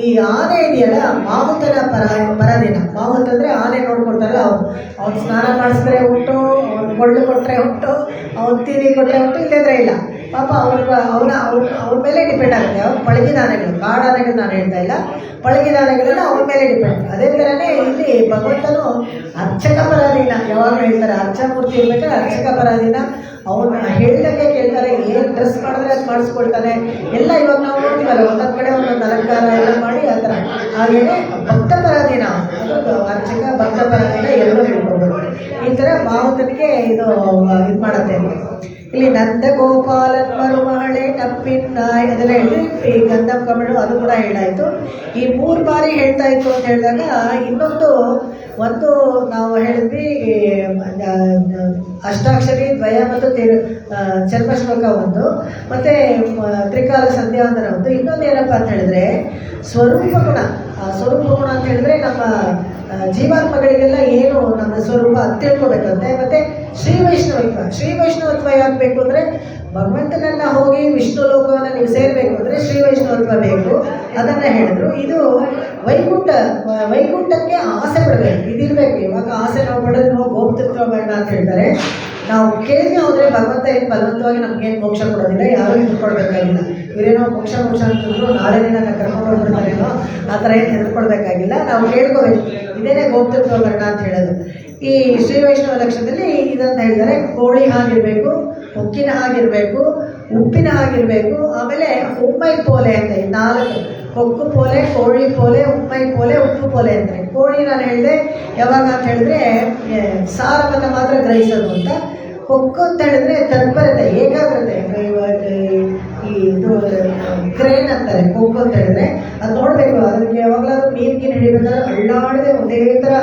ಈ ಆನೆ ಇದೆಯಲ್ಲ, ಮಾಹುತನ ಪರದಿನ. ಮಾಹುತ್ ಅಂದರೆ ಆನೆ ನೋಡ್ಕೊಡ್ತಾರಲ್ಲ, ಅವ್ನು ಸ್ನಾನ ಮಾಡಿಸಿದ್ರೆ ಉಂಟು, ಅವ್ನು ಕೊಳ್ಳು ಕೊಟ್ಟರೆ ಉಂಟು, ಅವ್ನು ತೀರಿ ಕೊಟ್ಟರೆ ಉಂಟು, ಇಲ್ಲದ್ರೆ ಇಲ್ಲ. ಪಾಪ ಅವ್ರ ಮೇಲೆ ಡಿಪೆಂಡ್ ಆಗುತ್ತೆ. ಅವ್ನು ಪಳಗಿದ ಆನೆಗಳು, ಕಾಡಾನೆಗಳು ನಾನು ಹೇಳ್ತಾ ಇಲ್ಲ, ಪಳಗಿದ ಆನೆಗಳೆಲ್ಲ ಅವ್ರ ಮೇಲೆ ಡಿಪೆಂಡ್. ಅದೇ ಥರನೇ ಇಲ್ಲಿ ಭಗವಂತನು ಅರ್ಚಕ ಪರಾಧೀನ. ಯಾವಾಗಲೂ ಹೇಳ್ತಾರೆ, ಅರ್ಚಮೂರ್ತಿ ಇರ್ಬೇಕಾದ್ರೆ ಅರ್ಚಕ ಪರಾಧೀನ. ಅವನ್ನ ಹೇಳಿದಂಗೆ ಕೇಳ್ತಾರೆ, ಏನು ಡ್ರೆಸ್ ಮಾಡಿದ್ರೆ ಅದು ಮಾಡಿಸ್ಕೊಳ್ತಾನೆ ಎಲ್ಲ. ಇವಾಗ ನಾವು ನೋಡ್ತೀವಲ್ಲ, ಒಂದೊಂದು ಕಡೆ ಒಂದೊಂದು ಅಲಂಕಾರ ಎಲ್ಲ ಮಾಡಿ ಆ ಥರ. ಹಾಗೆಯೇ ಭಕ್ತ ಪರಾಧೀನ, ಅದು ಅರ್ಚಕ ಭಕ್ತ ಪರಾಧೀನ ಎಲ್ಲರೂ ಹೇಳ್ಕೊಳ್ಬೋದು. ಈ ಥರ ಮಾವುತನಿಗೆ ಇದು ಮಾಡುತ್ತೆ. ಇಲ್ಲಿ ನಂದ ಗೋಪಾಲನ್ ಮರುಮಹಳೆ ನಪ್ಪಿನ ನಾಯಿ ಅದೆಲ್ಲ ಹೇಳಿ, ಈ ಗಂಧಂ ಕಮಳು ಅದು ಕೂಡ ಹೇಳಾಯಿತು. ಈ 3 ಬಾರಿ ಹೇಳ್ತಾ ಇತ್ತು ಅಂತ ಹೇಳಿದಾಗ ಒಂದು ನಾವು ಹೇಳಿದ್ವಿ, ಅಷ್ಟಾಕ್ಷರಿ ದ್ವಯ ಮತ್ತು ಚರ್ಮಶ್ಲೋಕ ಒಂದು, ಮತ್ತು ತ್ರಿಕಾಲ ಸಂಧ್ಯಾವಂದನ ಒಂದು. ಇನ್ನೊಂದು ಏನಪ್ಪ ಅಂತ ಹೇಳಿದ್ರೆ ಸ್ವರೂಪ ಗುಣ. ಸ್ವರೂಪ ಗುಣ ಅಂತ ಹೇಳಿದ್ರೆ ನಮ್ಮ ಜೀವಾತ್ಮಗಳಿಗೆಲ್ಲ ಏನು ನಮ್ಮ ಸ್ವರೂಪ ಅದು ತಿಳ್ಕೊಬೇಕಂತೆ. ಮತ್ತು ಶ್ರೀ ವೈಷ್ಣವತ್ವ ಯಾಕಬೇಕು ಅಂದರೆ, ಭಗವಂತನನ್ನು ಹೋಗಿ ವಿಷ್ಣು ಲೋಕವನ್ನು ನೀವು ಸೇರಬೇಕು ಅಂದರೆ ಶ್ರೀ ವೈಷ್ಣವತ್ವ ಬೇಕು. ಅದನ್ನು ಹೇಳಿದ್ರು. ಇದು ವೈಕುಂಠಕ್ಕೆ ಆಸೆ ಪಡಬೇಕು, ಇದಿರಬೇಕು. ಇವಾಗ ಆಸೆ ನಾವು ಪಡೆದು ಹೋಗಿ ಹೋಗ್ತಿರ್ತೀವಣ್ಣ ಅಂತ ಹೇಳ್ತಾರೆ. ನಾವು ಕೇಳಿ ಹೋದರೆ ಭಗವಂತ ಏನು ಬಲವಂತವಾಗಿ ನಮಗೇನು ಮೋಕ್ಷ ಕೊಡೋದಿಲ್ಲ, ಯಾರೂ ಹೆದರ್ಕೊಳ್ಬೇಕಾಗಿಲ್ಲ. ಇವರೇನೋ ಮೋಕ್ಷ ಅಂತಂದ್ರು ನಾಳೆ ದಿನ ಕರ್ಕೊಂಡು ಹೋಗ್ಬಿಡ್ತಾರೇನೋ ಆ ಥರ ಏನು ಹೆದರ್ಕೊಳ್ಬೇಕಾಗಿಲ್ಲ. ನಾವು ಕೇಳ್ಕೋಬೇಕು, ಇದೇನೇ ಹೋಗ್ತಿರ್ತೀವಣ್ಣ ಅಂತ ಹೇಳೋದು. ಈ ಶ್ರೀ ವೈಷ್ಣವ ಲಕ್ಷಣದಲ್ಲಿ ಇದಂತ ಹೇಳ್ತಾರೆ, ಕೋಳಿ ಹಾಗಿರಬೇಕು, ಉಕ್ಕಿನ ಹಾಗಿರಬೇಕು, ಉಪ್ಪಿನ ಹಾಗಿರಬೇಕು, ಆಮೇಲೆ ಉಮ್ಮೈ ಪೋಲೆ ಅಂತ 4 ಕೊಕ್ಕು ಪೋಲೆ, ಕೋಳಿ ಪೋಲೆ, ಉಮ್ಮೈ ಪೋಲೆ, ಉಪ್ಪು ಪೋಲೆ ಅಂತಾರೆ. ಕೋಳಿ ನಾನು ಹೇಳಿದೆ ಯಾವಾಗ ಅಂತ ಹೇಳಿದ್ರೆ ಸಾರವನ್ನು ಮಾತ್ರ ಗ್ರಹಿಸೋದು ಅಂತ. ಕೊಕ್ಕು ಅಂತ ಹೇಳಿದ್ರೆ ತತ್ಪರತೆ, ಏಕಾಗ್ರತೆ. ಇದು ಕ್ರೇನ್ ಅಂತಾರೆ ಕೊಕ್ಕು ಅಂತ ಹೇಳಿದ್ರೆ. ಅದು ನೋಡಬೇಕು, ಅದಕ್ಕೆ ಯಾವಾಗಲಾದ್ರೂ ನೀರಿಗೆ ಹಿಡಿಬೇಕಾದ್ರೆ ಅಳ್ಳಾಡದೆ ಒಂದೇ ಥರ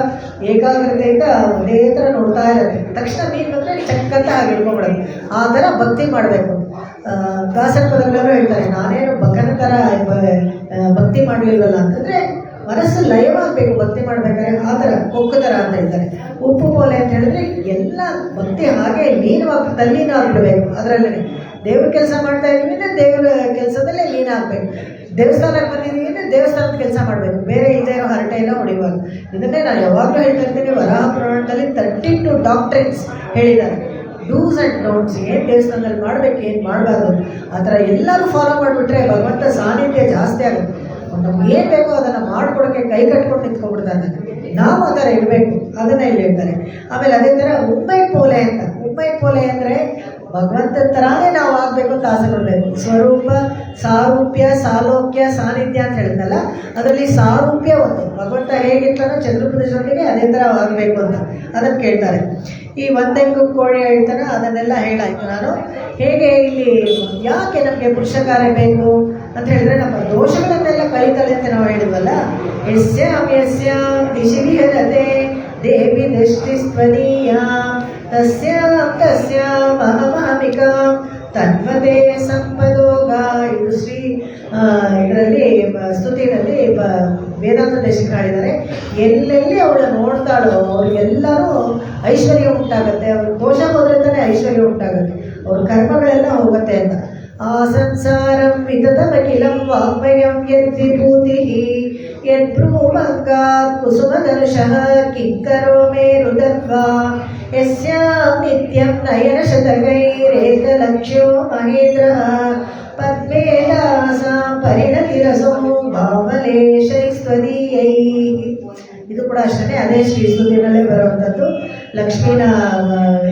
ಏಕಾಗ್ರತೆಯಿಂದ ಒಂದೇ ಥರ ನೋಡ್ತಾ ಇರುತ್ತೆ. ತಕ್ಷಣ ನೀರು ಬಂದರೆ ಚಕ್ಕಂತ ಹಾಗೆ ಹಿಡ್ಕೊಂಡ್ಬಿಡೋದು. ಆ ಥರ ಭಕ್ತಿ ಮಾಡಬೇಕು. ದಾಸರ ಪದಗಳಲ್ಲೂ ಹೇಳ್ತಾರೆ, ನಾನೇನು ಬಕನ ಥರ ಭಕ್ತಿ ಮಾಡಲಿಲ್ವಲ್ಲ ಅಂತಂದರೆ ಮನಸ್ಸು ಲಯವಾಗಬೇಕು ಭಕ್ತಿ ಮಾಡಬೇಕಾದ್ರೆ. ಆ ಥರ ಕೊಕ್ಕು ಥರ ಅಂತ ಹೇಳ್ತಾರೆ. ಉಪ್ಪು ಪೋಲೆ ಅಂತ ಹೇಳಿದ್ರೆ ಎಲ್ಲ ಭಕ್ತಿ ಹಾಗೆ ತಲ್ಲೀನ ಆಗಿಬಿಡ್ಬೇಕು. ಅದರಲ್ಲೇ ದೇವ್ರ ಕೆಲಸ ಮಾಡ್ತಾ ಇದ್ದೀವಿ ಅಂದರೆ ದೇವರ ಕೆಲಸದಲ್ಲೇ ಲೀನ ಆಗಬೇಕು. ದೇವಸ್ಥಾನಕ್ಕೆ ಬಂದಿದ್ದೀವಿ ಅಂದರೆ ದೇವಸ್ಥಾನದ ಕೆಲಸ ಮಾಡಬೇಕು, ಬೇರೆ ಇಲ್ಲದೆ ಇರೋ ಹರಟೆ ಎಲ್ಲ ಹೊಡಿವಾಗ. ಇದನ್ನೇ ನಾನು ಯಾವಾಗಲೂ ಹೇಳ್ತಾ ಇರ್ತೀನಿ. ವರಾಹ ಪುರಾಣದಲ್ಲಿ 32 ಡಾಕ್ಟ್ರಿನ್ಸ್ ಹೇಳಿದ್ದಾರೆ, ಡೂಸ್ ಆ್ಯಂಡ್ ಡೋಂಟ್ಸ್. ಏನು ದೇವಸ್ಥಾನದಲ್ಲಿ ಮಾಡಬೇಕು, ಏನು ಮಾಡಬಾರ್ದು, ಆ ಥರ ಎಲ್ಲರೂ ಫಾಲೋ ಮಾಡಿಬಿಟ್ರೆ ಭಗವಂತ ಸಾನ್ನಿಧ್ಯ ಜಾಸ್ತಿ ಆಗುತ್ತೆ. ನಮ್ಗೆ ಏನು ಬೇಕೋ ಅದನ್ನು ಮಾಡಿಕೊಡೋಕ್ಕೆ ಕೈ ಕಟ್ಕೊಂಡು ನಿಂತ್ಕೊಂಡ್ಬಿಡ್ತಾನೆ. ನಾವು ಆ ಥರ ಇರಬೇಕು, ಅದನ್ನು ಇಲ್ಲಿ ಹೇಳ್ತಾರೆ. ಆಮೇಲೆ ಅದೇ ಥರ ಉಮ್ಮೈ ಪೋಲೆ ಅಂತ. ಉಮ್ಮೈ ಪೋಲೆ ಅಂದರೆ ಭಗವಂತನ ಥರಾನೇ ನಾವು ಆಗಬೇಕು ಅಂತ ಆಸೆ ಪಡಬೇಕು. ಸ್ವರೂಪ, ಸಾರೂಪ್ಯ, ಸಾಲೋಕ್ಯ, ಸಾನ್ನಿಧ್ಯ ಅಂತ ಹೇಳಿದ್ನಲ್ಲ, ಅದರಲ್ಲಿ ಸಾರೂಪ್ಯ ಒಂದು, ಭಗವಂತ ಹೇಗಿರ್ತಾನೋ ಚಂದ್ರಪ್ರದೇಶದೊಂದಿಗೆ ಅದೇ ಥರ ಆಗಬೇಕು ಅಂತ ಅದನ್ನು ಕೇಳ್ತಾರೆ. ಈ ಒಂದೆಂಗು ಕೋಣೆ ಹೇಳ್ತಾನೆ ಅದನ್ನೆಲ್ಲ ಹೇಳಾಯ್ತು ನಾನು. ಹೇಗೆ ಇಲ್ಲಿ ಯಾಕೆ ನಮಗೆ ಪುರುಷಕಾರ್ಯ ಬೇಕು ಅಂತ ಹೇಳಿದ್ರೆ, ನಮ್ಮ ದೋಷಗಳನ್ನೆಲ್ಲ ಕಳೀತಾಳೆ ಅಂತ ನಾವು ಹೇಳಿದ್ವಲ್ಲ. ಯಸ್ಯಾಂ ಯಸ್ಯಾಂ ದಿಶಿವಿಹರತೆ ದೇವಿ ದೃಷ್ಟಿಸ್ತ್ವದೀಯ ತಸ್ಯಾಂ ತಸ್ಯಾಂ ಅಹಮಾಮಿಕಾಂ ತನ್ವತೆ ಸಂಪದೋಗ. ಇದು ಶ್ರೀ ಇದರಲ್ಲಿ ಸ್ತುತಿನಲ್ಲಿ ವೇದಾಂತ ದೇಶಕ್ಕೆ ಹೇಳಿದ್ದಾರೆ. ಎಲ್ಲೆಲ್ಲಿ ಅವಳು ನೋಡ್ತಾಳೋ ಅವ್ರಿಗೆಲ್ಲರೂ ಐಶ್ವರ್ಯ ಉಂಟಾಗುತ್ತೆ, ಅವ್ರ ದೋಷ ಹೋದ್ರೆ ತಾನೇ ಐಶ್ವರ್ಯ ಉಂಟಾಗುತ್ತೆ, ಅವ್ರ ಕರ್ಮಗಳೆಲ್ಲ ಹೋಗುತ್ತೆ ಅಂತ. ಆ ಸಂಸಾರಂ ವಿತತಮಖಿಲಂ ವಾಗ್ಮಯಂ ಯದ್ವಿಭೂತಿ ಯದ್ಭ್ರೂಮಂಗ ಕುಸುಮಧನುಷಃ ಕಿಂಕರೋ ಮೇರುದತ್ವಾ ಯಸ್ಯಾಂ ನಿತ್ಯಂ ನಯನಶತಕೈರೇಕಲಕ್ಷ್ಯೋ ಮಹೇಂದ್ರಃ ಪದ್ಮೇದಾಸಾಂ ಪರಿಣತಿರಸೋ ಭಾವಲೇಶೈಸ್ತ್ವದೀಯೈ. ಇದು ಕೂಡ ಅಷ್ಟೇ, ಅದೇ ಶ್ರೀ ಸ್ತುತಿನಲ್ಲೇ ಬರುವಂಥದ್ದು. ಲಕ್ಷ್ಮೀನ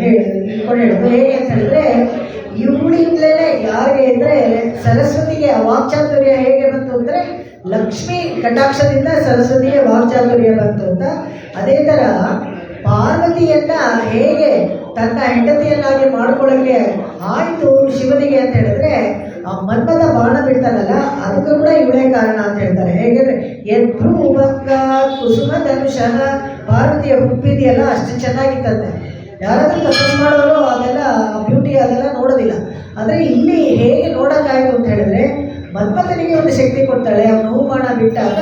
ಹೇಳಿದ್ರು ಹೇಗೆ ಅಂತ ಹೇಳಿದ್ರೆ, ಇವಳಿಂದಲೇ ಯಾರಿಗೆ ಅಂದರೆ ಸರಸ್ವತಿಗೆ ವಾಕ್ಚಾತುರ್ಯ ಹೇಗೆ ಬಂತು ಅಂದರೆ, ಲಕ್ಷ್ಮೀ ಕಟಾಕ್ಷದಿಂದ ಸರಸ್ವತಿಗೆ ವಾಕ್ಚಾತುರ್ಯ ಬಂತು ಅಂತ. ಅದೇ ಥರ ಪಾರ್ವತಿಯನ್ನ ಹೇಗೆ ತನ್ನ ಹೆಂಡತಿಯನ್ನಾಗಿ ಮಾಡ್ಕೊಳ್ಳೋಕ್ಕೆ ಆಯಿತು ಶಿವನಿಗೆ ಅಂತ ಹೇಳಿದ್ರೆ, ಆ ಮನ್ಮದ ಬಾಣ ಬಿಡ್ತಾನಲ್ಲ ಅದಕ್ಕೂ ಕೂಡ ಇವಳೇ ಕಾರಣ ಅಂತ ಹೇಳ್ತಾರೆ. ಹೇಗೆಂದ್ರೆ ಯದ್ಭ್ರೂಮಂಗ ಕುಸುಮ ಧನುಷಃ, ಪಾರ್ವತಿಯ ಹುಬ್ಬಿದೆಯಲ್ಲ ಅಷ್ಟು ಚೆನ್ನಾಗಿತ್ತಂತೆ. ಯಾರಾದರೂ ತಪಸ್ಸು ಮಾಡೋರು ಅದೆಲ್ಲ ಬ್ಯೂಟಿ ಅದೆಲ್ಲ ನೋಡೋದಿಲ್ಲ. ಆದರೆ ಇಲ್ಲಿ ಹೇಗೆ ನೋಡೋಕ್ಕಾಯಿತು ಅಂತ ಹೇಳಿದ್ರೆ, ಮನ್ಮಥನಿಗೆ ಒಂದು ಶಕ್ತಿ ಕೊಡ್ತಾಳೆ. ಅವನು ಹೂಬಾಣ ಬಿಟ್ಟಾಗ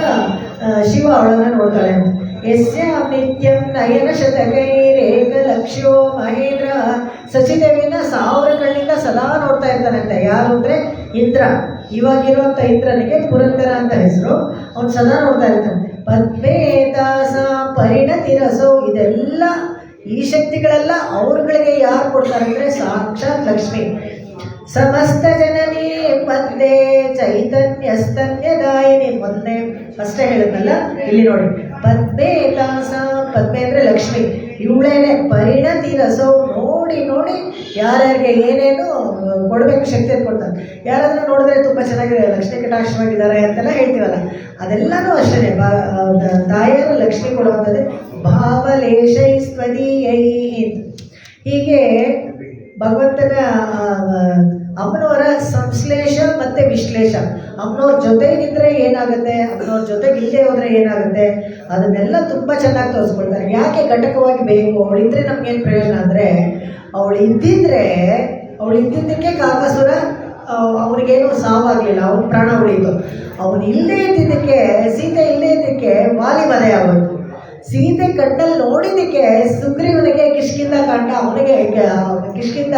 ಶಿವ ಅವಳನ್ನು ನೋಡ್ತಾಳೆ ಅಂತ. ಯಸ್ಯಾಂ ನಿತ್ಯಂ ನಯನಶತಕೈರೇಕಲಕ್ಷ್ಯೋ ಮಹೇಂದ್ರ. ಸಚಿದೇವಿನ 1000 ಕಣ್ಣಿಂದ ಸದಾ ನೋಡ್ತಾ ಇರ್ತಾನಂತೆ. ಯಾರು ಅಂದರೆ ಇಂದ್ರ. ಇವಾಗಿರುವಂಥ ಇಂದ್ರನಿಗೆ ಪುರಂದರ ಅಂತ ಹೆಸರು. ಅವನು ಸದಾ ನೋಡ್ತಾ ಇರ್ತಾನೆ. ಪದ್ಮೇದಾಸ ಪರಿಣತಿರಸೋ. ಇದೆಲ್ಲ ಈ ಶಕ್ತಿಗಳೆಲ್ಲ ಅವ್ರುಗಳಿಗೆ ಯಾರು ಕೊಡ್ತಾರೆ ಅಂದರೆ ಸಾಕ್ಷಾತ್ ಲಕ್ಷ್ಮಿ. ಸಮಸ್ತ ಜನನಿ ಪದ್ಮೆ ಚೈತನ್ಯಸ್ತನ್ಯದಾಯಿನಿ. ಮೊನ್ನೆ ಅಷ್ಟೇ ಹೇಳಿದ್ನಲ್ಲ, ಇಲ್ಲಿ ನೋಡಿ ಪದ್ಮೆ ದಾಸ. ಪದ್ಮೆ ಅಂದರೆ ಲಕ್ಷ್ಮಿ, ಇವಳೇನೆ ಪರಿಣತಿ ರಸೋ. ನೋಡಿ ನೋಡಿ ಯಾರ್ಯಾರಿಗೆ ಏನೇನು ಕೊಡಬೇಕು ಶಕ್ತಿ ಕೊಡ್ತಾರೆ. ಯಾರಾದರೂ ನೋಡಿದ್ರೆ ತುಂಬ ಚೆನ್ನಾಗಿದೆ, ಲಕ್ಷ್ಮೀ ಕಟಾಕ್ಷವಾಗಿದ್ದಾರೆ ಅಂತೆಲ್ಲ ಹೇಳ್ತೀವಲ್ಲ, ಅದೆಲ್ಲನೂ ಅಷ್ಟೇ ತಾಯಿಯರು ಲಕ್ಷ್ಮಿ ಕೊಡುವಂಥದ್ದೇ. ಭಾವಲೇಶೈಸ್ತ್ವದೀಯೈ. ಹೀಗೆ ಭಗವಂತನ ಅಮ್ಮನವರ ಸಂಶ್ಲೇಷ ಮತ್ತು ವಿಶ್ಲೇಷ. ಅಮ್ಮನವ್ರ ಜೊತೆಗಿದ್ರೆ ಏನಾಗುತ್ತೆ, ಅಮ್ಮನವ್ರ ಜೊತೆಗಿಲ್ಲದೆ ಹೋದರೆ ಏನಾಗುತ್ತೆ, ಅದನ್ನೆಲ್ಲ ತುಂಬ ಚೆನ್ನಾಗಿ ತೋರಿಸ್ಕೊಳ್ತಾರೆ. ಯಾಕೆ ಘಟಕವಾಗಿ ಬೇಕು, ಅವಳಿದ್ರೆ ನಮಗೇನು ಪ್ರಯೋಜನ ಅಂದರೆ, ಅವಳು ಇದ್ದಿದ್ದಕ್ಕೆ ಕಾಕಾಸುರ ಅವನಿಗೇನು ಸಾವಾಗಲಿಲ್ಲ, ಅವನ ಪ್ರಾಣ ಉಳಿತು. ಅವನು ಇಲ್ಲದೇ ಇದ್ದಿದ್ದಕ್ಕೆ, ಸೀತೆ ಇಲ್ಲದೇ ಇದ್ದಕ್ಕೆ ವಾಲಿ ಮನೆ ಆಗೋಯ್ತು. ಸೀತೆ ಕಣ್ಣಲ್ಲಿ ನೋಡಿದ್ದಕ್ಕೆ ಸುಗ್ರೀವನಿಗೆ ಕಿಷ್ಕಿಂದ ಕಾಂಡ, ಅವನಿಗೆ ಕಿಷ್ಕಿಂದ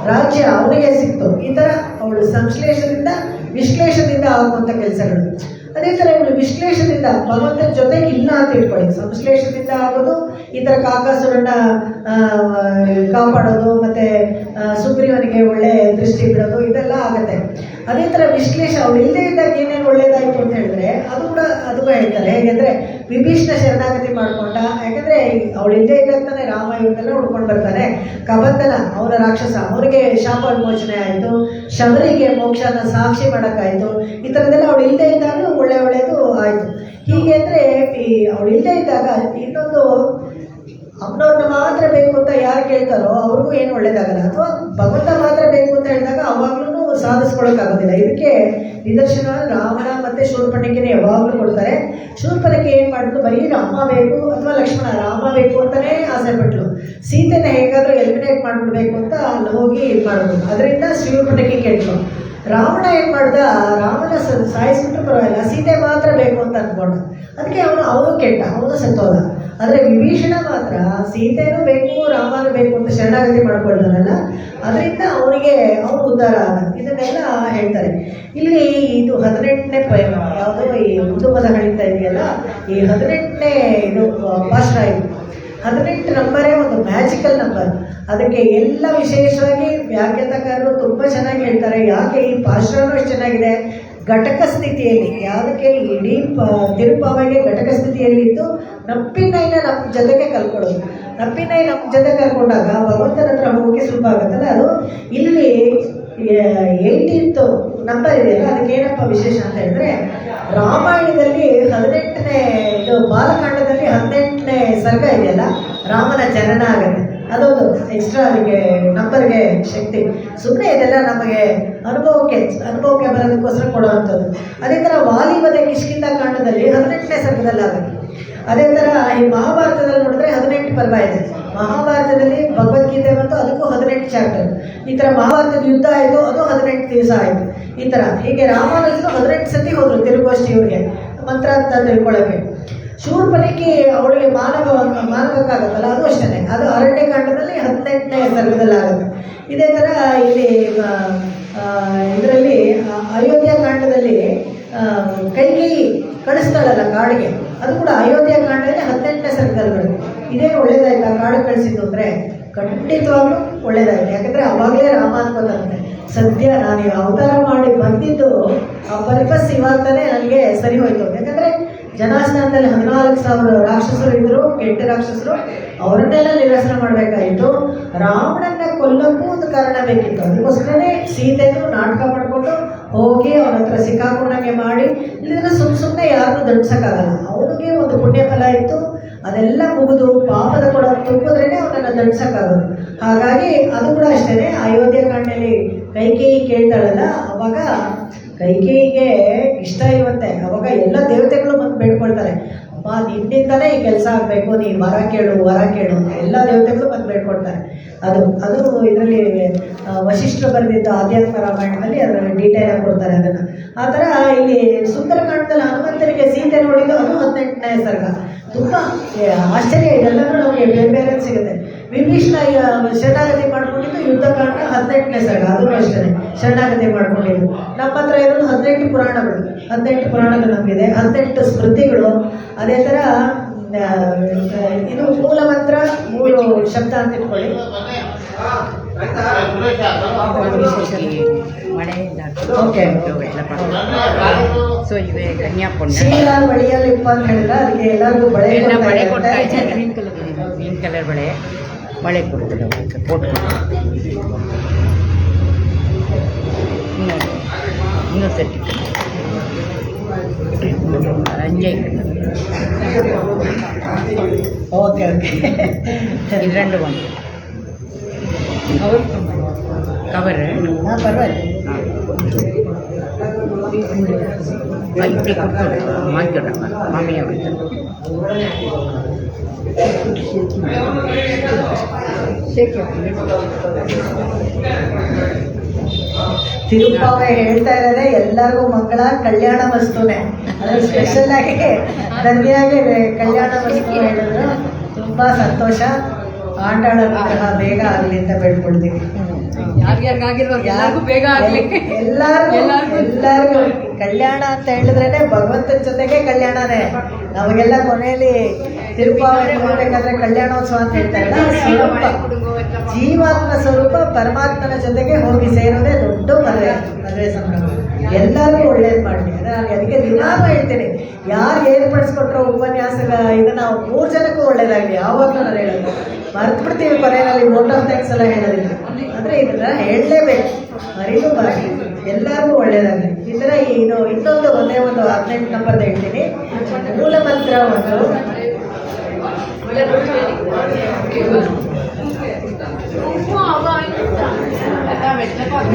ರಾಜ್ಯ ಅವನಿಗೆ ಸಿಕ್ತು. ಈ ಥರ ಅವಳು ಸಂಶ್ಲೇಷದಿಂದ ವಿಶ್ಲೇಷದಿಂದ ಆಗುವಂಥ ಕೆಲಸಗಳು. ಅದೇ ಥರ ಇವಳು ವಿಶ್ಲೇಷದಿಂದ ಭಗವಂತನ ಜೊತೆಗೆ ಇಲ್ಲ ಅಂತ ಇಟ್ಕೊಳ್ಳಿ. ಸಂಶ್ಲೇಷದಿಂದ ಆಗೋದು ಈ ಥರ ಕಾಕಾಸುರನ್ನ ಕಾಪಾಡೋದು, ಮತ್ತು ಸುಗ್ರೀವನಿಗೆ ಒಳ್ಳೆ ದೃಷ್ಟಿ ಬಿಡೋದು, ಇದೆಲ್ಲ ಆಗುತ್ತೆ. ಅದೇ ಥರ ವಿಶ್ಲೇಷ ಅವಳು ಇಲ್ಲದೇ ಇದ್ದಾಗ ಏನೇನು ಒಳ್ಳೇದಾಯಿತು ಅಂತ ಹೇಳಿದ್ರೆ ಅದು ಹೇಳ್ತಾರೆ. ಹೇಗೆಂದರೆ ವಿಭೀಷಣ ಶರಣಾಗತಿ ಮಾಡ್ಕೊಂಡ. ಯಾಕಂದರೆ ಅವಳು ಇಲ್ಲದೇ ಇದ್ದಾಗ ರಾಮ ಇವನ್ನೆಲ್ಲ ಹುಡ್ಕೊಂಡು ಬರ್ತಾನೆ. ಕಬಂಧನ ಅವರ ರಾಕ್ಷಸ, ಅವರಿಗೆ ಶಾಪ ವಿಮೋಚನೆ ಆಯಿತು. ಶಬರಿಗೆ ಮೋಕ್ಷನ ಸಾಕ್ಷಿ ಮಾಡೋಕ್ಕಾಯಿತು. ಈ ಥರದ್ದೆಲ್ಲ ಅವಳು ಇಲ್ಲದೇ ಇದ್ದಾಗ ಒಳ್ಳೆಯದು ಆಯಿತು. ಹೀಗೆ ಅಂದರೆ ಈ ಅವಳು ಇಲ್ಲದೇ ಇದ್ದಾಗ ಇನ್ನೊಂದು ಅಮ್ಮನವ್ರನ್ನ ಮಾತ್ರ ಬೇಕು ಅಂತ ಯಾರು ಕೇಳ್ತಾರೋ ಅವ್ರಿಗೂ ಏನು ಒಳ್ಳೇದಾಗಲ್ಲ. ಅಥವಾ ಭಗವಂತ ಮಾತ್ರ ಬೇಕು ಅಂತ ಹೇಳಿದಾಗ ಅವಾಗ್ಲೂ ಸಾಧಿಸ್ಕೊಳ್ಳೋಕ್ಕಾಗೋದಿಲ್ಲ. ಇದಕ್ಕೆ ನಿದರ್ಶನ ರಾವಣ ಮತ್ತು ಶೂರ್ಪಣಖಿಗೆ ಯಾವಾಗಲೂ ಕೊಡ್ತಾರೆ. ಶೂರ್ಪಣಖಿ ಏನು ಮಾಡಿದ್ರು, ಬರೀ ರಾಮ ಬೇಕು ಅಥವಾ ಲಕ್ಷ್ಮಣ, ರಾಮ ಬೇಕು ಅಂತಲೇ ಆಸೆ ಪಟ್ಲು. ಸೀತೆನ ಹೇಗಾದರೂ ಎಲಿಮಿನೇಟ್ ಮಾಡಿಬಿಡ್ಬೇಕು ಅಂತ ಅಲ್ಲಿ ಹೋಗಿ ಇದು ಮಾಡೋದು. ಅದರಿಂದ ಶೂರ್ಪಣಖಿ ಕೇಳ್ತು. ರಾವಣ ಏನು ಮಾಡ್ದ, ರಾಮನ ಸಾಯಿಸ್ಬಿಟ್ರು ಪರವಾಗಿಲ್ಲ, ಸೀತೆ ಮಾತ್ರ ಬೇಕು ಅಂತ ಅಂದ್ಕೊಂಡ. ಅದಕ್ಕೆ ಅವನು ಕೆಟ್ಟ, ಅವನು ಸತ್ತೋದ. ಆದರೆ ವಿಭೀಷಣ ಮಾತ್ರ ಸೀತೆನೂ ಬೇಕು ರಾಮನೂ ಬೇಕು ಅಂತ ಶರಣಾಗತಿ ಮಾಡ್ಕೊಳ್ತಾನಲ್ಲ, ಅದರಿಂದ ಅವನಿಗೆ ಅವನು ಉದ್ಧಾರ ಆದ. ಇದನ್ನೆಲ್ಲ ಹೇಳ್ತಾರೆ. ಇಲ್ಲಿ ಇದು 18ನೇ ಪಯಣ ಯಾವುದೋ ಈ ಕುಟುಂಬದ ಹಳಿತಾ ಇದೆಯಲ್ಲ, ಈ 18ನೇ ಇದು ಪಾಶ್ರ. ಇದು 18 ನಂಬರೇ ಒಂದು ಮ್ಯಾಜಿಕಲ್ ನಂಬರ್. ಅದಕ್ಕೆ ಎಲ್ಲ ವಿಶೇಷವಾಗಿ ವ್ಯಾಖ್ಯಾತಕಾರರು ತುಂಬ ಚೆನ್ನಾಗಿ ಹೇಳ್ತಾರೆ. ಯಾಕೆ ಈ ಪಾಶ್ರನೂ ಎಷ್ಟು ಚೆನ್ನಾಗಿದೆ, ಘಟಕ ಸ್ಥಿತಿಯಲ್ಲಿ, ಯಾವುದಕ್ಕೆ ಇಡೀ ತಿರುಪಾವೆಗೆ ಘಟಕ ಸ್ಥಿತಿಯಲ್ಲಿದ್ದು ನಪ್ಪಿನೈನ ನಮ್ಮ ಜೊತೆಗೆ ಕಲ್ಕೊಳ್ಳೋದು. ನಪ್ಪಿನೈ ನಮ್ಮ ಜೊತೆ ಕಲ್ಕೊಂಡಾಗ ಭಗವಂತನ ಹತ್ರ ಹೋಗೋಕ್ಕೆ ಸುಲಭ ಆಗುತ್ತಲ್ಲ. ಅದು ಇಲ್ಲಿ 18th ನಂಬರ್ ಇದೆಯಲ್ಲ, ಅದಕ್ಕೆ ಏನಪ್ಪ ವಿಶೇಷ ಅಂತ ಹೇಳಿದ್ರೆ, ರಾಮಾಯಣದಲ್ಲಿ 18ನೇ ಇದು ಬಾಲಕಾಂಡದಲ್ಲಿ 18ನೇ ಸರ್ಗ ಇದೆಯಲ್ಲ, ರಾಮನ ಜನನ ಆಗುತ್ತೆ. ಅದೊಂದು ಎಕ್ಸ್ಟ್ರಾ ಅದಕ್ಕೆ ನಂಬರ್ಗೆ ಶಕ್ತಿ. ಸುಮ್ಮನೆ ಇದೆಲ್ಲ ನಮಗೆ ಅನುಭವಕ್ಕೆ ಬರೋದಕ್ಕೋಸ್ಕರ ಕೊಡುವಂಥದ್ದು. ಅದೇ ಥರ ವಾಲಿವಧೆ ಕಿಷ್ಕಿಂಧ ಕಾಂಡದಲ್ಲಿ 18ನೇ ಸರ್ಗದಲ್ಲಿ ಆಗುತ್ತೆ. ಅದೇ ಥರ ಈ ಮಹಾಭಾರತದಲ್ಲಿ ನೋಡಿದ್ರೆ 18 ಪರ್ವ ಇದೆ. ಮಹಾಭಾರತದಲ್ಲಿ ಭಗವದ್ಗೀತೆ ಬಂತು, ಅದಕ್ಕೂ 18 ಚಾಪ್ಟರ್. ಈ ಥರ ಮಹಾಭಾರತದ ಯುದ್ಧ ಆಯಿತು, ಅದು 18 ದಿವಸ ಆಯಿತು. ಈ ಥರ ಹೀಗೆ ರಾಮಾನುಜರು 18 ಸತಿ ಹೋದರು ತಿರುಗೋಷ್ಠಿಯವ್ರಿಗೆ ಮಂತ್ರ ಅಂತ ತಿಳ್ಕೊಳ್ಳೋಕ್ಕೆ. ಶೂರ್ಪನಖಿ ಅವಳಿಗೆ ಮಾನವಕ್ಕಾಗತ್ತಲ್ಲ, ಅದು ಅಷ್ಟೇ. ಅದು ಅರಣ್ಯಕಾಂಡದಲ್ಲಿ 18ನೇ ಸರ್ಗದಲ್ಲಿ ಆಗುತ್ತೆ. ಇದೇ ಥರ ಇಲ್ಲಿ ಇದರಲ್ಲಿ ಅಯೋಧ್ಯಕಾಂಡದಲ್ಲಿ ಕೈಕೇಯಿ ಕಳಿಸ್ತಾಳಲ್ಲ ಕಾಡಿಗೆ, ಅದು ಕೂಡ ಅಯೋಧ್ಯಕಾಂಡದಲ್ಲಿ 18ನೇ ಸರ್ಗದಲ್ಲಿ ಬರುತ್ತೆ. ಇದೇನು ಒಳ್ಳೇದಾಯ್ತು ಆ ಕಾಡು ಕಳಿಸಿದ್ದು ಅಂದರೆ? ಖಂಡಿತವಾಗ್ಲೂ ಒಳ್ಳೇದಾಯ್ತು. ಯಾಕಂದರೆ ಅವಾಗಲೇ ರಾಮ ಅನ್ಕೋತಾರಂತೆ, ಸದ್ಯ ನಾನು ಅವತಾರ ಮಾಡಿ ಬಂದಿದ್ದು ಆ ಪರ್ಪಸ್ ಇವಾಗ ತಾನೇ ನನಗೆ ಸರಿ ಹೋಯ್ತು. ಯಾಕಂದರೆ ಜನಾಸ್ಥಾನದಲ್ಲಿ 14,000 ರಾಕ್ಷಸರು ಇದ್ದರು, ಕೆಟ್ಟ ರಾಕ್ಷಸರು. ಅವರನ್ನೆಲ್ಲ ನಿರಸನ ಮಾಡಬೇಕಾಯಿತು. ರಾವಣನ್ನ ಕೊಲ್ಲಕ್ಕೂ ಒಂದು ಕಾರಣ ಬೇಕಿತ್ತು. ಅದಕ್ಕೋಸ್ಕರನೇ ಸೀತೆಯನ್ನು ನಾಟಕ ಮಾಡಿಕೊಂಡು ಹೋಗಿ ಅವನ ಹತ್ರ ಸಿಕ್ಕಾಕೊಂಡಂಗೆ ಮಾಡಿ, ಇಲ್ಲಿದ್ರೆ ಸುಮ್ಮನೆ ಯಾರನ್ನೂ ದಂಡಿಸೋಕ್ಕಾಗಲ್ಲ. ಅವನಿಗೆ ಒಂದು ಪುಣ್ಯ ಫಲ ಇತ್ತು, ಅದೆಲ್ಲ ಮುಗಿದು ಪಾಪದ ಕೂಡ ತುಂಬಿದ್ರೇ ಅವನನ್ನು ದಂಡಿಸೋಕ್ಕಾಗೋದು. ಹಾಗಾಗಿ ಅದು ಕೂಡ ಅಷ್ಟೇ. ಅಯೋಧ್ಯಕಾಂಡದಲ್ಲಿ ಕೈಕೇಯಿ ಕೇಳ್ತಾಳಲ್ಲ, ಅವಾಗ ಕೈಕೇಯಿಗೆ ಇಷ್ಟ ಇರುತ್ತೆ. ಅವಾಗ ಎಲ್ಲ ದೇವತೆಗಳು ಬಂದು ಬೇಡ್ಕೊಳ್ತಾರೆ, ಅಮ್ಮ ನಿನ್ನಿಂದಲೇ ಈ ಕೆಲಸ ಆಗಬೇಕು, ನೀನು ವರ ಕೇಳು ಅಂತ ಎಲ್ಲ ದೇವತೆಗಳು ಬಂದು ಬೇಡ್ಕೊಳ್ತಾರೆ. ಅದು ಇದರಲ್ಲಿ ವಶಿಷ್ಠರು ಬರೆದಿದ್ದ ಆಧ್ಯಾತ್ಮ ರಾಮಾಯಣದಲ್ಲಿ ಅದರಲ್ಲಿ ಡೀಟೇಲ್ ಆಗಿ ಕೊಡ್ತಾರೆ ಅದನ್ನು. ಆ ಥರ ಇಲ್ಲಿ ಸುಂದರಕಾಂಡದಲ್ಲಿ ಹನುಮಂತನಿಗೆ ಸೀತೆ ನೋಡಿದ್ದು, ಅದು 18ನೇ ಸರ್ಗ. ತುಂಬ ಆಶ್ಚರ್ಯ. ಇದೆಲ್ಲರೂ ನಮಗೆ ಬೇರೆ ಬೇರೆ ಸಿಗುತ್ತೆ. ವಿಭೀಷಣ ಶರಣಾಗತಿ ಮಾಡ್ಕೊಂಡಿದ್ದು ಯುದ್ಧಕಾಂಡ 18ನೇ ಸರ್ಗ, ಅದು ಅಷ್ಟೇ ಶರಣಾಗತಿ ಮಾಡ್ಕೊಂಡಿದ್ದು. ನಮ್ಮ ಹತ್ರ ಇರೋದು 18 ಪುರಾಣಗಳು. 18 ಪುರಾಣಗಳು ನಮಗಿದೆ, 18 ಸ್ಮೃತಿಗಳು. ಅದೇ ಥರ ಇದು ಮೂಲ ಮಂತ್ರ 3 ಶಬ್ದ ಅಂತ ಇಟ್ಕೊಳ್ಳಿ. ಓಕೆ, ಸೊ ಇವೆ ಶೀಲ ಬಳಿಯಲ್ಲಿಪ್ಪ ಅಂತ ಹೇಳಿದ್ರೆ ಅದಕ್ಕೆ ಎಲ್ಲರಿಗೂ ಬಳೆ ಕೊಡ್ತಾ ಇದ್ದಾರೆ. ಗ್ರೀನ್ ಕಲರ್ ಬಳೆ ಕೊಡ್ತಾರೆ, ಕೊಟ್ಟು ಇನ್ನೂ ಸೆಟ್ ಅಂಜೆ. ಓಕೆ ಇದು 2 ಒಂದು ಕವರ್ ಪರವಾಗಿಲ್ಲ இப்படி கொடுத்து வாங்கிடுறாங்க மாமியார் வீட்டு. ತಿರುಪಾವೆ ಹೇಳ್ತಾ ಇರೋದೇ ಎಲ್ಲರಿಗೂ ಮಕ್ಕಳ ಕಲ್ಯಾಣ ವಸ್ತುನೇ. ಅದು ಸ್ಪೆಷಲ್ ಆಗಿ ಧನ್ಯಾಗಿ ಕಲ್ಯಾಣ ವಸ್ತು ಹೇಳಿದ್ರು. ತುಂಬ ಸಂತೋಷ. ಆಟಾಡೋದು ಬೇಗ ಆಗಲಿ ಅಂತ ಬೇಡ್ಕೊಳ್ತೀವಿ. ಎಲ್ಲರಿಗೂ ಕಲ್ಯಾಣ ಅಂತ ಹೇಳಿದ್ರೇನೆ ಭಗವಂತನ ಜೊತೆಗೆ ಕಲ್ಯಾಣನೇ. ನಮಗೆಲ್ಲ ಕೊನೆಯಲ್ಲಿ ತಿರುಪಾವಳಿ ಹೋಗ್ಬೇಕಾದ್ರೆ ಕಲ್ಯಾಣೋತ್ಸವ ಅಂತ ಹೇಳ್ತಾರಲ್ಲ, ಸ್ವರೂಪ ಜೀವಾತ್ಮ ಸ್ವರೂಪ ಪರಮಾತ್ಮನ ಜೊತೆಗೆ ಹೋಗಿ ಸೇರೋದೇ ದೊಡ್ಡ ಮದುವೆ ಸಂಭ್ರಮ. ಎಲ್ಲರಿಗೂ ಒಳ್ಳೇದು ಮಾಡಲಿ. ಅದಕ್ಕೆ ದಿನಾನು ಹೇಳ್ತೀನಿ, ಯಾರು ಏರ್ಪಡಿಸ್ಕೊಟ್ರೋ ಉಪನ್ಯಾಸ ಇದನ್ನ 3 ಜನಕ್ಕೂ ಒಳ್ಳೇದಾಗಲಿ. ಯಾವಾಗಲೂ ನಾನು ಹೇಳೋದು ಮರ್ತು ಬಿಡ್ತೀವಿ, ಕೊನೆಯಲ್ಲಿ ವೋಟ್ ಆಫ್ ಥ್ಯಾಂಕ್ಸ್ ಎಲ್ಲ ಹೇಳೋದಿಲ್ಲ. ಅಂದರೆ ಇದನ್ನ ಹೇಳಲೇಬೇಕು, ಮರಿಗೂ ಬರಲಿ. ಎಲ್ಲರಿಗೂ ಒಳ್ಳೇದಾಗಲಿ. ಈ ಥರ ಇದು ಇನ್ನೊಂದು ಒಂದೇ ಒಂದು 18 ನಂಬರ್ ಹೇಳ್ತೀನಿ. ಮೂಲ ಮಂತ್ರ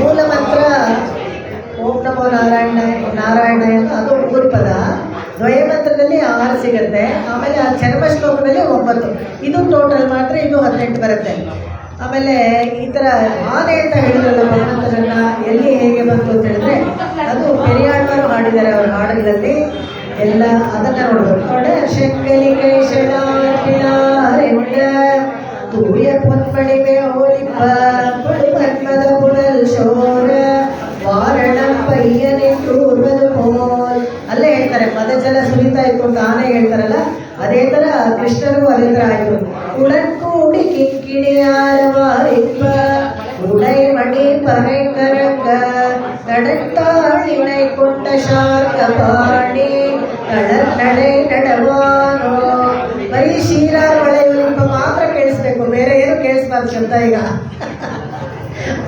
ಮೂಲ ಮಂತ್ರ ಓಂ ನಮೋ ನಾರಾಯಣ ಅದು 3 ಪದ. ದ್ವಯ ಮಂತ್ರದಲ್ಲಿ 6 ಸಿಗುತ್ತೆ. ಆಮೇಲೆ ಆ ಚರ್ಮ ಶ್ಲೋಕದಲ್ಲಿ 9. ಇದು ಟೋಟಲ್ ಮಾತ್ರ ಇದು 18 ಬರುತ್ತೆ. ಆಮೇಲೆ ಈ ಥರ ಆನೆ ಅಂತ ಹೇಳಿದ್ರಲ್ಲ ಭಗವಂತನನ್ನ ಎಲ್ಲಿ ಹೇಗೆ ಬಂತು ಅಂತ ಹೇಳಿದ್ರೆ, ಅದು ಪೆರಿಯಾಳ್ವಾರು ಹಾಡಿದ್ದಾರೆ ಅವ್ರ ಹಾಡುಗಳಲ್ಲಿ ಎಲ್ಲ. ಅದನ್ನು ನೋಡ್ಬೇಕು. ಶಂಕಲಿಗೆ ಶರಣಾರ್ಪಿಣಾರಣ್ಯ ತೂಯ ಪೊನ್ಮಣಿಮೆ ಹೋಲಿಪ ಪದ್ಮದ ಪುಡಲ್ ಶೋರ ವಾರಣ ಪಯ್ಯನೆ ಟೂರ್ವದು ಪೋಲ್. ಅಲ್ಲೇ ಹೇಳ್ತಾರೆ ಪದಜಲ ಸುರಿತಾ ಇತ್ತು ಅಂತ ಆನೆ ಹೇಳ್ತಾರಲ್ಲ, ಅದೇ ಥರ ಕೃಷ್ಣರಿಗೂ ಅದೇ ಥರ ಆಯಿತು. ಉಡನ್ಕೂಡಿ ಕಿಕ್ಕಿಣಿಯಾರವಾರಿಪ್ಪ ಉಡೈ ಮಣಿ ಪರೈಕರಂಗ ತಡತ್ತಾಳಿಣೈ ಕೊಂಡ ಶಾರ್ಕಪಾಣಿ ನಡೆ ನಡವಾನೋ. ಬರೀ ಶ್ರೀರಾರ್ ಮಳೆ ಒಲಿಂಪ ಮಾತ್ರ ಕೇಳಿಸ್ಬೇಕು, ಬೇರೆ ಏನು ಕೇಳಿಸ್ಬಾರ್ದು ಶಬ್ದ. ಈಗ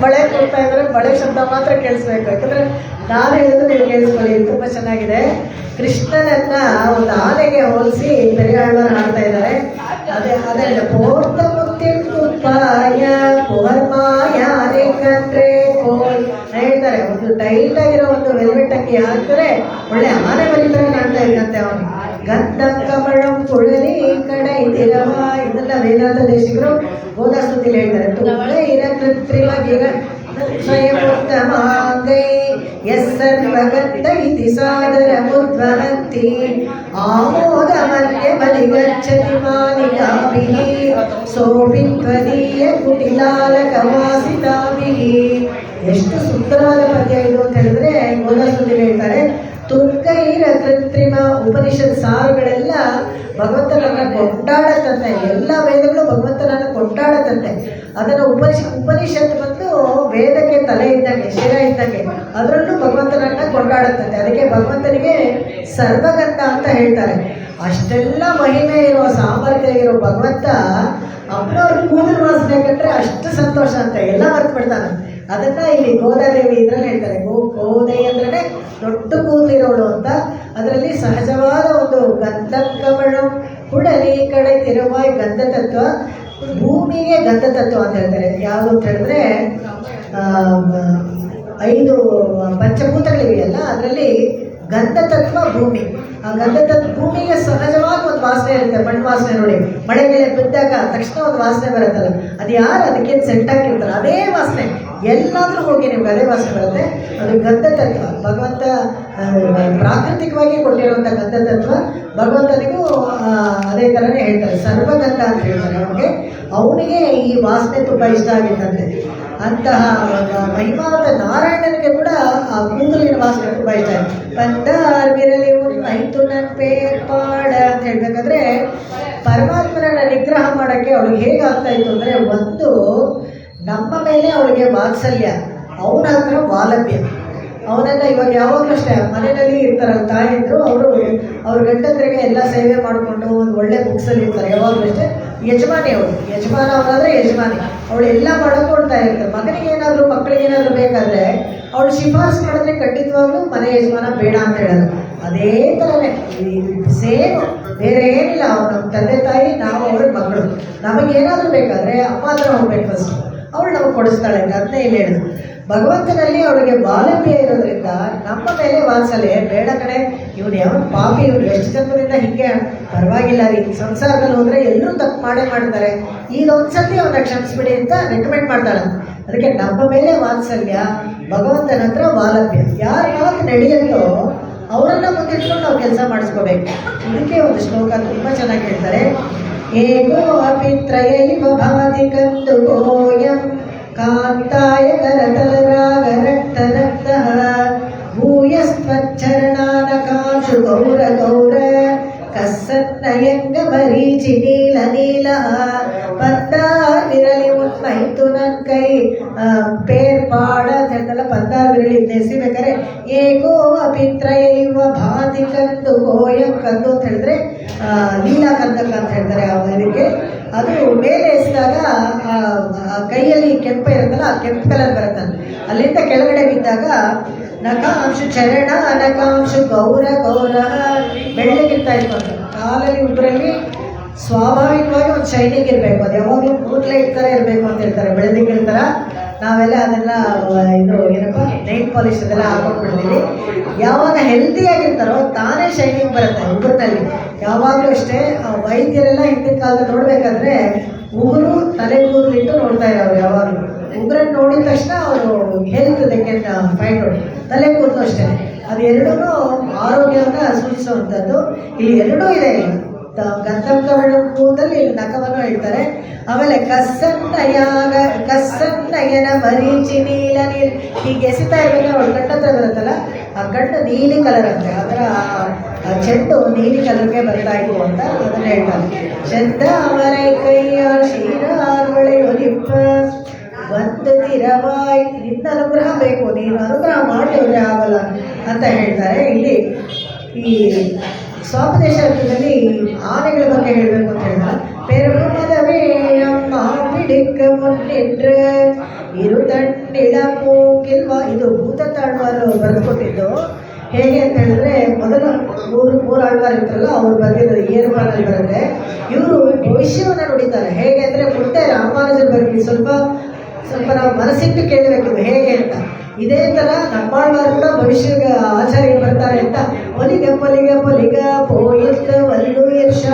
ಮಳೆ ಕೊಡ್ತಾ ಇದ್ರೆ ಮಳೆ ಶಬ್ದ ಮಾತ್ರ ಕೇಳಿಸ್ಬೇಕು, ಯಾಕಂದ್ರೆ ನಾನು ಹೇಳಿದ್ರು ನೀವು ಕೇಳಿಸ್ಕೊಳ್ಳಿ. ತುಂಬ ಚೆನ್ನಾಗಿದೆ. ಕೃಷ್ಣನನ್ನ ಒಂದು ಆನೆಗೆ ಹೋಲಿಸಿ ಪೆರಿಯಾಳ್ವಾರ್ ಹಾಡ್ತಾ ಇದ್ದಾರೆ. ಅದೇ ಪೋರ್ತ ಮುತ್ತಿಯ ಪೋರ್ಮಾಯಾರೆ ಕಂಡ್ರೆ ಕೋಲ್ ಹೇಳ್ತಾರೆ. ಒಂದು ಟೈಟ್ ಆಗಿರೋ ಒಂದು ವೆಲ್ವೆಟ್ ಅಕ್ಕಿ ಹಾಕಿದ್ರೆ ಒಳ್ಳೆ ಆನೆ ಬಲಿತರ ಕಾಣ್ತಾ ಇದ್ದಂತೆ ಅವನು. ಗಂಧಂ ಕಮಳಂ ಕುಳಲಿ ಕಡೆ ಇದಿರವ, ಇದನ್ನ ವೇದಾಂತ ದೇಶಿಕರು ಗೋದಾಸ್ತುತಿಲಿ ಹೇಳ್ತಾರೆ. ತುಂಬ ಇರ ಕೃತ್ರಿಮ ಗಿರ ಸ್ವಯಮುತ್ತಮಾಂಗೈ ಯಸ್ಸರ್ವಗತ್ತ ಇತಿ ಸಾದರ ಮುದ್ವಹಂತಿ ಆಮೋದ ಮಧ್ಯ ಬಲಿಗಚ್ಚತಿ ಮಾಲಿಕಾಭಿಃ ಸೋಪಿ ತ್ವದೀಯ ಕುಟಿಲಾಲಕವಾಸಿತಾಭಿಃ. ಎಷ್ಟು ಸುಂದರವಾದ ಪದ್ಯ ಇದು ಅಂತ ಹೇಳಿದ್ರೆ ಗೋದಾಸ್ತುತಿಲಿ ಹೇಳ್ತಾರೆ. ತುರ್ಕೈರ ಕೃತ್ರಿಮ ಉಪನಿಷತ್ ಸಾರುಗಳೆಲ್ಲ ಭಗವಂತನನ್ನ ಕೊಂಡಾಡತ್ತಂತೆ. ಎಲ್ಲ ವೇದಗಳು ಭಗವಂತನನ್ನು ಕೊಂಡಾಡತ್ತಂತೆ. ಅದನ್ನು ಉಪನಿಷತ್ ಬಂದು ವೇದಕ್ಕೆ ತಲೆ ಇದ್ದಂಗೆ, ಶಿರ ಇದ್ದಂಗೆ, ಅದರಲ್ಲೂ ಭಗವಂತನನ್ನ ಕೊಂಡಾಡತ್ತಂತೆ. ಅದಕ್ಕೆ ಭಗವಂತನಿಗೆ ಸರ್ವಗಂಧ ಅಂತ ಹೇಳ್ತಾರೆ. ಅಷ್ಟೆಲ್ಲ ಮಹಿಮೆ ಇರೋ ಸಾಮರ್ಥ್ಯ ಇರೋ ಭಗವಂತ ಅಪ್ಪನವ್ರ ಕೂದಲು ವಾಸನೆ ಕಂಡ್ರೆ ಅಷ್ಟು ಸಂತೋಷ ಅಂತ ಎಲ್ಲ ಮರ್ತು ಬಿಡ್ತಾನೆ. ಅದನ್ನ ಇಲ್ಲಿ ಗೋದಾದೇವಿ ಇದ್ರಲ್ಲಿ ಹೇಳ್ತಾರೆ. ಗೋದೆ ಅಂದ್ರೆ ದೊಡ್ಡ ಕೂದಲಿರೋಳು ಅಂತ. ಅದರಲ್ಲಿ ಸಹಜವಾದ ಒಂದು ಗಂಧಕಮಳ ಹುಡಲಿ ಕಡೆ ತಿರುವಾಯ್ ಗಂಧ ತತ್ವ, ಭೂಮಿಗೆ ಗಂಧ ತತ್ವ ಅಂತ ಹೇಳ್ತಾರೆ. ಯಾವುದು ಅಂತ ಹೇಳಿದ್ರೆ 5 ಪಂಚಭೂತಗಳಿವೆಯಲ್ಲ, ಅದರಲ್ಲಿ ಗಂಧ ತತ್ವ ಭೂಮಿ. ಆ ಗಂಧ ತತ್ವ ಭೂಮಿಗೆ ಸಹಜವಾಗಿ ಒಂದು ವಾಸನೆ ಇರುತ್ತೆ. ಮಣ್ಣು ವಾಸನೆ ನೋಡಿ, ಮಳೆ ಮೇಲೆ ಬಿದ್ದಾಗ ತಕ್ಷಣ ಒಂದು ವಾಸನೆ ಬರುತ್ತಲ್ಲ, ಅದು ಯಾರು ಅದಕ್ಕೇನು ಸೆಂಟ್ ಹಾಕಿರ್ತಾರೆ ಅದೇ ವಾಸನೆ. ಎಲ್ಲಾದ್ರೂ ಹೋಗಿ ನಿಮ್ಗೆ ಅದೇ ವಾಸನೆ ಬರುತ್ತೆ. ಅದು ಗಂಧ ತತ್ವ. ಭಗವಂತ ಪ್ರಾಕೃತಿಕವಾಗಿ ಕೊಟ್ಟಿರುವಂಥ ಗಂಧ ತತ್ವ. ಭಗವಂತನಿಗೂ ಅದೇ ಥರನೇ ಹೇಳ್ತಾರೆ, ಸರ್ವಗಂಧ ಅಂತ ಹೇಳ್ತಾರೆ ಅವನಿಗೆ ಈ ವಾಸನೆ ತುಂಬ ಇಷ್ಟ ಆಗಿತ್ತಂತೆ. ಅಂತಹ ಮಹಿಮಾವಂತ ನಾರಾಯಣನಿಗೆ ಕೂಡ ಆ ಕೂದಲಿನ ವಾಸನೆ ತುಂಬ ಇಷ್ಟ ಆಯಿತು. ಪಂದಾರ್ಗಿರಲಿ ಉನ್ನೈತು ನನ್ನ ಪೇರ್ಪಾಡ ಅಂತ ಹೇಳ್ಬೇಕಾದ್ರೆ ಪರಮಾತ್ಮನ ನಿಗ್ರಹ ಮಾಡೋಕ್ಕೆ ಅವಳಿಗೆ ಹೇಗಾಗ್ತಾ ಇತ್ತು ಅಂದರೆ, ಒಂದು ನಮ್ಮ ಮೇಲೆ ಅವಳಿಗೆ ವಾತ್ಸಲ್ಯ, ಅವನ ಹತ್ರ ವಾಲಭ್ಯ. ಅವನನ್ನು ಇವಾಗ ಯಾವಾಗಲೂ ಅಷ್ಟೇ ಮನೆಯಲ್ಲಿ ಇರ್ತಾರಲ್ಲ ತಾಯಿದ್ರು, ಅವ್ರ ಗಂಡಂದ್ರಿಗೆ ಎಲ್ಲ ಸೇವೆ ಮಾಡಿಕೊಂಡು ಒಂದು ಒಳ್ಳೆ ಬುಕ್ಸಲ್ಲಿ ಇರ್ತಾರೆ. ಯಾವಾಗಲೂ ಅಷ್ಟೇ ಯಜಮಾನಿ ಅವಳು, ಯಜಮಾನ ಅವನಾದರೆ ಯಜಮಾನಿ, ಅವಳು ಎಲ್ಲ ಮಾಡ್ಕೊಳ್ತಾ ಇರ್ತಾರೆ. ಮಗನಿಗೆ ಏನಾದರೂ ಮಕ್ಕಳಿಗೆ ಏನಾದರೂ ಬೇಕಾದರೆ ಅವಳು ಶಿಫಾರಸು ಮಾಡಿದ್ರೆ ಖಂಡಿತವಾಗ್ಲೂ ಮನೆ ಯಜಮಾನ ಬೇಡ ಅಂತ ಹೇಳೋದು. ಅದೇ ಥರನೇ ಸೇಮ್, ಬೇರೆ ಏನಿಲ್ಲ. ನಮ್ಮ ತಂದೆ ತಾಯಿ, ನಾವು ಅವ್ರ ಮಗಳು. ನಮಗೇನಾದರೂ ಬೇಕಾದರೆ ಅಮ್ಮ ಹತ್ರ ಹೋಗ್ಬೇಕು ಫಸ್ಟ್, ಅವಳು ನಮಗೆ ಕೊಡಿಸ್ತಾಳೆ. ಅದನ್ನೇ ಇಲ್ಲಿ ಹೇಳಿದ್ರು. ಭಗವಂತನಲ್ಲಿ ಅವಳಿಗೆ ವಾಲಭ್ಯ ಇರೋದ್ರಿಂದ ನಮ್ಮ ಮೇಲೆ ವಾತ್ಸಲ್ಯ. ಬೇಡ ಕಡೆ ಇವನು ಯಾವ ಪಾಪಿ, ಇವ್ರು ಎಷ್ಟು ಜನರಿಂದ ಹಿಂಗೆ ಪರವಾಗಿಲ್ಲ ರೀ, ಸಂಸಾರದಲ್ಲಿ ಹೋದರೆ ಎಲ್ಲರೂ ತಪ್ಪು ಮಾಡೇ ಮಾಡ್ತಾರೆ, ಇದೊಂದ್ಸತಿ ಅವನ್ನ ಕ್ಷಮಿಸ್ಬಿಡಿ ಅಂತ ರೆಕಮೆಂಡ್ ಮಾಡ್ತಾಳೆ. ಅದಕ್ಕೆ ನಮ್ಮ ಮೇಲೆ ವಾತ್ಸಲ್ಯ, ಭಗವಂತನ ಹತ್ರ ವಾಲಭ್ಯ. ಯಾರು ನಡೆಯಲ್ಲೋ ಅವರನ್ನ ಮುಂದಿಟ್ಕೊಂಡು ನಾವು ಕೆಲಸ ಮಾಡಿಸ್ಕೋಬೇಕು. ಇದಕ್ಕೆ ಒಂದು ಶ್ಲೋಕ ತುಂಬ ಚೆನ್ನಾಗಿ ಹೇಳ್ತಾರೆ. ಏಕೋ ಅಪಿತ್ರಯೈವ ಭಾತಿ ಕಂದುಕೋಯಂ ಕಾಂತಾಯ ಕರತಲರಾಗರಕ್ತರಕ್ತಃ ಭೂಯಸ್ತ್ವಚ್ಚರಣಾನಕಾಶು ಗೌರ ಗೌರ ಕಸ್ಸನ್ನಯಂಗ ಮರೀಚಿ ನೀಲ ನೀಲ ಪಂದಾರ್ ವಿರಲಿ ಉನ್ಮೈತು ನನ್ನ ಕೈ ಪೇರ್ಪಾಡ ಅಂತ ಹೇಳ್ತಲ್ಲ. ಪಂದಾರ್ ವಿರಲಿ ನೆನೆಸಿಬೇಕಾದ್ರೆ ಏಕೋ ಅಪಿತ್ರಯೈವ ಭಾತಿ ಕಂದು ಗೋಯಂ. ಕಂದು ಅಂತ ಹೇಳಿದ್ರೆ ನೀಲಾ ಕಂದಕ ಅಂತ ಹೇಳ್ತಾರೆ. ಇದಕ್ಕೆ ಅದು ಮೇಲೆ ಎಸಿದಾಗ ಕೈಯಲ್ಲಿ ಕೆಂಪು ಇರುತ್ತಲ್ಲ, ಆ ಕೆಂಪು ಕಲರ್ ಬರುತ್ತೆ. ಅಲ್ಲಿಂದ ಕೆಳಗಡೆ ಬಿದ್ದಾಗ ನಕಾಂಶು ಚರಣ ಅನಕಾಂಶು ಗೌರ ಗೌರ ಬೆಳ್ಳಗಿರ್ತಾ ಇತ್ತು ಅಂತ. ಕಾಲಲ್ಲಿ ಉಬ್ಬರಲ್ಲಿ ಸ್ವಾಭಾವಿಕವಾಗಿ ಒಂದು ಶೈನಿಂಗ್ ಇರಬೇಕು. ಅದು ಯಾವಾಗಲೂ ಮೂರ್ ಲೈಟ್ ಥರ ಇರಬೇಕು ಅಂತ ಹೇಳ್ತಾರೆ, ಬೆಳೆದಿಗಿರ್ತಾರ. ನಾವೆಲ್ಲ ಅದೆಲ್ಲ ಇದು ಏನಪ್ಪ ನೈಟ್ ಪಾಲಿಶ್ ಅದೆಲ್ಲ ಹಾಕೊಂಡ್ಬಿಡ್ತೀವಿ. ಯಾವಾಗ ಹೆಲ್ತಿಯಾಗಿರ್ತಾರೋ ತಾನೇ ಶೈನಿಂಗ್ ಬರುತ್ತೆ ಉಗುರಿನಲ್ಲಿ. ಯಾವಾಗಲೂ ಅಷ್ಟೇ ವೈದ್ಯರೆಲ್ಲ ಹಿಂದಿನ ಕಾಲದಲ್ಲಿ ನೋಡಬೇಕಾದ್ರೆ ಉಗುರು ತಲೆ ಕೂದಲಿಟ್ಟು ನೋಡ್ತಾ ಇರೋರು. ಯಾವಾಗಲೂ ಉಗುರನ್ನು ನೋಡಿದ ತಕ್ಷಣ ಅವರು ಹೆಲ್ತ್ ಇದಕ್ಕೆ ಫೈಂಡ್ ಔಟ್. ತಲೆ ಕೂದಲು ಅಷ್ಟೇ, ಅದು ಎರಡೂ ಆರೋಗ್ಯವನ್ನು ಸೂಚಿಸುವಂಥದ್ದು. ಇಲ್ಲಿ ಎರಡೂ ಇದೆ. ಗಂಧಕವಳ ಕೂದಲು, ಇಲ್ಲಿ ನಖವನ್ನು ಹೇಳ್ತಾರೆ. ಆಮೇಲೆ ಕಸ್ಸನ್ನಯನ ಮರೀಚಿ ನೀಲ ನೀಲ್ ಹೀಗೆ ಎಸಿತಾ ಇರಬೇಕು. ಅವಳು ಕಣ್ಣ ಹತ್ರ ಬರುತ್ತಲ್ಲ, ಆ ಕಣ್ಣು ನೀಲಿ ಕಲರ್ ಅಂತೆ. ಅದರ ಚೆಂಡು ನೀಲಿ ಕಲರ್ಗೆ ಬರ್ತಾ ಇತ್ತು ಅಂತ ಅದನ್ನ ಹೇಳ್ತಾರೆ. ಚಂದ ಅವರೈ ಕೈಯ ಶ್ರೀರಾರ್ವಳೆ ಒಲಿಪ ವಂದಿರವಾಯ್, ನಿನ್ನ ಅನುಗ್ರಹ ಬೇಕು, ನೀನು ಅನುಗ್ರಹ ಮಾಡಿದ್ರೆ ಆಗಲ್ಲ ಅಂತ ಹೇಳ್ತಾರೆ. ಇಲ್ಲಿ ಈ ಸ್ವಾಪದೇಶದಲ್ಲಿ ಆನೆಗಳ ಬಗ್ಗೆ ಹೇಳಬೇಕು ಅಂತ ಹೇಳಿದ ಪೆರುಮದವೇ ಅಮ್ಮ ಬಿಡಿಕ್ಕ ಮುನ್ನಿಟ್ರೆ ಇರುತಂಡಿಳ ಮೂಗಿಲ್ವ. ಇದು ಭೂತ ತಾಳ್ವಾರು ಬರೆದುಕೊಟ್ಟಿದ್ದು. ಹೇಗೆ ಅಂತ ಹೇಳಿದ್ರೆ, ಮೊದಲು ಮೂರು ಆಳ್ವಾರು ಇರ್ತಾರಲ್ಲ, ಅವ್ರು ಬಂದಿರೋದು ಏರುವಾರಲ್ಲಿ ಬರುತ್ತೆ. ಇವರು ಭವಿಷ್ಯವನ್ನು ನುಡಿತಾರೆ. ಹೇಗೆ ಅಂದರೆ, ಮುಂದೆ ರಾಮಾನುಜರ ಬಗ್ಗೆ ಸ್ವಲ್ಪ ನಾವು ಮನಸ್ಸಿಟ್ಟು ಕೇಳಬೇಕು ಹೇಗೆ ಅಂತ. ಇದೇ ಥರ ನಮ್ಮಾಳ್ವಾರು ಕೂಡ ಭವಿಷ್ಯದ ಆಚಾರ್ಯರು ಬರ್ತಾರೆ ಅಂತ ಒಲಿಗ ಪೊಲಿಗ ಪೊಲಿಗ ಪೋಯಿತ್ ವಲ್ಲು ಯರ್ಷ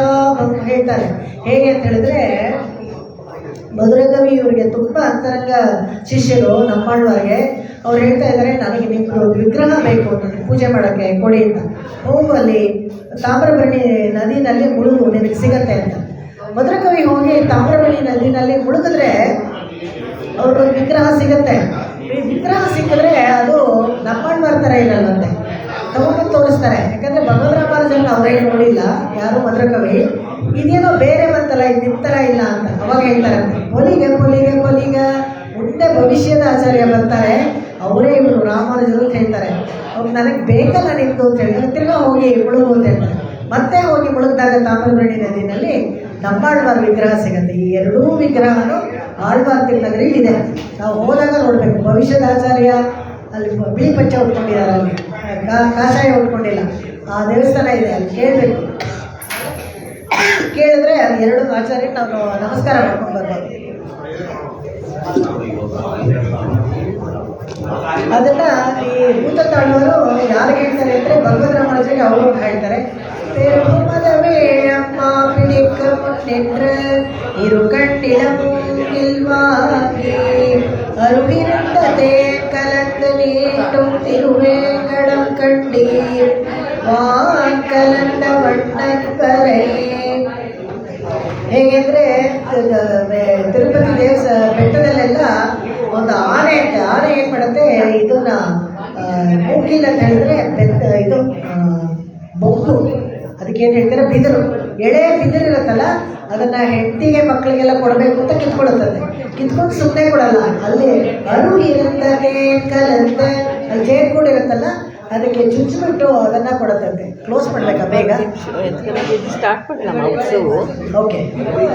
ಹೇಳ್ತಾರೆ. ಹೇಗೆ ಅಂತ ಹೇಳಿದ್ರೆ, ಮಧುರಕವಿ ಇವರಿಗೆ ತುಂಬ ಅಂತರಂಗ ಶಿಷ್ಯರು ನಮ್ಮಾಳ್ವಾರಿಗೆ. ಅವ್ರು ಹೇಳ್ತಾ ಇದ್ದಾರೆ, ನನಗೆ ನಿಮ್ಮದು ವಿಗ್ರಹ ಬೇಕು, ನನಗೆ ಪೂಜೆ ಮಾಡೋಕ್ಕೆ ಕೊಡಿ ಅಂತ. ಹೋಗು ಅಲ್ಲಿ ತಾಮ್ರಬರ್ಣಿ ನದಿನಲ್ಲಿ ಮುಳುಗು, ನಿನಗೆ ಸಿಗತ್ತೆ ಅಂತ. ಮಧುರಕವಿ ಹೋಗಿ ತಾಮ್ರಬರ್ಣಿ ನದಿನಲ್ಲಿ ಮುಳುಗಿದ್ರೆ ಅವ್ರಿಗೊಂದು ವಿಗ್ರಹ ಸಿಗತ್ತೆ. ವಿಗ್ರಹ ಸಿಕ್ಕಿದ್ರೆ ಅದು ನಮ್ಮಾಳ್ವಾರ ಥರ ಇರಲ್ಲಂತೆ, ತಗೊಂಡು ತೋರಿಸ್ತಾರೆ. ಯಾಕಂದರೆ ಭಗವದ್ ರಾಮಾನುಜರನ್ನ ಅವರೇನು ನೋಡಿಲ್ಲ ಯಾರು ಮಧುರಕವಿ. ಇದೇನೋ ಬೇರೆ ಬಂತಲ್ಲ, ಇದು ನಿಮ್ಮ ಥರ ಇಲ್ಲ ಅಂತ ಅವಾಗ ಹೇಳ್ತಾರಂತೆ. ಪೊಲಿಗ ಪೊಲಿಗ ಪೊಲಿಗ, ಮುಂದೆ ಭವಿಷ್ಯದ ಆಚಾರ್ಯ ಬರ್ತಾರೆ, ಅವರೇ ಇವರು ರಾಮಾನುಜರು ಅಂತ ಹೇಳ್ತಾರೆ. ಅವ್ರು ನನಗೆ ಬೇಕಲ್ಲ ನಿಮ್ಮದು ಅಂತ ಹೇಳಿದ್ರೆ ತಿರ್ಗಾ ಹೋಗಿ ಮುಳುಗು ಅಂತ ಹೇಳ್ತಾರೆ. ಮತ್ತೆ ಹೋಗಿ ಮುಳುಗಿದಾಗ ತಾಮ್ರಬರ್ಣಿ ನದಿನಲ್ಲಿ ನಮ್ಮಾಳ್ವಾರ ವಿಗ್ರಹ ಸಿಗುತ್ತೆ. ಈ ಎರಡೂ ವಿಗ್ರಹನೂ ಆಳ್ವಾರ್ ತಿರುನಗರಿ ಇದೆ. ನಾವು ಹೋದಾಗ ನೋಡಬೇಕು. ಭವಿಷ್ಯದ ಆಚಾರ್ಯ ಅಲ್ಲಿ ಬಿಳಿ ಪಂಚ ಉಟ್ಕೊಂಡಿದ್ದಾರೆ, ಅಲ್ಲಿ ಕಾಷಾಯ ಉಟ್ಕೊಂಡಿಲ್ಲ. ಆ ದೇವಸ್ಥಾನ ಇದೆ, ಅಲ್ಲಿ ಕೇಳಬೇಕು. ಕೇಳಿದ್ರೆ ಅದು ಎರಡು ಆಚಾರ್ಯ ನಾವು ನಮಸ್ಕಾರ ಮಾಡ್ಕೊಂಡು ಬರ್ಬೋದು. ಅದನ್ನ ಈ ಭೂತ ತಾಳ್ವರು ಯಾರು ಹೇಳ್ತಾರೆ ಅಂದರೆ, ಭಗವದ್ ರಾಮಾನುಜರಿಗೆ ಅವರು ಹೇಳ್ತಾರೆ. ಪೆರುಮದವೇ ಅಮ್ಮ ಬಿಡಿಕ್ಕ ಮುನ್ನಿಟ್ರೆ ಇರು ಕಂಡಿಳ ಮೂಗಿಲ್ವಾಗಿ ಅರುವಿರುತ್ತದೆ ಕಲಂದು ನೀಟುಂ ತಿರುವೇಂಗಡಂ ಕಂಡೀರ್ ವಾನ್ ಕಲಂದ ಬಣ್ಣಕ್ಕರೈ. ಹೇಗೆಂದರೆ, ತಿರುಪತಿ ಬೆಟ್ಟದಲ್ಲೆಲ್ಲ ಒಂದು ಆನೆ ಅಂತ, ಆನೆ ಏನು ಮಾಡುತ್ತೆ, ಇದನ್ನ ಮೂಗಿಲ್ ಅಂತ ಹೇಳಿದ್ರೆ ಇದು ಬೊಗ್ಗು, ಅದಕ್ಕೇನು ಹೇಳ್ತಾರೆ, ಬಿದಿರು, ಎಳೆ ಬಿದಿರು ಇರುತ್ತಲ್ಲ, ಅದನ್ನು ಹೆಂಡತಿಗೆ ಮಕ್ಕಳಿಗೆಲ್ಲ ಕೊಡಬೇಕು ಅಂತ ಕಿತ್ಕೊಳ್ಳುತ್ತದೆ. ಕಿತ್ಕೊಂಡು ಸುಮ್ಮನೆ ಕೊಡಲ್ಲ, ಅಲ್ಲಿ ಅರು ಇರುತ್ತದೆ ಕಲಂತೆ, ಅಲ್ಲಿ ಜೇನು ಕೂಡ ಇರುತ್ತಲ್ಲ, ಅದಕ್ಕೆ ಚುಚ್ಚಿಬಿಟ್ಟು ಅದನ್ನು ಕೊಡುತ್ತಂತೆ. ಕ್ಲೋಸ್ ಮಾಡಬೇಕಾ ಬೇಗ? ಸ್ಟಾರ್ಟ್ பண்ணலாமா உற்சவம்? ஓகே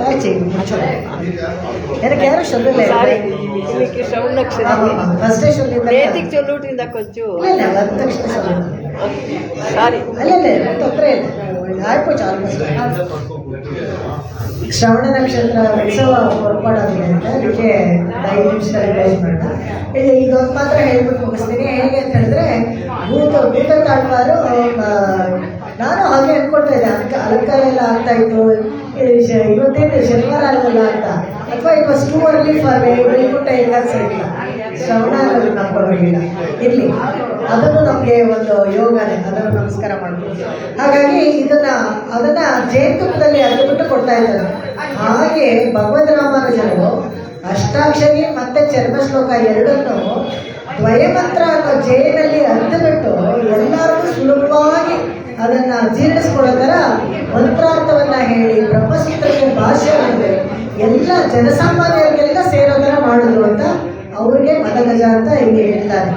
ஆச்சு எனக்கு யாரும் சொல்லல. இன்னைக்கு ಶ್ರವಣ ನಕ್ಷತ್ರ ಫಸ್ಟೇ சொல்லிದ್ದೆ. ನೇತಿಗೆ சொல்லிட்டு ಕೊಂಚು ಇಲ್ಲ ಬಂದ ತಕ್ಷಣ சொல்லுங்க. ಸಾರಿ ಅಲ್ಲ ತೊಂದರೆ ಇಲ್ಲ, ಆಯ್ತು ಆಲ್ಮೋಸ್ಟ್. ಶ್ರವಣ ನಕ್ಷತ್ರ ಉತ್ಸವ ಹೊರಪಾಡಾಗಿದೆ ಅಂತ ಅದಕ್ಕೆ 5 ನಿಮಿಷದಲ್ಲಿ ಕ್ಲೋಸ್ ಮಾಡೋಣ. ಇದೊಂದು ಮಾತ್ರ ಹೇಳ್ಬಿಟ್ಟು ಮುಗಿಸ್ತೀನಿ. ಹೇಗೆ ಅಂತ ಹೇಳಿದ್ರೆ, ಭೂತ ತಾಳ್ವಾರು, ನಾನು ಹಾಗೆ ಅಂದ್ಕೊಳ್ತಾ ಇದ್ದೆ, ಅಲಂಕಾರ ಎಲ್ಲ ಆಗ್ತಾ ಇತ್ತು, ಇವತ್ತೇನು ಶನಿವಾರ ಅಲ್ವಲ್ಲ ಅಂತ, ಅಥವಾ it was too early for Vaikuntha Ekadashi ಇಲ್ಲ, ಶ್ರವಣ ನಂಬ್ಕೊಳ್ಳೋದಿಲ್ಲ. ಇರಲಿ, ಅದನ್ನು ನಮಗೆ ಒಂದು ಯೋಗನೇ, ಅದನ್ನು ನಮಸ್ಕಾರ ಮಾಡ್ಬೋದು. ಹಾಗಾಗಿ ಅದನ್ನು ಜೇನುತುಪ್ಪದಲ್ಲಿ ಅದ್ಬಿಟ್ಟು ಕೊಡ್ತಾ ಇದ್ದಾರೆ. ಹಾಗೆ ಭಗವದ್ ರಾಮಾನುಜರು ಅಷ್ಟಾಕ್ಷರಿ ಮತ್ತು ಚರ್ಮಶ್ಲೋಕ ಎರಡನ್ನು ದ್ವಯಮಂತ್ರ ಅನ್ನೋ ಜೇನಲ್ಲಿ ಅರ್ಧಬಿಟ್ಟು ಎಲ್ಲರಿಗೂ ಸುಲಭವಾಗಿ ಅದನ್ನು ಜೀರ್ಣಿಸ್ಕೊಳ್ಳೋ ಥರ ಮಂತ್ರಾರ್ಥವನ್ನು ಹೇಳಿ ಬ್ರಹ್ಮಸೂತ್ರಕ್ಕೆ ಭಾಷೆ ಅಂದರೆ ಎಲ್ಲ ಜನಸಾಮಾನ್ಯರಿಗೆಲ್ಲ ಸೇರೋ ಥರ ಮಾಡಿದ್ರು ಅಂತ ಅವ್ರಿಗೆ ಮದಗಜ ಅಂತ ಇಲ್ಲಿ ಹೇಳ್ತಾರೆ.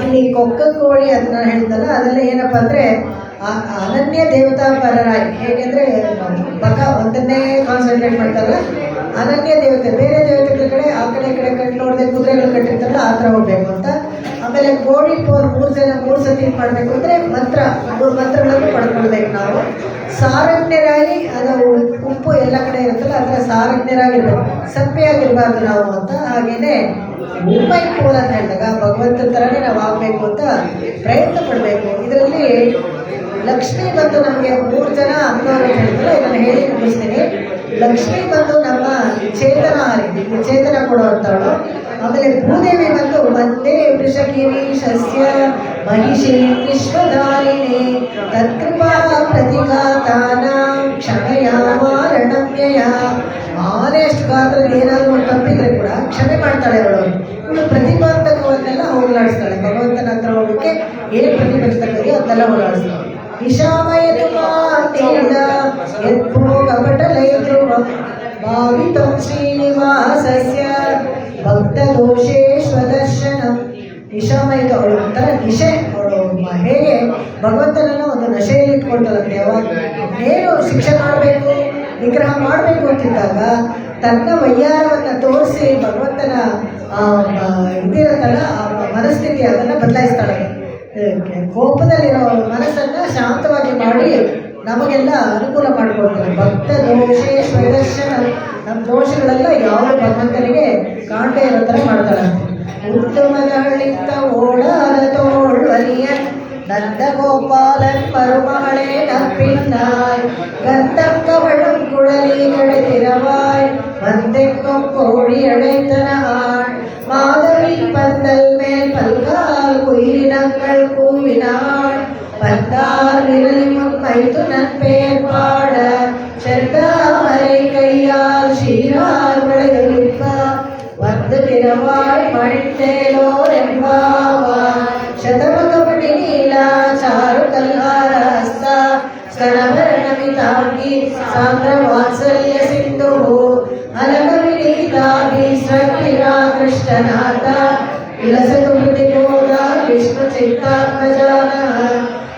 ಇಲ್ಲಿ ಕೊಕ್ಕ ಕೋಳಿ ಅದನ್ನ ಹೇಳ್ತಲ್ಲ, ಅದೆಲ್ಲ ಏನಪ್ಪ ಅಂದರೆ ಅನನ್ಯ ದೇವತಾ ಪರರಾಯಿ. ಹೇಗೆಂದರೆ ಒಂದನ್ನೇ ಕಾನ್ಸಂಟ್ರೇಟ್ ಮಾಡ್ತಾರಲ್ಲ, ಅನನ್ಯ ದೇವತೆ, ಬೇರೆ ದೇವತೆಗಳ ಕಡೆ ಆ ಕಡೆ ಕಣ್ಣು ನೋಡದೆ ಕುದುರೆಗಳು ಕಟ್ಟಿರ್ತಾರಲ್ಲ, ಆ ಥರ ಹೋಗ್ಬೇಕು ಅಂತ. ಆಮೇಲೆ ಕೋಳಿ ಪೋರ್ 3 ಸತಿ ಮಾಡಬೇಕು ಅಂದರೆ 3 ಮಂತ್ರಗಳನ್ನು ಪಡ್ಕೊಳ್ಬೇಕು ನಾವು. ಸಾರಣ್ಯರಾಗಿ, ಅದು ಉಪ್ಪು ಎಲ್ಲ ಕಡೆ ಇರುತ್ತಲ್ಲ, ಅದರ ಸಾರಣ್ಯರಾಗಿರ್ಬೇಕು, ಸಪ್ಪೆಯಾಗಿರಬಾರ್ದು ನಾವು ಅಂತ. ಹಾಗೆಯೇ ಮುಂಬೈ ಪೋಲ್ ಅಂತ ಹೇಳಿದಾಗ ಭಗವಂತನ ಥರನೇ ನಾವು ಆಗಬೇಕು ಅಂತ ಪ್ರಯತ್ನ ಪಡಬೇಕು. ಇದರಲ್ಲಿ ಲಕ್ಷ್ಮೀ ಬಂದು ನಮಗೆ 3 ಜನ ಅಮ್ಮನವರು ಅಂತ ಹೇಳ್ತಾರೆ. ಇದನ್ನು ಹೇಳಿ ಮುಗಿಸ್ತೀನಿ. ಲಕ್ಷ್ಮೀ ಬಂದು ನಮ್ಮ ಚೇತನ ಕೊಡುವಂಥವಳು. ಆಮೇಲೆ ಭೂದೇವಿ ಬಂದು ವಂದೇ ವೃಷಗಿರಿ ಶಸ್ಯ ಮಹಿಷಿ ವಿಶ್ವಧಾರಿಣಿ ತತ್ಕೃಪಾ ಪ್ರತಿಘಾತಾನ ಕ್ಷಮೆಯ ಮಾರಣಮ್ಯಯ. ಆನೆ ಅಷ್ಟು ಗಾತ್ರದ ಏನಾದರೂ ಒಂದು ತಪ್ಪಿದ್ರೆ ಕೂಡ ಕ್ಷಮೆ ಮಾಡ್ತಾಳೆ ಅವಳು. ಇವಳು ಪ್ರತಿಬಂಧಕವನ್ನೆಲ್ಲ ಹೋಗಲಾಡಿಸ್ತಾಳೆ. ಭಗವಂತನ ಹತ್ರ ಹೋಗೋಕ್ಕೆ ಏನು ಪ್ರತಿಬಂಧಕದೆಯೋ ಅದನ್ನೆಲ್ಲ ಹೋಗಲಾಡಿಸ್ತಾಳೆ. ನಿಶಾಮಯನು ಮಾತೀಡ ಎತ್ಪೋ ಕಪಟಲೈ ಧ್ರುವ ಭಾವಿತಂ ಶ್ರೀನಿವಾಸಸ್ಯ ಭಕ್ತದೋಷೇಶ್ವದರ್ಶನಂ. ನಿಶಾಮೈಕ ಅವಳು ಒಂಥರ ನಿಶೆ, ಅವಳು ಹೇಗೆ ಭಗವಂತನನ್ನು ಒಂದು ನಶೆಯಲ್ಲಿ ಇಟ್ಕೊಳ್ತಾಳಂತೆ. ಯಾವಾಗ ಏನು ಶಿಕ್ಷೆ ಮಾಡಬೇಕು, ನಿಗ್ರಹ ಮಾಡಬೇಕು ಅಂತಿದ್ದಾಗ ತನ್ನ ವೈಯಾರವನ್ನು ತೋರಿಸಿ ಭಗವಂತನ ಇದಿರುತ್ತಲ್ಲ ಆ ಮನಸ್ಥಿತಿ ಅದನ್ನು ಬದಲಾಯಿಸ್ತಾಳೆ. ಕೋಪದಲ್ಲಿರೋ ಮನಸ್ಸನ್ನು ಶಾಂತವಾಗಿ ಮಾಡಿ ನಮಗೆಲ್ಲ ಅನುಕೂಲ ಮಾಡಿಕೊಡ್ತಾರೆ. ಭಕ್ತ ದೋಷೇಶ್ವರದರ್ಶನ, ನಮ್ಮ ದೋಷಗಳೆಲ್ಲ ಯಾವ ಭಗವಂತನಿಗೆ ಕಾಣದೇ ಇರೋ ಥರ ಮಾಡ್ತಾಳಂತೆ. ಉತ್ತಮದಳಿತ ಓಡಾದ ತೋಳ್ವಲಿಯ நந்த கோபாலன் மருமகளே நப்பின்னாய் கந்தங்கவழும் குழலிகளை திறவாய் வந்தெங்கும் கோழி அழைத்தன ஆண் மாதவி பந்தல் மேல் பல்கால் குயிலினங்கள் கூவினாள் பந்தார் விரலிமுன் மைத்துனன் பேர் பாட செந்தாமரை கையால் சீரார் விளையொலிப்ப வந்து திறவாய் மழித்தேலோர் என்பாவாய் ಶತಮಕಪಟಿ ನೀಲಾ ಚಾರು ಕಲ್ಹಾರಸ್ತ ಸ್ತನಭರಣಮಿತಾಂಗಿ ಸಾಂದ್ರ ವಾತ್ಸಲ್ಯ ಸಿಂಧು ಅಲಕವಿನೀತಾಭಿ ಸೃಷ್ಟಿರಾ ಕೃಷ್ಣನಾಥ ವಿಲಸತು ಮೃತಿಬೋಧ ವಿಷ್ಣು ಚಿತ್ತಾತ್ಮಜಾನ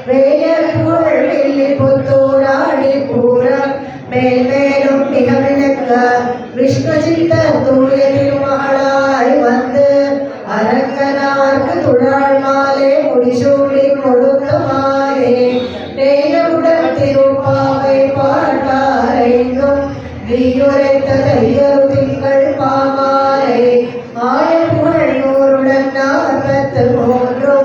வேயர் புகழ் வெள்ளி புத்தூராடி பூரம் மேல்மேலும் மிக விளக்க விஷ்ணு சித்த தூய திருமகளாய் வந்து அரக்கனார்க்கு துழாள் மாலே முடிசூடி கொடுத்த மாலே நேயவுடன் திருப்பாவை பாட்டாரைந்தும் நீயுரைத்த தையரு திங்கள் பாமாலை ஆய புகழ் நூறுடன் 43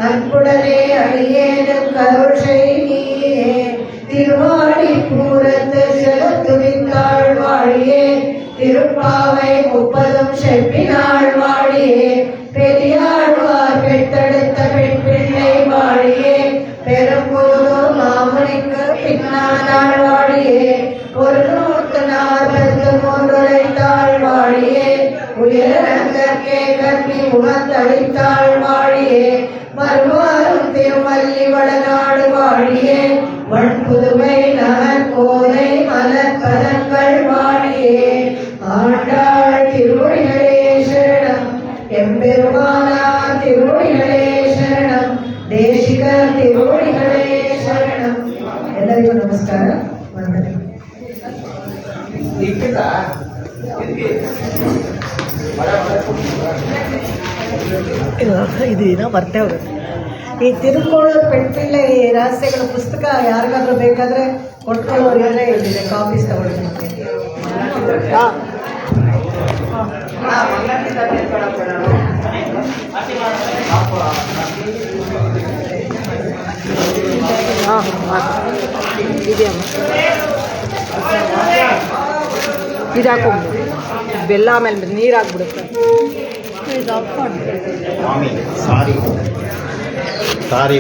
அன்புடனே அடியேனுக்கு அருள் செய்தியே திருவாடி பூரத்து செலுத்துவித்தாள் வாழியே திருப்பாவை 30 செப்பினாள் வாழியே பெரியாழ்வார் பெற்றெடுத்த பெண் பிள்ளை வாழியே பெரும்போதும் மாமுனிக்கு பின்னானாள் வாழியே 143 உழைத்தாள் வாழியே உயரங்கற்கே கற்பி முகத்தளித்தாள் வாழியே மறுவாரும் திருமல்லி வளநாடு வாழியே வண்புதுமை நகர் கோதை மலர் பதங்கள் வாழியே ஆண்டாள் திருவடிகளே சரணம் எம்பெருமானார் திருவடிகளே ಶರಣಂ ದೇಶಿಕ ತಿರುವಡಿಗಳೇ ಶರಣಂ. ಎಲ್ಲರಿಗೂ ನಮಸ್ಕಾರ, ವಂದನೆ. ಇದೇನೋ ಬರ್ತೇ ಹೋಗುತ್ತೆ. ಈ ತಿರುಕೋಳೂರು ಪೆಣ್ಪಿಳ್ಳೆ ರಹಸ್ಯಗಳ ಪುಸ್ತಕ ಯಾರಿಗಾದ್ರೂ ಬೇಕಾದರೆ ಕೊಟ್ಕೊಳ್ಳೋರಿದ್ರೆ ಇಲ್ಲಿದೆ, ಕಾಪೀಸ್ ತಗೊಳ್ಳಿ. ಇದು ಹಾಕೊಂಡು ಬೆಲ್ಲ ಆಮೇಲೆ ನೀರು ಹಾಕ್ಬಿಡುತ್ತೆ. ಇದು ಹಾಕ್ಕೊಂಡು ಸಾರಿ